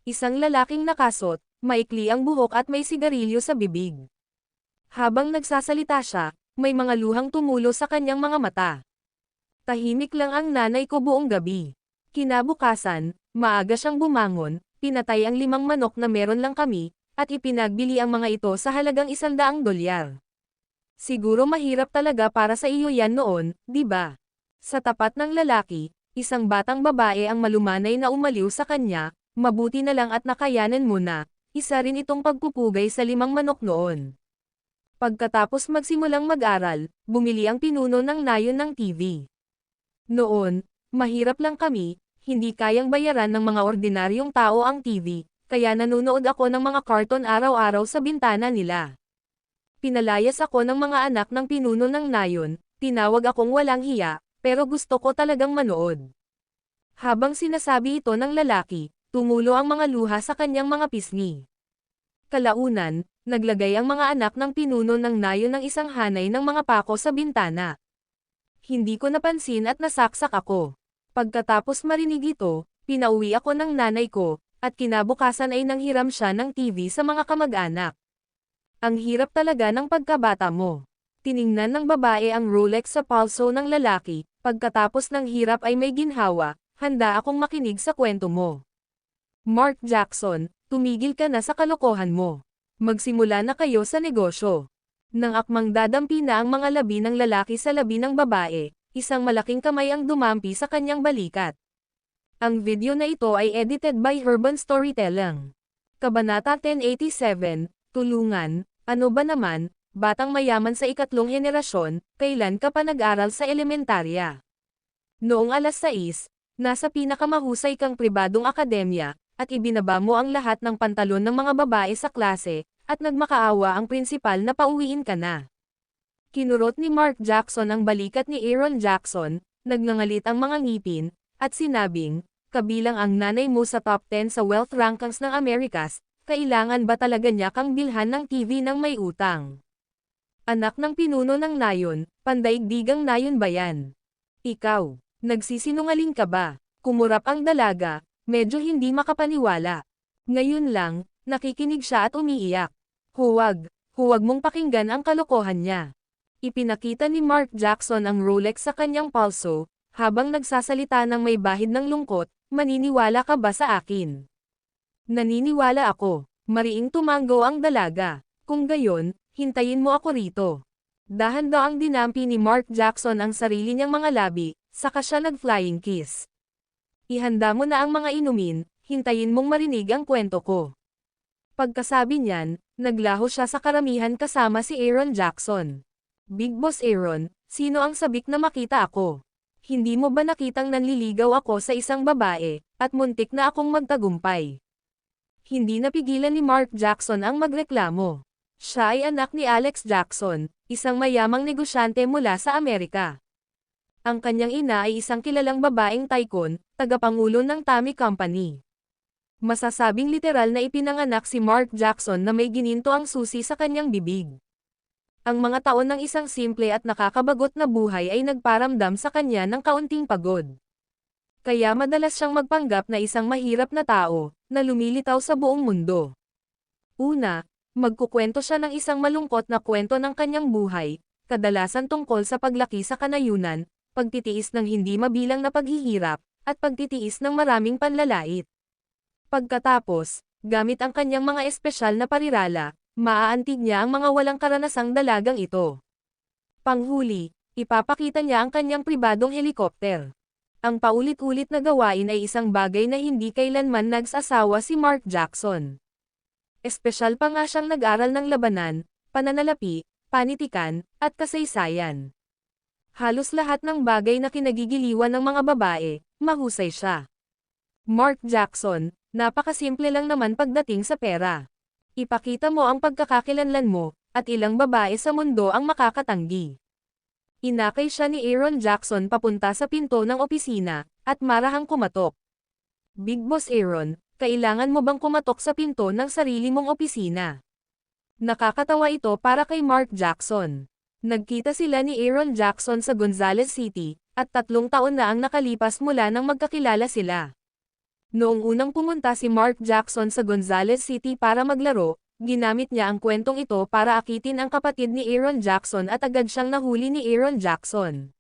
Isang lalaking nakasot, maikli ang buhok at may sigarilyo sa bibig. Habang nagsasalita siya, may mga luhang tumulo sa kanyang mga mata. Tahimik lang ang nanay ko buong gabi. Kinabukasan, maaga siyang bumangon, pinatay ang 5 manok na meron lang kami, at ipinagbili ang mga ito sa halagang $100. Siguro mahirap talaga para sa iyo yan noon, di ba? Sa tapat ng lalaki, isang batang babae ang malumanay na umaliw sa kanya, mabuti na lang at nakayanan mo na, isa rin itong pagpupugay sa 5 manok noon. Pagkatapos magsimulang mag-aral, bumili ang pinuno ng nayon ng TV. Noon, mahirap lang kami, hindi kayang bayaran ng mga ordinaryong tao ang TV. Kaya nanonood ako ng mga karton araw-araw sa bintana nila. Pinalayas ako ng mga anak ng pinuno ng nayon, tinawag akong walang hiya, pero gusto ko talagang manood. Habang sinasabi ito ng lalaki, tumulo ang mga luha sa kanyang mga pisngi. Kalaunan, naglagay ang mga anak ng pinuno ng nayon ng isang hanay ng mga pako sa bintana. Hindi ko napansin at nasaksak ako. Pagkatapos marinig ito, pinauwi ako ng nanay ko, at kinabukasan ay nanghiram siya ng TV sa mga kamag-anak. Ang hirap talaga ng pagkabata mo. Tiningnan ng babae ang Rolex sa palso ng lalaki, pagkatapos ng hirap ay may ginhawa, handa akong makinig sa kwento mo. Mark Jackson, tumigil ka na sa kalokohan mo. Magsimula na kayo sa negosyo. Nang akmang dadampi na ang mga labi ng lalaki sa labi ng babae, isang malaking kamay ang dumampi sa kanyang balikat. Ang video na ito ay edited by Urban Storytelling. Kabanata 1087, Tulungan, ano ba naman, batang mayaman sa ikatlong henerasyon, kailan ka pa nag-aral sa elementarya? Noong 6, nasa pinakamahusay kang pribadong akademya, at ibinaba mo ang lahat ng pantalon ng mga babae sa klase, at nagmakaawa ang prinsipal na pauwiin ka na. Kinurot ni Mark Jackson ang balikat ni Aaron Jackson, nagngangalit ang mga ngipin, at sinabing, kabilang ang nanay mo sa top 10 sa wealth rankings ng Amerikas, kailangan ba talaga niya kang bilhan ng TV ng may utang? Anak ng pinuno ng nayon, pandaigdigang nayon ba yan? Ikaw, nagsisinungaling ka ba? Kumurap ang dalaga, medyo hindi makapaniwala. Ngayon lang, nakikinig siya at umiiyak. Huwag mong pakinggan ang kalokohan niya. Ipinakita ni Mark Jackson ang Rolex sa kanyang palso, habang nagsasalita ng may bahid ng lungkot, maniniwala ka ba sa akin? Naniniwala ako, mariing tumango ang dalaga. Kung gayon, hintayin mo ako rito. Dahan-daang dinampi ni Mark Jackson ang sarili niyang mga labi, saka siya nag-flying kiss. Ihanda mo na ang mga inumin, hintayin mong marinig ang kwento ko. Pagkasabi niyan, naglaho siya sa karamihan kasama si Aaron Jackson. Big Boss Aaron, sino ang sabik na makita ako? Hindi mo ba nakitang nanliligaw ako sa isang babae, at muntik na akong magtagumpay? Hindi napigilan ni Mark Jackson ang magreklamo. Siya ay anak ni Alex Jackson, isang mayamang negosyante mula sa Amerika. Ang kanyang ina ay isang kilalang babaeng tycoon, tagapangulo ng Tommy Company. Masasabing literal na ipinanganak si Mark Jackson na may gininto ang susi sa kanyang bibig. Ang mga taon ng isang simple at nakakabagot na buhay ay nagparamdam sa kanya ng kaunting pagod. Kaya madalas siyang magpanggap na isang mahirap na tao, na lumilitaw sa buong mundo. Una, magkukwento siya ng isang malungkot na kwento ng kanyang buhay, kadalasan tungkol sa paglaki sa kanayunan, pagtitiis ng hindi mabilang na paghihirap, at pagtitiis ng maraming panlalait. Pagkatapos, gamit ang kanyang mga espesyal na parirala, maaantig niya ang mga walang karanasang dalagang ito. Panghuli, ipapakita niya ang kanyang pribadong helikopter. Ang paulit-ulit na gawain ay isang bagay na hindi kailanman nagsasawa si Mark Jackson. Espesyal pa nga siyang nag-aral ng labanan, pananalapi, panitikan, at kasaysayan. Halos lahat ng bagay na kinagigiliwan ng mga babae, mahusay siya. Mark Jackson, napakasimple lang naman pagdating sa pera. Ipakita mo ang pagkakakilanlan mo, at ilang babae sa mundo ang makakatanggi. Inakay siya ni Aaron Jackson papunta sa pinto ng opisina, at marahang kumatok. Big Boss Aaron, kailangan mo bang kumatok sa pinto ng sarili mong opisina? Nakakatawa ito para kay Mark Jackson. Nagkita sila ni Aaron Jackson sa Gonzales City, at 3 taon na ang nakalipas mula nang magkakilala sila. Noong unang pumunta si Mark Jackson sa Gonzales City para maglaro, ginamit niya ang kwentong ito para akitin ang kapatid ni Aaron Jackson at agad siyang nahuli ni Aaron Jackson.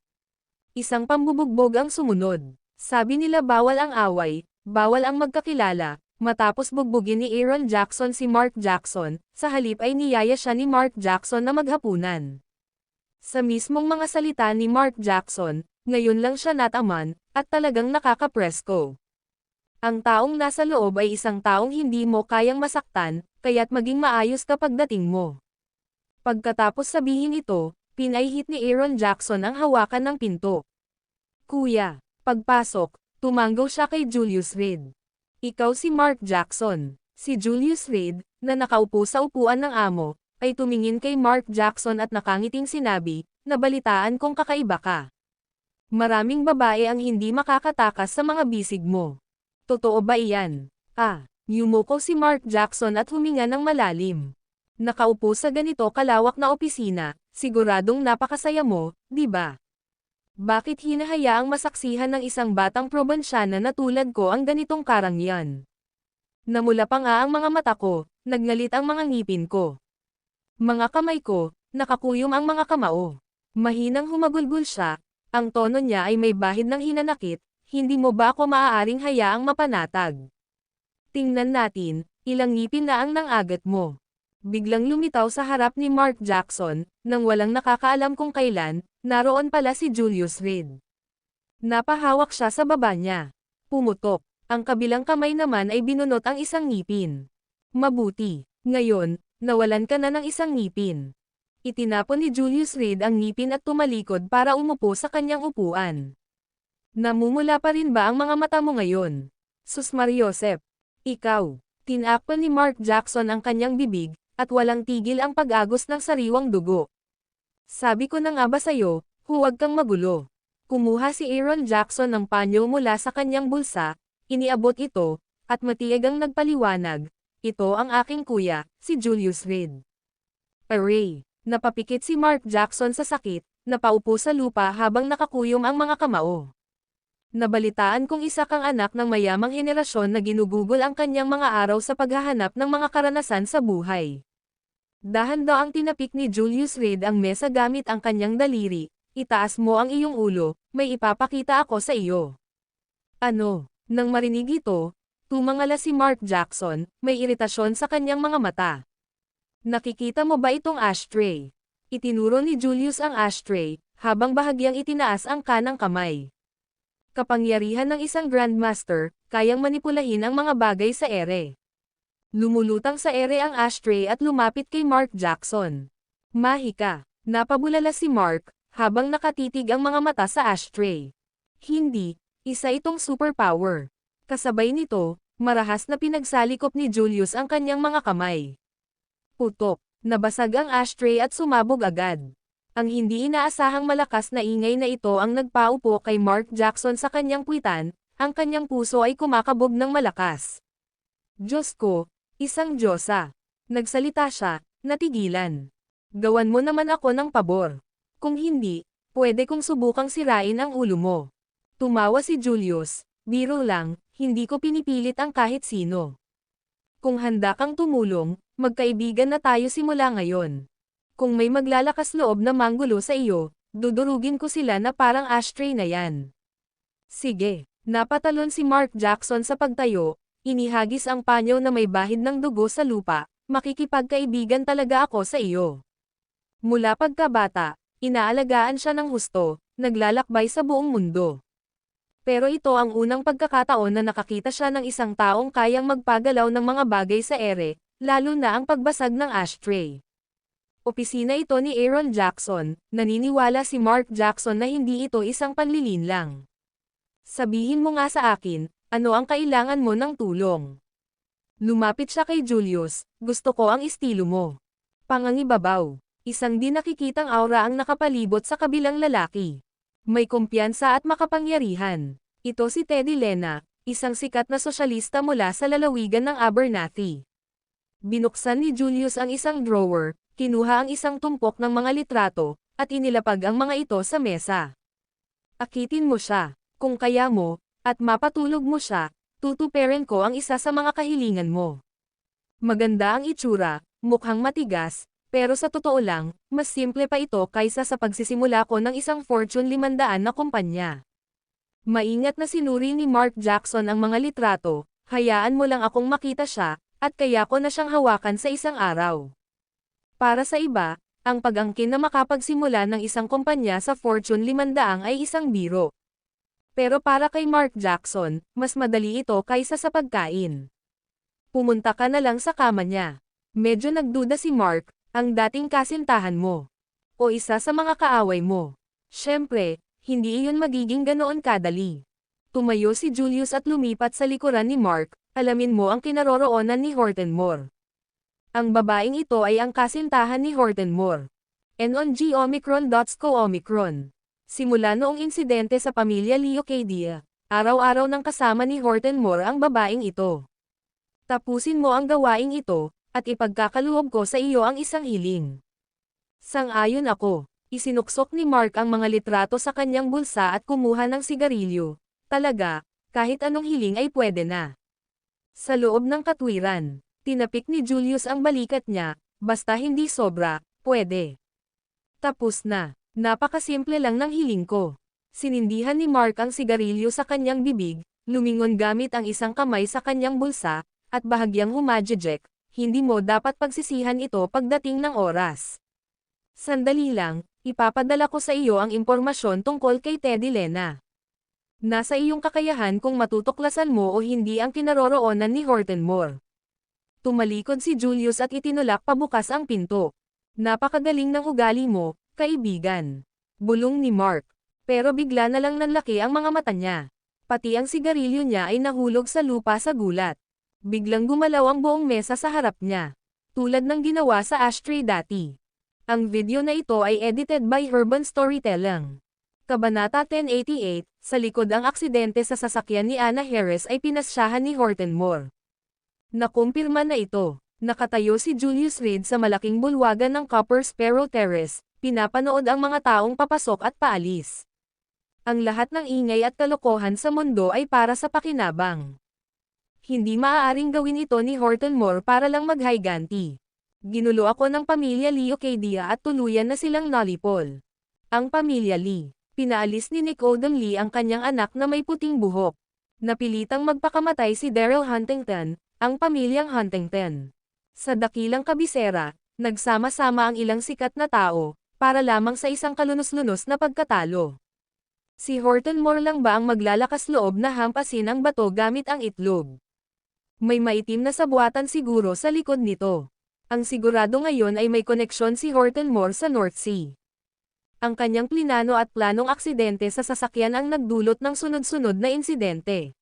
Isang pambubugbog ang sumunod. Sabi nila bawal ang away, bawal ang magkakilala, matapos bugbugin ni Aaron Jackson si Mark Jackson, sa halip ay niyaya siya ni Mark Jackson na maghapunan. Sa mismong mga salita ni Mark Jackson, ngayon lang siya nataman, at talagang nakakapresko. Ang taong nasa loob ay isang taong hindi mo kayang masaktan, kaya't maging maayos kapag dating mo. Pagkatapos sabihin ito, pinahihit ni Aaron Jackson ang hawakan ng pinto. Kuya, pagpasok, tumanggaw siya kay Julius Reed. Ikaw si Mark Jackson. Si Julius Reed, na nakaupo sa upuan ng amo, ay tumingin kay Mark Jackson at nakangiting sinabi, nabalitaan kong kakaiba ka. Maraming babae ang hindi makakatakas sa mga bisig mo. Totoo ba iyan? Yumuko si Mark Jackson at huminga ng malalim. Nakaupo sa ganito kalawak na opisina, siguradong napakasaya mo, di ba? Bakit hinahayaang masaksihan ng isang batang probinsyana na tulad ko ang ganitong karangyaan? Namula pa nga ang mga mata ko, nagngalit ang mga ngipin ko. Mga kamay ko, nakakuyom ang mga kamao. Mahinang humagulgol siya, ang tono niya ay may bahid ng hinanakit, hindi mo ba ako maaaring hayaang mapanatag? Tingnan natin, ilang ngipin na ang nangagat mo. Biglang lumitaw sa harap ni Mark Jackson, nang walang nakakaalam kung kailan, naroon pala si Julius Reed. Napahawak siya sa baba niya. Pumutok. Ang kabilang kamay naman ay binunot ang isang ngipin. Mabuti. Ngayon, nawalan ka na ng isang ngipin. Itinapon ni Julius Reed ang ngipin at tumalikod para umupo sa kanyang upuan. Namumula pa rin ba ang mga mata mo ngayon? Sus Mariosep. Ikaw. Tinakpan ni Mark Jackson ang kanyang bibig, at walang tigil ang pag-agos ng sariwang dugo. Sabi ko na nga ba sa'yo, huwag kang magulo. Kumuha si Aaron Jackson ng panyo mula sa kanyang bulsa, iniabot ito, at matiyagang nagpaliwanag, ito ang aking kuya, si Julius Reed. Aray! Napapikit si Mark Jackson sa sakit, napaupo sa lupa habang nakakuyom ang mga kamao. Nabalitaan kong isa kang anak ng mayamang henerasyon na ginugugol ang kanyang mga araw sa paghahanap ng mga karanasan sa buhay. Dahan-daang tinapik ni Julius Reed ang mesa gamit ang kanyang daliri. Itaas mo ang iyong ulo, may ipapakita ako sa iyo. Ano? Nang marinig ito, tumangala si Mark Jackson, may iritasyon sa kanyang mga mata. Nakikita mo ba itong ashtray? Itinuro ni Julius ang ashtray, habang bahagyang itinaas ang kanang kamay. Kapangyarihan ng isang Grandmaster, kayang manipulahin ang mga bagay sa ere. Lumulutang sa ere ang ashtray at lumapit kay Mark Jackson. Mahika, napabulala si Mark, habang nakatitig ang mga mata sa ashtray. Hindi, isa itong superpower. Kasabay nito, marahas na pinagsalikop ni Julius ang kanyang mga kamay. Putok, nabasag ang ashtray at sumabog agad. Ang hindi inaasahang malakas na ingay na ito ang nagpaupo kay Mark Jackson sa kanyang puwitan, ang kanyang puso ay kumakabog ng malakas. Diyos ko, isang Diyosa. Nagsalita siya, natigilan. Gawan mo naman ako ng pabor. Kung hindi, pwede kong subukang sirain ang ulo mo. Tumawa si Julius, biro lang, hindi ko pinipilit ang kahit sino. Kung handa kang tumulong, magkaibigan na tayo simula ngayon. Kung may maglalakas loob na manggulo sa iyo, dudurugin ko sila na parang ashtray na yan. Sige, napatalon si Mark Jackson sa pagtayo, inihagis ang panyo na may bahid ng dugo sa lupa, makikipagkaibigan talaga ako sa iyo. Mula pagkabata, inaalagaan siya ng husto, naglalakbay sa buong mundo. Pero ito ang unang pagkakataon na nakakita siya ng isang taong kayang magpagalaw ng mga bagay sa ere, lalo na ang pagbasag ng ashtray. Opisina ito ni Aaron Jackson, naniniwala si Mark Jackson na hindi ito isang panlilin lang. Sabihin mo nga sa akin, ano ang kailangan mo ng tulong? Lumapit siya kay Julius, gusto ko ang estilo mo. Pangangibabaw, isang di nakikitang aura ang nakapalibot sa kabilang lalaki. May kumpiyansa at makapangyarihan. Ito si Teddy Lena, isang sikat na sosyalista mula sa lalawigan ng Abernathy. Binuksan ni Julius ang isang drawer, kinuha ang isang tumpok ng mga litrato, at inilapag ang mga ito sa mesa. Akitin mo siya, kung kaya mo, at mapatulog mo siya, tutuperin ko ang isa sa mga kahilingan mo. Maganda ang itsura, mukhang matigas, pero sa totoo lang, mas simple pa ito kaysa sa pagsisimula ko ng isang Fortune 500 na kumpanya. Maingat na sinuri ni Mark Jackson ang mga litrato, hayaan mo lang akong makita siya, at kaya ko na siyang hawakan sa isang araw. Para sa iba, ang pag-angkin na makapagsimula ng isang kumpanya sa Fortune 500 ay isang biro. Pero para kay Mark Jackson, mas madali ito kaysa sa pagkain. Pumunta ka na lang sa kama niya. Medyo nagduda si Mark, ang dating kasintahan mo. O isa sa mga kaaway mo. Siyempre, hindi iyon magiging ganoon kadali. Tumayo si Julius at lumipat sa likuran ni Mark, alamin mo ang kinaroroonan ni Horton Moore. Ang babaeng ito ay ang kasintahan ni Horton Moore. NONG Omicron.co Omicron. Simula noong insidente sa pamilya Leocadia, araw-araw nang kasama ni Horton Moore ang babaeng ito. Tapusin mo ang gawaing ito, at ipagkakaloob ko sa iyo ang isang hiling. Sang-ayon ako. Isinuksok ni Mark ang mga litrato sa kanyang bulsa at kumuha ng sigarilyo. Talaga, kahit anong hiling ay pwede na. Sa loob ng katwiran, tinapik ni Julius ang balikat niya, basta hindi sobra, pwede. Tapos na. Napakasimple lang ng hiling ko. Sinindihan ni Mark ang sigarilyo sa kanyang bibig, lumingon gamit ang isang kamay sa kanyang bulsa, at bahagyang humajejek, Hindi mo dapat pagsisihan ito pagdating ng oras. Sandali lang, ipapadala ko sa iyo ang impormasyon tungkol kay Teddy Lena. Nasa iyong kakayahan kung matutuklasan mo o hindi ang kinaroroonan ni Horton Moore. Tumalikod si Julius at itinulak pabukas ang pinto. Napakagaling ng ugali mo, kaibigan. Bulong ni Mark. Pero bigla na lang nanlaki ang mga mata niya. Pati ang sigarilyo niya ay nahulog sa lupa sa gulat. Biglang gumalaw ang buong mesa sa harap niya. Tulad ng ginawa sa ashtray dati. Ang video na ito ay edited by Urban Storytelling. Kabanata 1088, sa likod ang aksidente sa sasakyan ni Anna Harris ay pinasyahan ni Horton Moore. Nakumpirma na ito. Nakatayo si Julius Reed sa malaking bulwagan ng Copper Sparrow Terrace, pinapanood ang mga taong papasok at paalis. Ang lahat ng ingay at kalokohan sa mundo ay para sa pakinabang. Hindi maaaring gawin ito ni Horton Moore para lang maghayganti. Ginulo ako ng pamilya Lee Ocadia at tuluyan na silang nalipol. Ang pamilya Lee. Pinaalis ni Nick Odom Lee ang kanyang anak na may puting buhok. Napilitang magpakamatay si Daryl Huntington, ang pamilyang Huntington. Sa dakilang kabisera, nagsama-sama ang ilang sikat na tao, para lamang sa isang kalunos-lunos na pagkatalo. Si Horton Moore lang ba ang maglalakas loob na hampasin ang bato gamit ang itlog? May maitim na sabuatan siguro sa likod nito. Ang sigurado ngayon ay may koneksyon si Horton Moore sa North Sea. Ang kanyang plinano at planong aksidente sa sasakyan ang nagdulot ng sunod-sunod na insidente.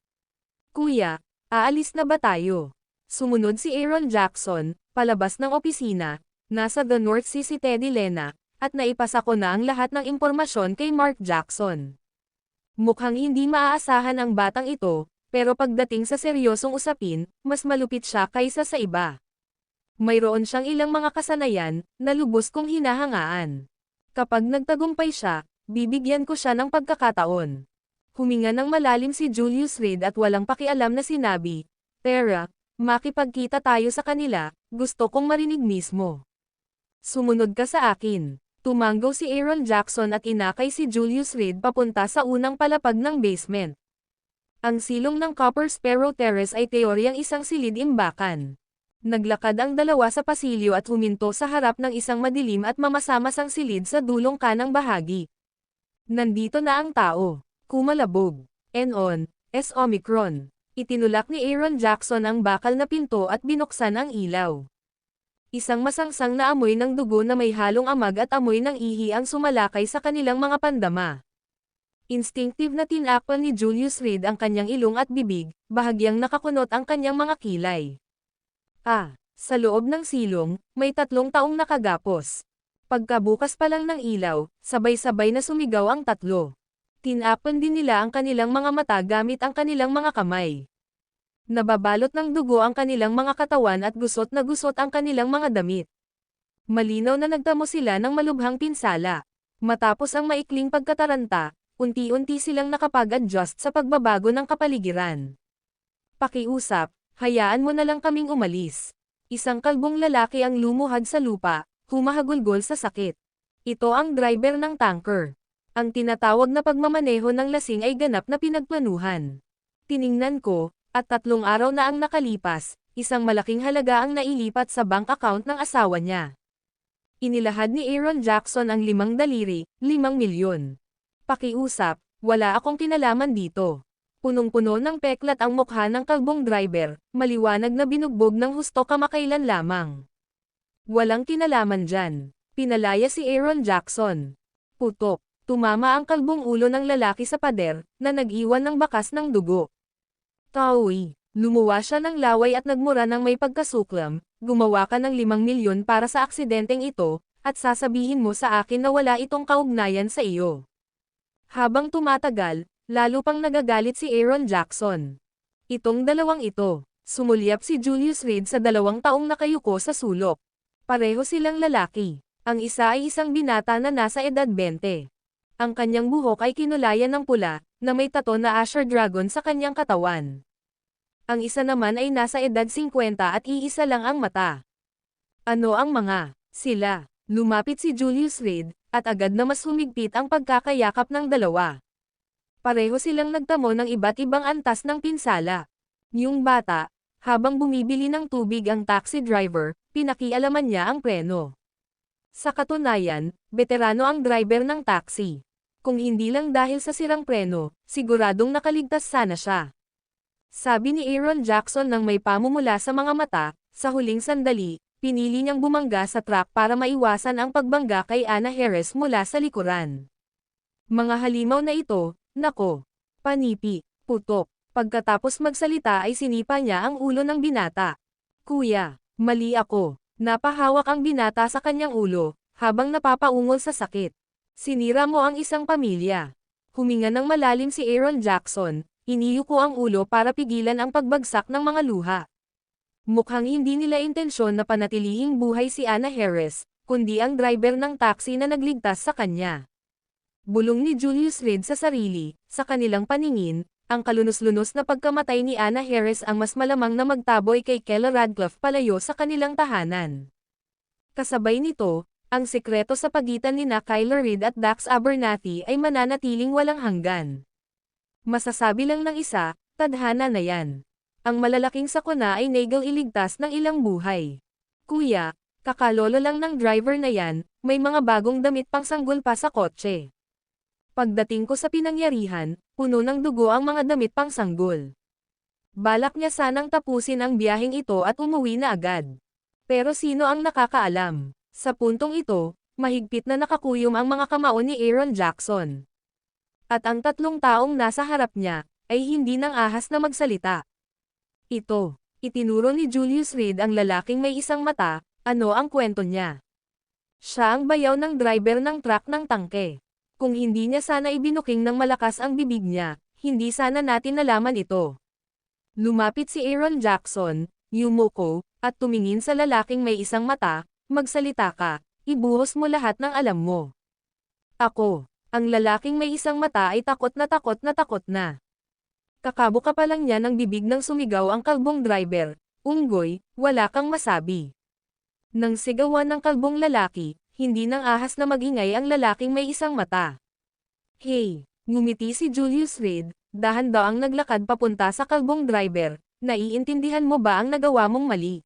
Kuya, aalis na ba tayo? Sumunod si Aaron Jackson, palabas ng opisina, nasa The North Sea si Teddy Lena, at naipasa ko na ang lahat ng impormasyon kay Mark Jackson. Mukhang hindi maaasahan ang batang ito, pero pagdating sa seryosong usapin, mas malupit siya kaysa sa iba. Mayroon siyang ilang mga kasanayan, na lubos kong hinahangaan. Kapag nagtagumpay siya, bibigyan ko siya ng pagkakataon. Huminga ng malalim si Julius Reed at walang pakialam na sinabi, Tara, makipagkita tayo sa kanila, gusto kong marinig mismo. Sumunod ka sa akin. Tumanggo si Aaron Jackson at inakay si Julius Reed papunta sa unang palapag ng basement. Ang silong ng Copper Sparrow Terrace ay teoryang isang silid-imbakan. Naglakad ang dalawa sa pasilyo at huminto sa harap ng isang madilim at mamasamasang silid sa dulong kanang bahagi. Nandito na ang tao. Kumalabog. N-on, S-Omicron. Itinulak ni Aaron Jackson ang bakal na pinto at binuksan ang ilaw. Isang masangsang na amoy ng dugo na may halong amag at amoy ng ihi ang sumalakay sa kanilang mga pandama. Instinctive na tinakpan ni Julius Reed ang kanyang ilong at bibig, bahagyang nakakunot ang kanyang mga kilay. Sa loob ng silong, may 3 taong nakagapos. Pagkabukas pa lang ng ilaw, sabay-sabay na sumigaw ang 3. Tinakpan din nila ang kanilang mga mata gamit ang kanilang mga kamay. Nababalot ng dugo ang kanilang mga katawan at gusot na gusot ang kanilang mga damit. Malinaw na nagtamo sila ng malubhang pinsala. Matapos ang maikling pagkataranta, unti-unti silang nakapag-adjust sa pagbabago ng kapaligiran. Pakiusap, hayaan mo na lang kaming umalis. Isang kalbong lalaki ang lumuhad sa lupa, humahagulgol sa sakit. Ito ang driver ng tanker. Ang tinatawag na pagmamaneho ng lasing ay ganap na pinagplanuhan. Tiningnan ko, at 3 araw na ang nakalipas, isang malaking halaga ang nailipat sa bank account ng asawa niya. Inilahad ni Aaron Jackson ang 5 daliri, 5 milyon. Pakiusap, wala akong kinalaman dito. Punong-puno ng peklat ang mukha ng kalbong driver, maliwanag na binugbog ng husto kamakailan lamang. Walang kinalaman dyan. Pinalaya si Aaron Jackson. Putok. Tumama ang kalbong ulo ng lalaki sa pader, na nag-iwan ng bakas ng dugo. Taoy, lumuwa siya ng laway at nagmura ng may pagkasuklam, gumawa ka ng 5 milyon para sa aksidenteng ito, at sasabihin mo sa akin na wala itong kaugnayan sa iyo. Habang tumatagal, lalo pang nagagalit si Aaron Jackson. Itong dalawang ito, sumulyap si Julius Reed sa 2 taong nakayuko sa sulok. Pareho silang lalaki. Ang isa ay isang binata na nasa edad 20. Ang kanyang buhok ay kinulayan ng pula, na may tato na Asher Dragon sa kanyang katawan. Ang isa naman ay nasa edad 50 at iisa lang ang mata. Ano ang mga sila? Lumapit si Julius Reed, at agad na mas humigpit ang pagkakayakap ng dalawa. Pareho silang nagtamo ng iba't ibang antas ng pinsala. Yung bata, Habang bumibili ng tubig ang taxi driver, pinakialaman niya ang preno. Sa katunayan, veterano ang driver ng taxi. Kung hindi lang dahil sa sirang preno, siguradong nakaligtas sana siya. Sabi ni Aaron Jackson nang may pamumula sa mga mata, sa huling sandali, pinili niyang bumangga sa truck para maiwasan ang pagbangga kay Anna Harris mula sa likuran. Mga halimaw na ito, nako, panipi, putok. Pagkatapos magsalita ay sinipa niya ang ulo ng binata. Kuya, mali ako. Napahawak ang binata sa kanyang ulo, habang napapaungol sa sakit. Sinira mo ang isang pamilya. Huminga ng malalim si Aaron Jackson, iniyuko ang ulo para pigilan ang pagbagsak ng mga luha. Mukhang hindi nila intensyon na panatilihing buhay si Anna Harris, kundi ang driver ng taxi na nagligtas sa kanya. Bulong ni Julius Reed sa sarili, sa kanilang paningin, ang kalunos-lunos na pagkamatay ni Anna Harris ang mas malamang na magtaboy kay Kela Radcliffe palayo sa kanilang tahanan. Kasabay nito, ang sekreto sa pagitan nina Kyler Reed at Dax Abernathy ay mananatiling walang hanggan. Masasabi lang ng isa, tadhana na yan. Ang malalaking sakuna ay nagel iligtas ng ilang buhay. Kuya, kakalolo lang ng driver na yan, may mga bagong damit pang sanggol pa sa kotse. Pagdating ko sa pinangyarihan, puno ng dugo ang mga damit pang sanggol. Balak niya sanang tapusin ang biyaheng ito at umuwi na agad. Pero sino ang nakakaalam? Sa puntong ito, mahigpit na nakakuyom ang mga kamao ni Aaron Jackson. At ang tatlong taong nasa harap niya, ay hindi nang ahas na magsalita. Itinuro ni Julius Reed ang lalaking may isang mata, ano ang kwento niya. Siya ang bayaw ng driver ng truck ng tangke. Kung hindi niya sana ibinuking ng malakas ang bibig niya, hindi sana natin nalaman ito. Lumapit si Aaron Jackson, yumuko, at tumingin sa lalaking may isang mata, magsalita ka, ibuhos mo lahat ng alam mo. Ako, ang lalaking may isang mata ay takot na takot na takot na. Kakabuka pa lang niya ng bibig nang sumigaw ang kalbong driver, unggoy, wala kang masabi. Nang sigawan ng kalbong lalaki, hindi nang ahas na magingay ang lalaking may isang mata. Hey, ngumiti si Julius Reed, dahan-daang naglakad papunta sa kalbong driver, naiintindihan mo ba ang nagawa mong mali?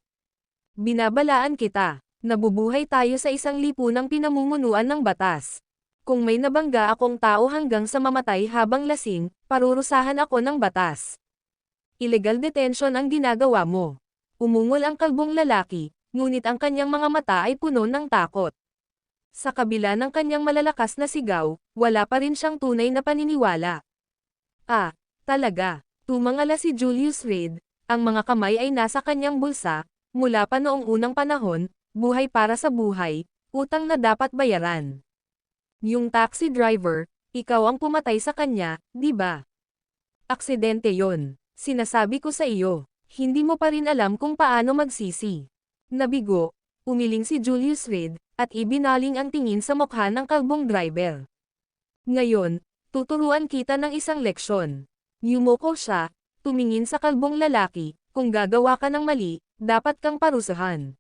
Binabalaan kita, nabubuhay tayo sa isang lipunang pinamumunuan ng batas. Kung may nabangga akong tao hanggang sa mamatay habang lasing, parurusahan ako ng batas. Illegal detention ang ginagawa mo. Umungol ang kalbong lalaki, ngunit ang kanyang mga mata ay puno ng takot. Sa kabila ng kanyang malalakas na sigaw, wala pa rin siyang tunay na paniniwala. Ah, talaga, tumangala si Julius Reed, ang mga kamay ay nasa kanyang bulsa, mula pa noong unang panahon, buhay para sa buhay, utang na dapat bayaran. Yung taxi driver, ikaw ang pumatay sa kanya, di ba? Aksidente yon. Sinasabi ko sa iyo, hindi mo pa rin alam kung paano magsisi. Nabigo, umiling si Julius Reed, at ibinaling ang tingin sa mukha ng kalbong driver. Ngayon, tuturuan kita ng isang leksyon. Yumuko siya, tumingin sa kalbong lalaki, kung gagawa ka ng mali, dapat kang parusahan.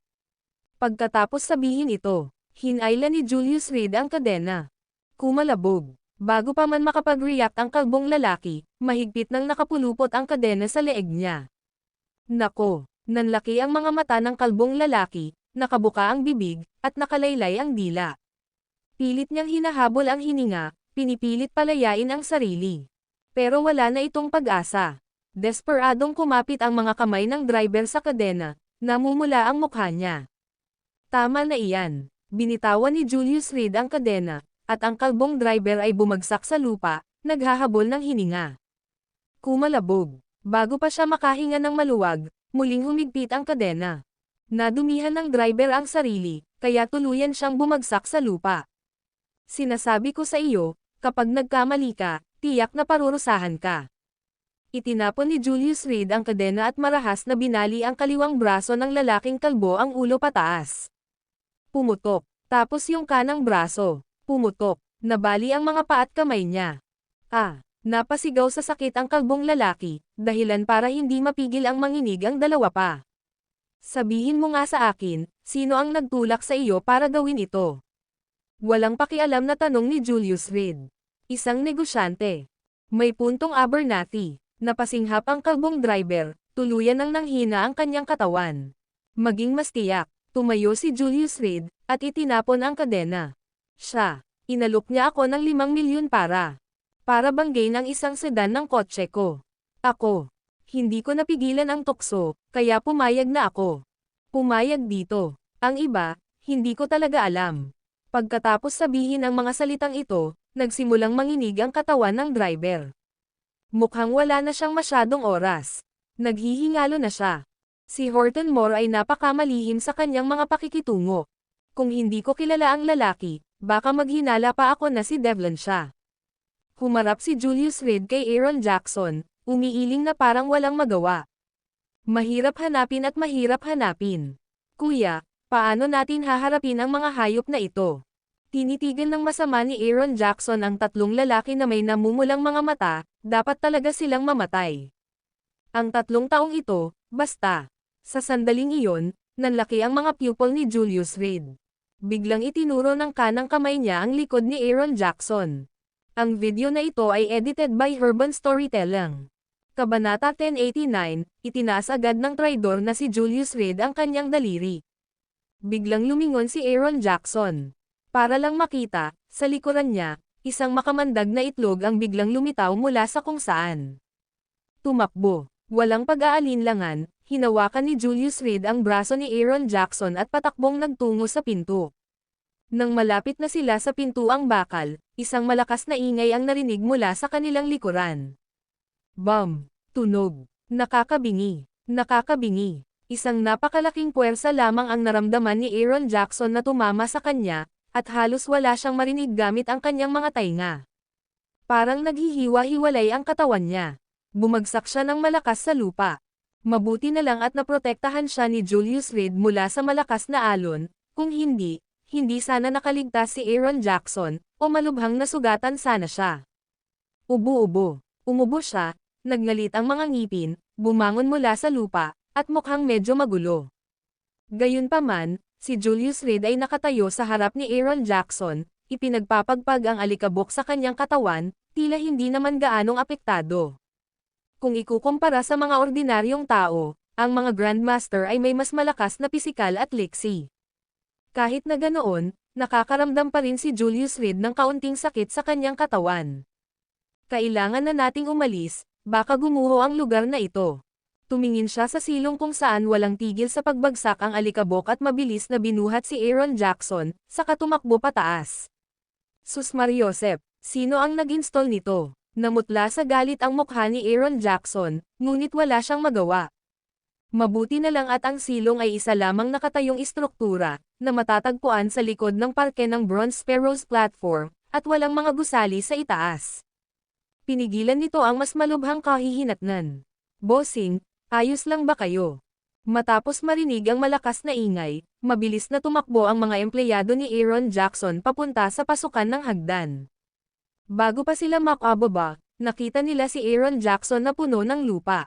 Pagkatapos sabihin ito, hinayla ni Julius Reed ang kadena. Kumalabog. Bago pa man makapag-react ang kalbong lalaki, mahigpit nang nakapulupot ang kadena sa leeg niya. Nako, nanlaki ang mga mata ng kalbong lalaki, nakabuka ang bibig, at nakalaylay ang dila. Pilit niyang hinahabol ang hininga, pinipilit palayain ang sarili. Pero wala na itong pag-asa. Desperadong kumapit ang mga kamay ng driver sa kadena, namumula ang mukha niya. Tama na iyan. Binitawan ni Julius Reed ang kadena, at ang kalbong driver ay bumagsak sa lupa, naghahabol ng hininga. Kumalabog. Bago pa siya makahinga ng maluwag, muling humigpit ang kadena. Nadumihan ng driver ang sarili, kaya tuluyan siyang bumagsak sa lupa. Sinasabi ko sa iyo, kapag nagkamali ka, tiyak na parurusahan ka. Itinapon ni Julius Reed ang kadena at marahas na binali ang kaliwang braso ng lalaking kalbo ang ulo pataas. Pumutok. Tapos yung kanang braso. Pumutok. Nabali ang mga paa at kamay niya. Napasigaw sa sakit ang kalbong lalaki, dahilan para hindi mapigil ang manginig ang dalawa pa. Sabihin mo nga sa akin, sino ang nagtulak sa iyo para gawin ito? Walang pakialam na tanong ni Julius Reed. Isang negosyante. May puntong Abernathy. Napasinghap ang kalbong driver, Tuluyan ang nanghina ang kanyang katawan. Maging mas tiyak, tumayo si Julius Reed, at itinapon ang kadena. Siya, inalok niya ako ng 5 milyon para banggay ng isang sedan ng kotse ko. Ako, hindi ko napigilan ang tukso, kaya pumayag na ako. Pumayag dito. Ang iba, hindi ko talaga alam. Pagkatapos sabihin ang mga salitang ito, nagsimulang manginig ang katawan ng driver. Mukhang wala na siyang masyadong oras. Naghihingalo na siya. Si Horton Moore ay napakamalihim sa kanyang mga pakikitungo. Kung hindi ko kilala ang lalaki, baka maghinala pa ako na si Devlin siya. Humarap si Julius Reed kay Aaron Jackson, umiiling na parang walang magawa. Mahirap hanapin at mahirap hanapin. Kuya, paano natin haharapin ang mga hayop na ito? Tinitigan ng masama ni Aaron Jackson ang tatlong lalaki na may namumulang mga mata, dapat talaga silang mamatay. Ang 3 taong ito, basta. Sa sandaling iyon, nanlaki ang mga pupil ni Julius Reed. Biglang itinuro ng kanang kamay niya ang likod ni Aaron Jackson. Ang video na ito ay edited by Urban Storytelling. Kabanata 1089, itinaas agad ng traidor na si Julius Reed ang kanyang daliri. Biglang lumingon si Aaron Jackson. Para lang makita, sa likuran niya, isang makamandag na itlog ang biglang lumitaw mula sa kung saan. Tumakbo. Walang pag-aalinlangan, hinawakan ni Julius Reed ang braso ni Aaron Jackson at patakbong nagtungo sa pinto. Nang malapit na sila sa pintuang bakal, isang malakas na ingay ang narinig mula sa kanilang likuran. Bam! Tunog. Nakakabingi. Nakakabingi. Isang napakalaking puwersa lamang ang naramdaman ni Aaron Jackson na tumama sa kanya, at halos wala siyang marinig gamit ang kanyang mga tainga. Parang naghihiwa-hiwalay ang katawan niya. Bumagsak siya ng malakas sa lupa. Mabuti na lang at naprotektahan siya ni Julius Reed mula sa malakas na alon, kung hindi, hindi sana nakaligtas si Aaron Jackson, o malubhang nasugatan sana siya. Ubo-ubo. Umubo siya, nagngalit ang mga ngipin, bumangon mula sa lupa, at mukhang medyo magulo. Gayunpaman, si Julius Reed ay nakatayo sa harap ni Aaron Jackson, ipinagpapagpag ang alikabok sa kanyang katawan, tila hindi naman gaanong apektado. Kung ikukumpara sa mga ordinaryong tao, ang mga Grandmaster ay may mas malakas na pisikal at liksi. Kahit na ganoon, nakakaramdam pa rin si Julius Reed ng kaunting sakit sa kanyang katawan. Kailangan na nating umalis, baka gumuho ang lugar na ito. Tumingin siya sa silong kung saan walang tigil sa pagbagsak ang alikabok at mabilis na binuhat si Aaron Jackson, saka tumakbo pataas. Sus Mariosep, sino ang nag-install nito? Namutla sa galit ang mukha ni Aaron Jackson, ngunit wala siyang magawa. Mabuti na lang at ang silong ay isa lamang nakatayong istruktura, na matatagpuan sa likod ng parke ng Bronze Sparrows platform, at walang mga gusali sa itaas. Pinigilan nito ang mas malubhang kahihinatnan. Bossing, ayos lang ba kayo? Matapos marinig ang malakas na ingay, mabilis na tumakbo ang mga empleyado ni Aaron Jackson papunta sa pasukan ng hagdan. Bago pa sila makababa, nakita nila si Aaron Jackson na puno ng lupa.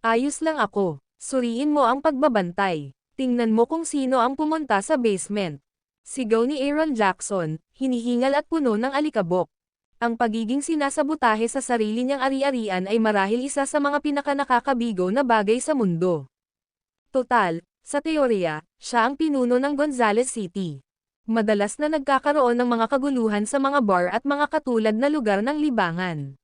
Ayos lang ako, suriin mo ang pagbabantay. Tingnan mo kung sino ang pumunta sa basement. Sigaw ni Aaron Jackson, hinihingal at puno ng alikabok. Ang pagiging sinasabotahe sa sarili niyang ari-arian ay marahil isa sa mga pinakanakakabigo na bagay sa mundo. Total, sa teorya, siya ang pinuno ng Gonzales City. Madalas na nagkakaroon ng mga kaguluhan sa mga bar at mga katulad na lugar ng libangan.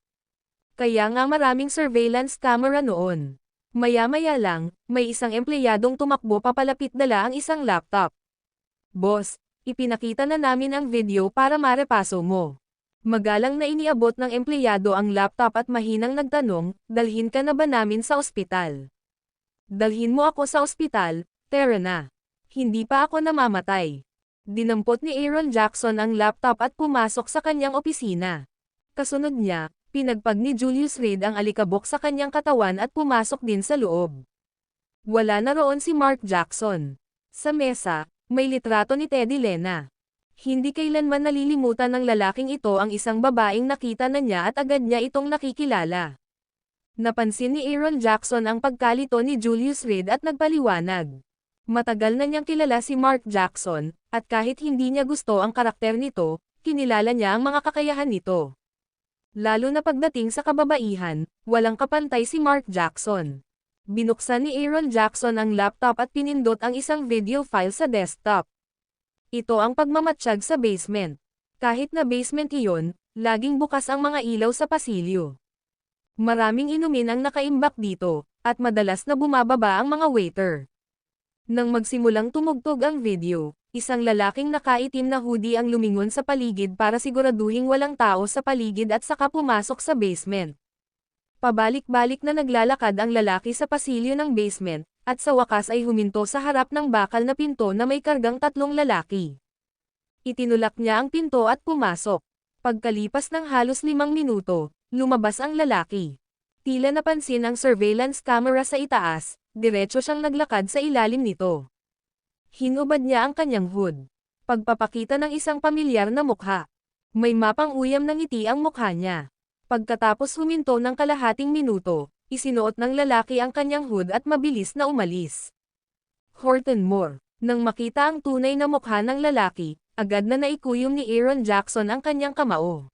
Kaya nga maraming surveillance camera noon. Maya-maya lang, may isang empleyadong tumakbo papalapit dala ang isang laptop. Boss, ipinakita na namin ang video para marepaso mo. Magalang na iniabot ng empleyado ang laptop at mahinang nagtanong, dalhin ka na ba namin sa ospital? Dalhin mo ako sa ospital, tara na. Hindi pa ako namamatay. Dinampot ni Aaron Jackson ang laptop at pumasok sa kanyang opisina. Kasunod niya, pinagpag ni Julius Reed ang alikabok sa kanyang katawan at pumasok din sa loob. Wala na roon si Mark Jackson. Sa mesa, may litrato ni Teddy Lena. Hindi kailanman nalilimutan ng lalaking ito ang isang babaeng nakita na niya at agad niya itong nakikilala. Napansin ni Aaron Jackson ang pagkalito ni Julius Reed at nagpaliwanag. Matagal na niyang kilala si Mark Jackson, at kahit hindi niya gusto ang karakter nito, kinilala niya ang mga kakayahan nito. Lalo na pagdating sa kababaihan, walang kapantay si Mark Jackson. Binuksan ni Aaron Jackson ang laptop at pinindot ang isang video file sa desktop. Ito ang pagmamatsyag sa basement. Kahit na basement iyon, laging bukas ang mga ilaw sa pasilyo. Maraming inumin ang nakaimbak dito, at madalas na bumababa ang mga waiter. Nang magsimulang tumugtog ang video, isang lalaking nakaitim na hoodie ang lumingon sa paligid para siguraduhing walang tao sa paligid at saka pumasok sa basement. Pabalik-balik na naglalakad ang lalaki sa pasilyo ng basement, at sa wakas ay huminto sa harap ng bakal na pinto na may kargang 3 lalaki. Itinulak niya ang pinto at pumasok. Pagkalipas ng halos 5 minuto, lumabas ang lalaki. Tila napansin ang surveillance camera sa itaas, diretso siyang naglakad sa ilalim nito. Hinubad niya ang kanyang hood. Pagpapakita ng isang pamilyar na mukha. May mapang uyam ng ngiti ang mukha niya. Pagkatapos huminto ng kalahating minuto, isinuot ng lalaki ang kanyang hood at mabilis na umalis. Horton Moore. Nang makita ang tunay na mukha ng lalaki, agad na naikuyom ni Aaron Jackson ang kanyang kamao.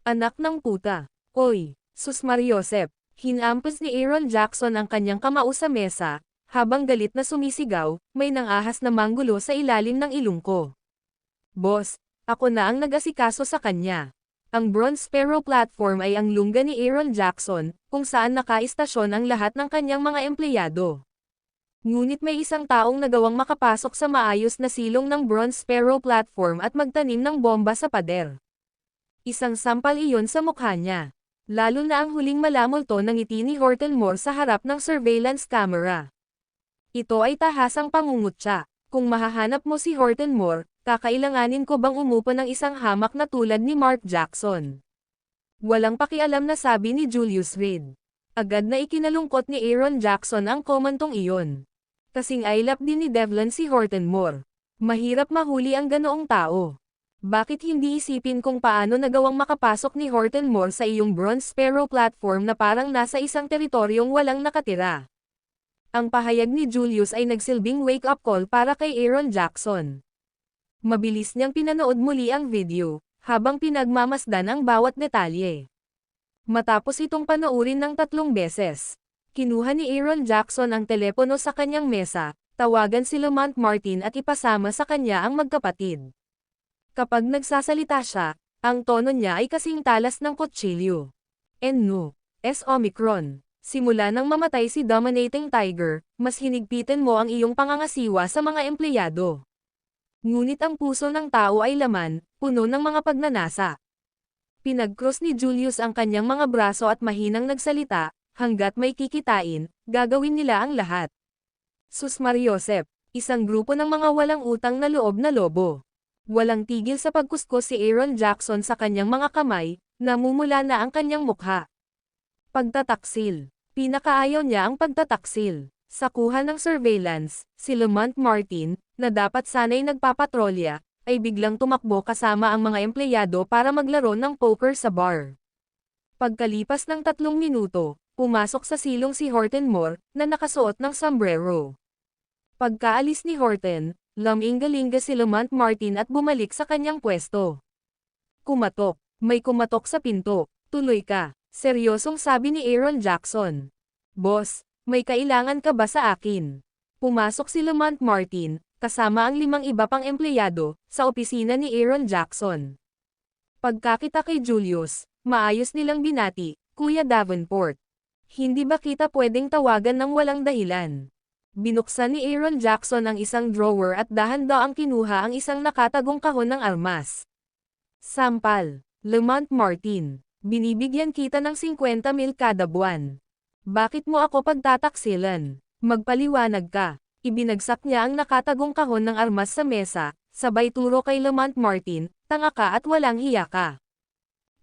Anak ng puta. Oy, sus Mariosep. Hinampos ni Aaron Jackson ang kanyang kamao sa mesa, habang galit na sumisigaw, may nangahas na manggulo sa ilalim ng ilong ko. Boss, ako na ang nag-asikaso sa kanya. Ang Bronze Sparrow platform ay ang lungga ni Aaron Jackson, kung saan nakaistasyon ang lahat ng kanyang mga empleyado. Ngunit may isang taong nagawang makapasok sa maayos na silong ng Bronze Sparrow platform at magtanim ng bomba sa pader. Isang sampal iyon sa mukha niya. Lalo na ang huling malamulto ng ngiti ni Horton Moore sa harap ng surveillance camera. Ito ay tahasang pangungutya. Kung mahahanap mo si Horton Moore, kakailanganin ko bang umupo ng isang hamak na tulad ni Mark Jackson? Walang pakialam na sabi ni Julius Reed. Agad na ikinalungkot ni Aaron Jackson ang komantong iyon. Kasing ailap din ni Devlin si Horton Moore. Mahirap mahuli ang ganoong tao. Bakit hindi isipin kung paano nagawang makapasok ni Horton Moore sa iyong Bronze Sparrow platform na parang nasa isang teritoryong walang nakatira? Ang pahayag ni Julius ay nagsilbing wake-up call para kay Aaron Jackson. Mabilis niyang pinanood muli ang video, habang pinagmamasdan ang bawat detalye. Matapos itong panoorin ng 3 beses, kinuha ni Aaron Jackson ang telepono sa kanyang mesa, tawagan si Lamont Martin at ipasama sa kanya ang magkapatid. Kapag nagsasalita siya, ang tono niya ay kasing talas ng kutsilyo. No. Omicron. Simula nang mamatay si Dominating Tiger, mas hinigpitin mo ang iyong pangangasiwa sa mga empleyado. Ngunit ang puso ng tao ay laman, puno ng mga pagnanasa. Pinag-cross ni Julius ang kanyang mga braso at mahinang nagsalita, hanggat may kikitain, gagawin nila ang lahat. Sus Mariosep, isang grupo ng mga walang utang na loob na lobo. Walang tigil sa pagkuskos si Aaron Jackson sa kanyang mga kamay, namumula na ang kanyang mukha. Pagtataksil. Pinakaayaw niya ang pagtataksil. Sa kuha ng surveillance, si Lamont Martin, na dapat sana'y nagpapatrolya, ay biglang tumakbo kasama ang mga empleyado para maglaro ng poker sa bar. Pagkalipas ng 3 minuto, pumasok sa silong si Horton Moore, na nakasuot ng sombrero. Pagkaalis ni Horton, lumingalinga si Lamont Martin at bumalik sa kanyang pwesto. Kumatok. May kumatok sa pinto. Tuloy ka. Seryosong sabi ni Aaron Jackson. Boss, may kailangan ka ba sa akin? Pumasok si Lamont Martin, kasama ang 5 iba pang empleyado, sa opisina ni Aaron Jackson. Pagkakita kay Julius, maayos nilang binati, Kuya Davenport. Hindi ba kita pwedeng tawagan ng walang dahilan? Binuksan ni Aaron Jackson ang isang drawer at dahan-daang kinuha ang isang nakatagong kahon ng armas. Sampal. Lamont Martin. Binibigyan kita ng 50,000 kada buwan. Bakit mo ako pagtataksilan? Magpaliwanag ka. Ibinagsak niya ang nakatagong kahon ng armas sa mesa, sabay turo kay Lamont Martin, tanga ka at walang hiya ka.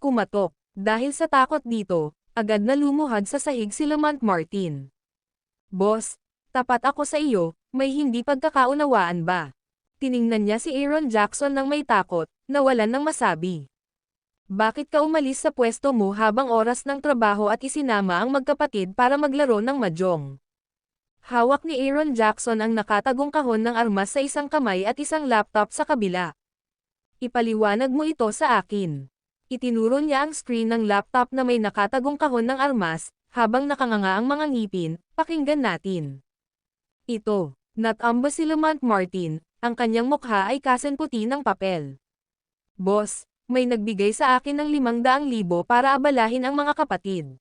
Kumatok. Dahil sa takot dito, agad na lumuhad sa sahig si Lamont Martin. Boss, tapat ako sa iyo, may hindi pagkakaunawaan ba? Tiningnan niya si Aaron Jackson ng may takot, na walan ng masabi. Bakit ka umalis sa pwesto mo habang oras ng trabaho at isinama ang magkapatid para maglaro ng mahjong? Hawak ni Aaron Jackson ang nakatagong kahon ng armas sa isang kamay at isang laptop sa kabila. Ipaliwanag mo ito sa akin. Itinuro niya ang screen ng laptop na may nakatagong kahon ng armas, habang nakanganga ang mga ngipin, pakinggan natin. Ito, natamba si Lamont Martin, ang kanyang mukha ay kasan puti ng papel. Boss, may nagbigay sa akin ng 500,000 para abalahin ang mga kapatid.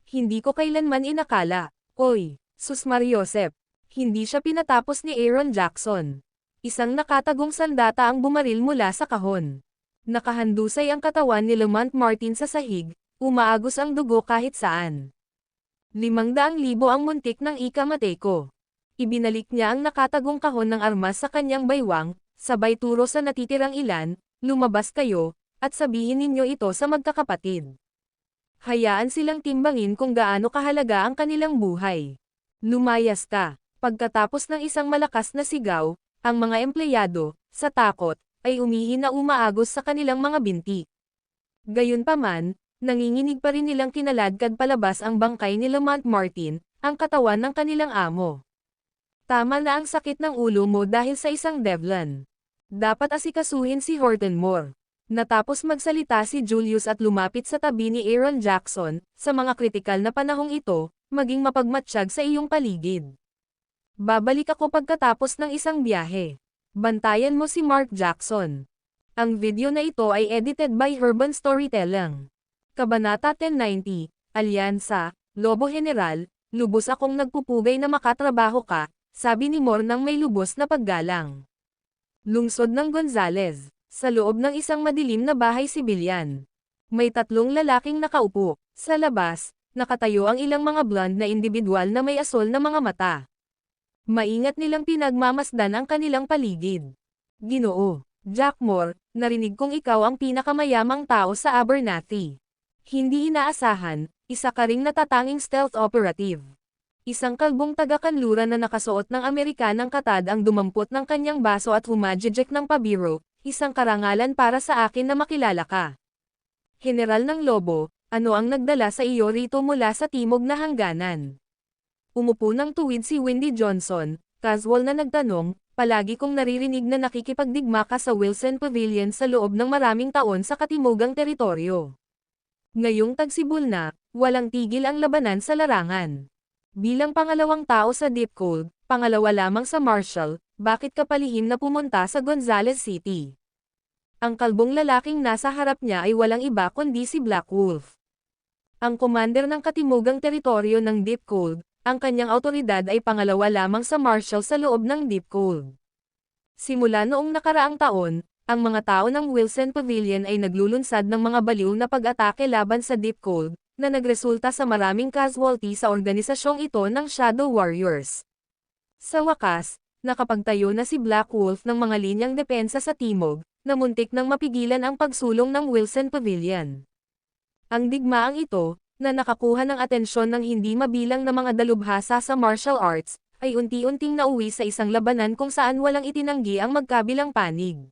Hindi ko kailanman inakala. Oy, Sus Mariosep. Hindi siya pinatapos ni Aaron Jackson. Isang nakatagong sandata ang bumaril mula sa kahon. Nakahandusay ang katawan ni Lamont Martin sa sahig, umaagos ang dugo kahit saan. 500,000 ang muntik ng ikamatay ko. Ibinalik niya ang nakatagong kahon ng armas sa kanyang baywang, sabay turo sa natitirang ilan, lumabas kayo, at sabihin ninyo ito sa magkakapatid. Hayaan silang timbangin kung gaano kahalaga ang kanilang buhay. Lumayas ka. Pagkatapos ng isang malakas na sigaw, ang mga empleyado, sa takot, ay umihi na umaagos sa kanilang mga binti. Gayunpaman, nanginginig pa rin nilang kinaladkad palabas ang bangkay ni Lamont Martin, ang katawan ng kanilang amo. Tama na ang sakit ng ulo mo dahil sa isang Devlin. Dapat asikasuhin si Horton Moore. Natapos magsalita si Julius at lumapit sa tabi ni Aaron Jackson, sa mga kritikal na panahong ito, maging mapagmatsyag sa iyong paligid. Babalik ako pagkatapos ng isang biyahe. Bantayan mo si Mark Jackson. Ang video na ito ay edited by Urban Storytelling. Kabanata 1090, Alyansa, Lobo General, lubos akong nagpupugay na makatrabaho ka, sabi ni Moore nang may lubos na paggalang. Lungsod ng Gonzales, sa loob ng isang madilim na bahay sibilyan. May 3 lalaking nakaupo. Sa labas, nakatayo ang ilang mga blonde na individual na may asol na mga mata. Maingat nilang pinagmamasdan ang kanilang paligid. Ginoo, Jack Moore, narinig kong ikaw ang pinakamayamang tao sa Abernathy. Hindi inaasahan, isa ka ring natatanging stealth operative. Isang kalbong taga-kanluran na nakasuot ng Amerikanang katad ang dumampot ng kanyang baso at humajejek ng pabiro, isang karangalan para sa akin na makilala ka. General ng Lobo, ano ang nagdala sa iyo rito mula sa timog na hangganan? Umupo ng tuwid si Wendy Johnson, casual na nagtanong, palagi kong naririnig na nakikipagdigma ka sa Wilson Pavilion sa loob ng maraming taon sa katimugang teritoryo. Ngayong tagsibol na, walang tigil ang labanan sa larangan. Bilang pangalawang tao sa Deep Cold, pangalawa lamang sa Marshall, bakit ka palihim na pumunta sa Gonzales City? Ang kalbong lalaking nasa harap niya ay walang iba kundi si Black Wolf. Ang commander ng katimugang teritoryo ng Deep Cold, ang kanyang autoridad ay pangalawa lamang sa Marshall sa loob ng Deep Cold. Simula noong nakaraang taon, ang mga tao ng Wilson Pavilion ay naglulunsad ng mga baliw na pag-atake laban sa Deep Cold, na nagresulta sa maraming casualty sa organisasyong ito ng Shadow Warriors. Sa wakas, nakapagtayo na si Black Wolf ng mga linyang depensa sa timog, na muntik nang mapigilan ang pagsulong ng Wilson Pavilion. Ang digmaang ito, na nakakuha ng atensyon ng hindi mabilang na mga dalubhasa sa martial arts, ay unti-unting nauwi sa isang labanan kung saan walang itinanggi ang magkabilang panig.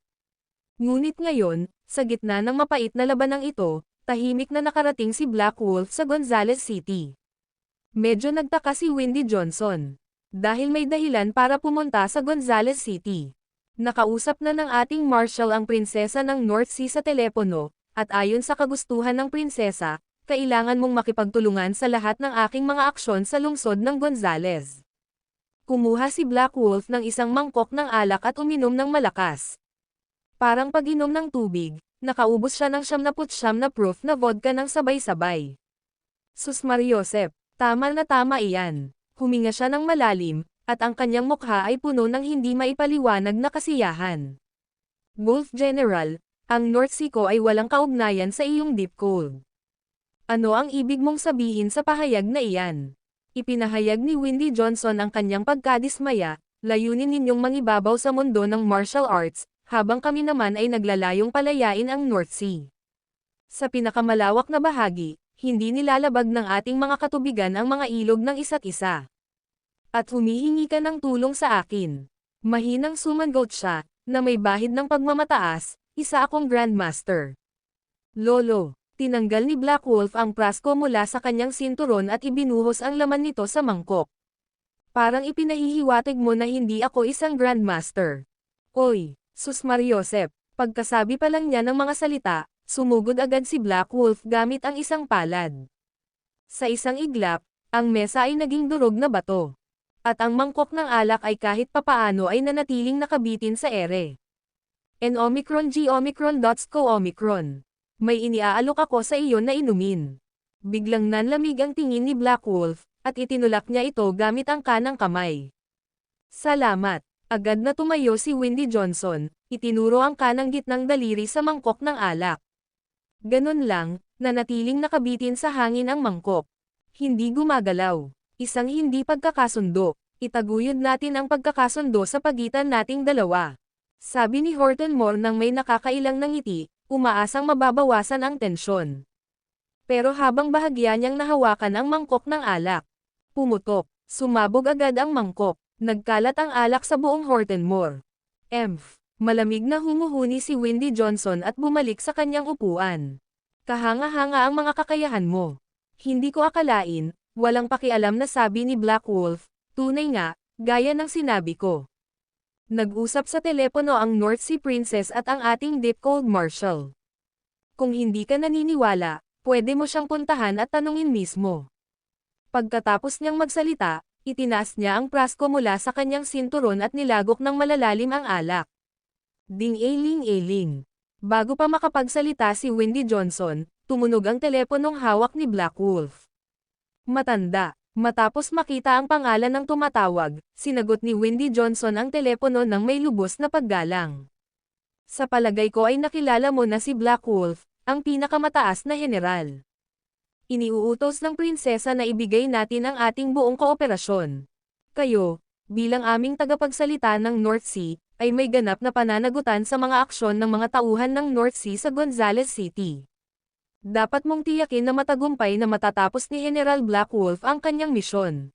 Ngunit ngayon, sa gitna ng mapait na labanang ito, tahimik na nakarating si Black Wolf sa Gonzales City. Medyo nagtaka si Wendy Johnson. Dahil may dahilan para pumunta sa Gonzales City. Nakausap na ng ating Marshal ang prinsesa ng North Sea sa telepono, at ayon sa kagustuhan ng prinsesa, kailangan mong makipagtulungan sa lahat ng aking mga aksyon sa lungsod ng Gonzales. Kumuha si Black Wolf ng isang mangkok ng alak at uminom ng malakas. Parang pag-inom ng tubig, nakaubos siya ng 79 na proof na vodka ng sabay-sabay. Sus Mariosep, tama na tama iyan. Huminga siya ng malalim, at ang kanyang mukha ay puno ng hindi maipaliwanag na kasiyahan. Wolf General, ang North Sea ko ay walang kaugnayan sa iyong Deep Cold. Ano ang ibig mong sabihin sa pahayag na iyan? Ipinahayag ni Wendy Johnson ang kanyang pagkadismaya, layunin ninyong mangibabaw sa mundo ng martial arts, habang kami naman ay naglalayong palayain ang North Sea. Sa pinakamalawak na bahagi, hindi nilalabag ng ating mga katubigan ang mga ilog ng isa't isa. At humihingi ka ng tulong sa akin. Mahinang sumagot siya, na may bahid ng pagmamataas, isa akong Grandmaster. Lolo, tinanggal ni Black Wolf ang prasko mula sa kanyang sinturon at ibinuhos ang laman nito sa mangkok. Parang ipinahihiwatig mo na hindi ako isang Grandmaster. Oy, Sus Mariosep, pagkasabi pa lang niya ng mga salita, sumugod agad si Black Wolf gamit ang isang palad. Sa isang iglap, ang mesa ay naging durog na bato. At ang mangkok ng alak ay kahit papaano ay nanatiling nakabitin sa ere. N Omicron G Omicron dots co Omicron. May iniaalok ako sa iyo na inumin. Biglang nanlamig ang tingin ni Black Wolf, at itinulak niya ito gamit ang kanang kamay. Salamat. Agad na tumayo si Windy Johnson, itinuro ang kanang gitnang daliri sa mangkok ng alak. Ganun lang, nanatiling nakabitin sa hangin ang mangkok. Hindi gumagalaw. Isang hindi pagkakasundo. Itaguyod natin ang pagkakasundo sa pagitan nating dalawa. Sabi ni Horton Moore nang may nakakailang ng ngiti, umaasang mababawasan ang tensyon. Pero habang bahagya niyang nahawakan ang mangkok ng alak, pumutok, sumabog agad ang mangkok, nagkalat ang alak sa buong Horton Moore. Malamig na humuhuni si Windy Johnson at bumalik sa kanyang upuan. Kahanga-hanga ang mga kakayahan mo. Hindi ko akalain, walang pakialam na sabi ni Black Wolf, tunay nga, gaya ng sinabi ko. Nag-usap sa telepono ang North Sea Princess at ang ating Deep Cold Marshal. Kung hindi ka naniniwala, pwede mo siyang puntahan at tanungin mismo. Pagkatapos niyang magsalita, itinaas niya ang prasko mula sa kanyang sinturon at nilagok ng malalalim ang alak. Ding-eling-eling. Bago pa makapagsalita si Windy Johnson, tumunog ang teleponong hawak ni Black Wolf. Matanda. Matapos makita ang pangalan ng tumatawag, sinagot ni Windy Johnson ang telepono ng may lubos na paggalang. Sa palagay ko ay nakilala mo na si Black Wolf, ang pinakamataas na general. Iniuutos ng prinsesa na ibigay natin ang ating buong kooperasyon. Kayo, bilang aming tagapagsalita ng North Sea, ay may ganap na pananagutan sa mga aksyon ng mga tauhan ng North Sea sa Gonzales City. Dapat mong tiyakin na matagumpay na matatapos ni General Black Wolf ang kanyang misyon.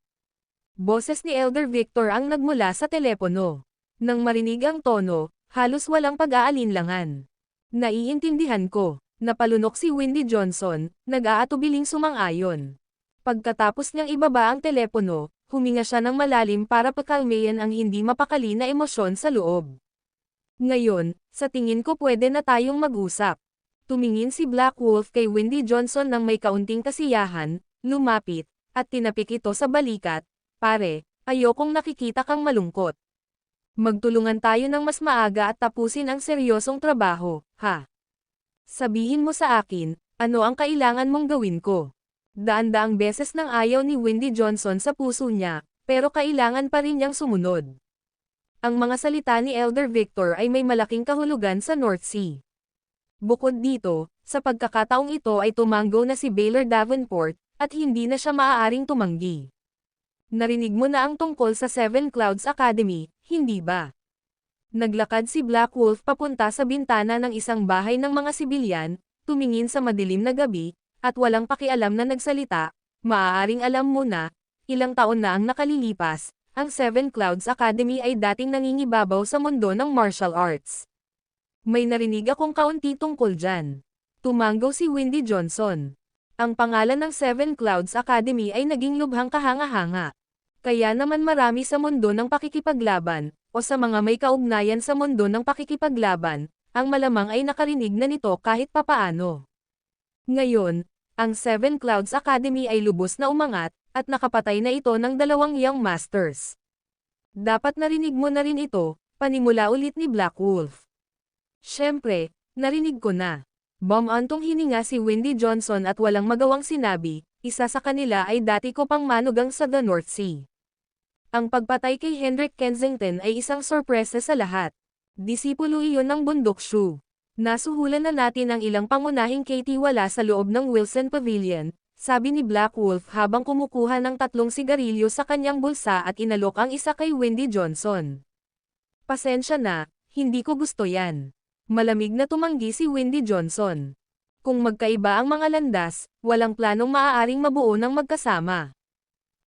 Boses ni Elder Victor ang nagmula sa telepono. Nang marinig ang tono, halos walang pag-aalinlangan. Naiintindihan ko. Napalunok si Windy Johnson, nag-aatubiling sumang-ayon. Pagkatapos niyang ibaba ang telepono, huminga siya ng malalim para pakalmayan ang hindi mapakali na emosyon sa loob. Ngayon, sa tingin ko pwede na tayong mag-usap. Tumingin si Black Wolf kay Windy Johnson nang may kaunting kasiyahan, lumapit, at tinapik ito sa balikat. Pare, ayokong nakikita kang malungkot. Magtulungan tayo ng mas maaga at tapusin ang seryosong trabaho, ha? Sabihin mo sa akin, ano ang kailangan mong gawin ko? Daan-daang beses nang ayaw ni Windy Johnson sa puso niya, pero kailangan pa rin niyang sumunod. Ang mga salita ni Elder Victor ay may malaking kahulugan sa North Sea. Bukod dito, sa pagkakataong ito ay tumanggo na si Baylor Davenport, at hindi na siya maaaring tumanggi. Narinig mo na ang tungkol sa Seven Clouds Academy, hindi ba? Naglakad si Black Wolf papunta sa bintana ng isang bahay ng mga sibilyan, tumingin sa madilim na gabi, at walang pakialam na nagsalita. Maaaring alam mo na, ilang taon na ang nakalilipas, ang Seven Clouds Academy ay dating nangingibabaw sa mundo ng martial arts. May narinig akong kaunti tungkol dyan. Tumanggaw si Windy Johnson. Ang pangalan ng Seven Clouds Academy ay naging lubhang kahanga-hanga. Kaya naman marami sa mundo ng pakikipaglaban, o sa mga may kaugnayan sa mundo ng pakikipaglaban, ang malamang ay nakarinig na nito kahit papaano. Ngayon, ang Seven Clouds Academy ay lubos na umangat, at nakapatay na ito ng 2 young masters. Dapat narinig mo na rin ito, panimula ulit ni Black Wolf. Siyempre, narinig ko na. Bumantong hininga si Windy Johnson at walang magawang sinabi, isa sa kanila ay dati ko pang manugang sa the North Sea. Ang pagpatay kay Hendrik Kensington ay isang sorpresa sa lahat. Disipulo iyon ng Bundok Shoe. Nasuhulan na natin ang ilang pangunahing katiwala sa loob ng Wilson Pavilion, sabi ni Black Wolf habang kumukuha ng 3 sigarilyo sa kanyang bulsa at inalok ang isa kay Windy Johnson. Pasensya na, hindi ko gusto yan. Malamig na tumanggi si Windy Johnson. Kung magkaiba ang mga landas, walang planong maaaring mabuo ng magkasama.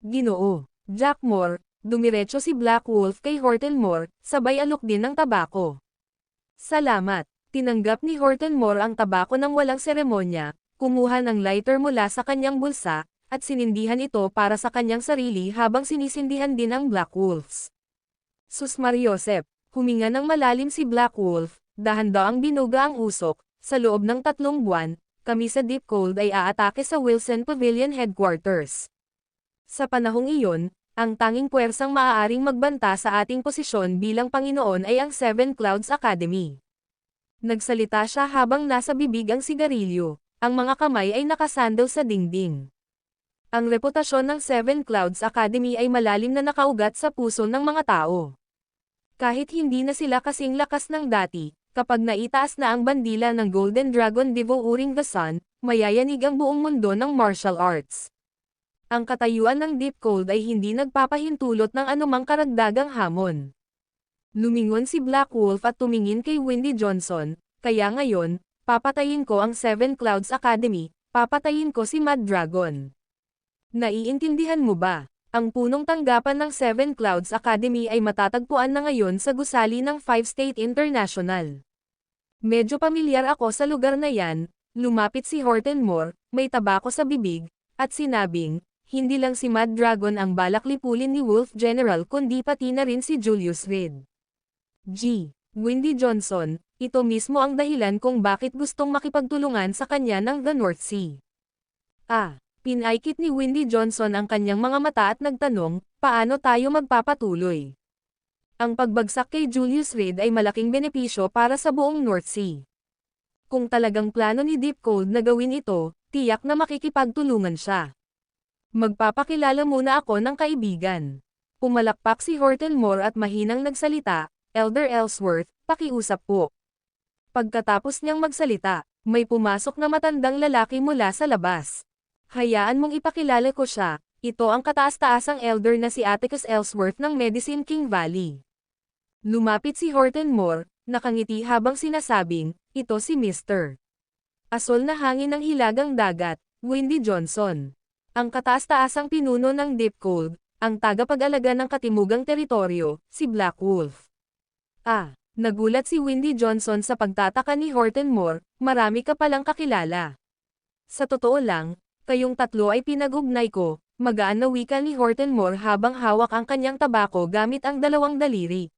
Ginoo, Jack Moore, dumiretso si Black Wolf kay Horton Moore, sabay alok din ng tabako. Salamat, tinanggap ni Horton Moore ang tabako ng walang seremonya, kumuha ng lighter mula sa kanyang bulsa, at sinindihan ito para sa kanyang sarili habang sinisindihan din ang Black Wolves. Sus Mariosep, huminga ng malalim si Black Wolf. Dahan-daang binuga ang usok, sa loob ng 3 buwan, kami sa Deep Cold ay aatake sa Wilson Pavilion Headquarters. Sa panahong iyon, ang tanging puwersang maaaring magbanta sa ating posisyon bilang Panginoon ay ang Seven Clouds Academy. Nagsalita siya habang nasa bibig ang sigarilyo, ang mga kamay ay nakasandal sa dingding. Ang reputasyon ng Seven Clouds Academy ay malalim na nakaugat sa puso ng mga tao. Kahit hindi na sila kasing lakas ng dati, kapag naitaas na ang bandila ng Golden Dragon devouring the sun, mayayanig ang buong mundo ng martial arts. Ang katayuan ng Deep Cold ay hindi nagpapahintulot ng anumang karagdagang hamon. Lumingon si Black Wolf at tumingin kay Windy Johnson, kaya ngayon, papatayin ko ang Seven Clouds Academy, papatayin ko si Mad Dragon. Naiintindihan mo ba? Ang punong tanggapan ng Seven Clouds Academy ay matatagpuan na ngayon sa gusali ng Five State International. Medyo pamilyar ako sa lugar na yan, lumapit si Horton Moore, may tabako sa bibig, at sinabing, hindi lang si Mad Dragon ang balak lipulin ni Wolf General kundi pati na rin si Julius Reed. Windy Johnson, ito mismo ang dahilan kung bakit gustong makipagtulungan sa kanya ng The North Sea. Pinaikit ni Windy Johnson ang kanyang mga mata at nagtanong, paano tayo magpapatuloy? Ang pagbagsak kay Julius Reed ay malaking benepisyo para sa buong North Sea. Kung talagang plano ni Deep Cold na gawin ito, tiyak na makikipagtulungan siya. Magpapakilala muna ako ng kaibigan. Pumalakpak si Horton Moore at mahinang nagsalita, Elder Ellsworth, pakiusap po. Pagkatapos niyang magsalita, may pumasok na matandang lalaki mula sa labas. Hayaan mong ipakilala ko siya, ito ang kataas-taasang elder na si Atticus Ellsworth ng Medicine King Valley. Lumapit si Horton Moore, nakangiti habang sinasabing, ito si Mr. Asol na hangin ng hilagang dagat, Windy Johnson. Ang kataas-taasang pinuno ng Deep Cold, ang tagapag-alaga ng katimugang teritoryo, si Black Wolf. Nagulat si Windy Johnson sa pagtataka ni Horton Moore, marami ka palang kakilala. Sa totoo lang, kayong tatlo ay pinag-ugnay ko, magaan na wika ni Horton Moore habang hawak ang kanyang tabako gamit ang dalawang daliri.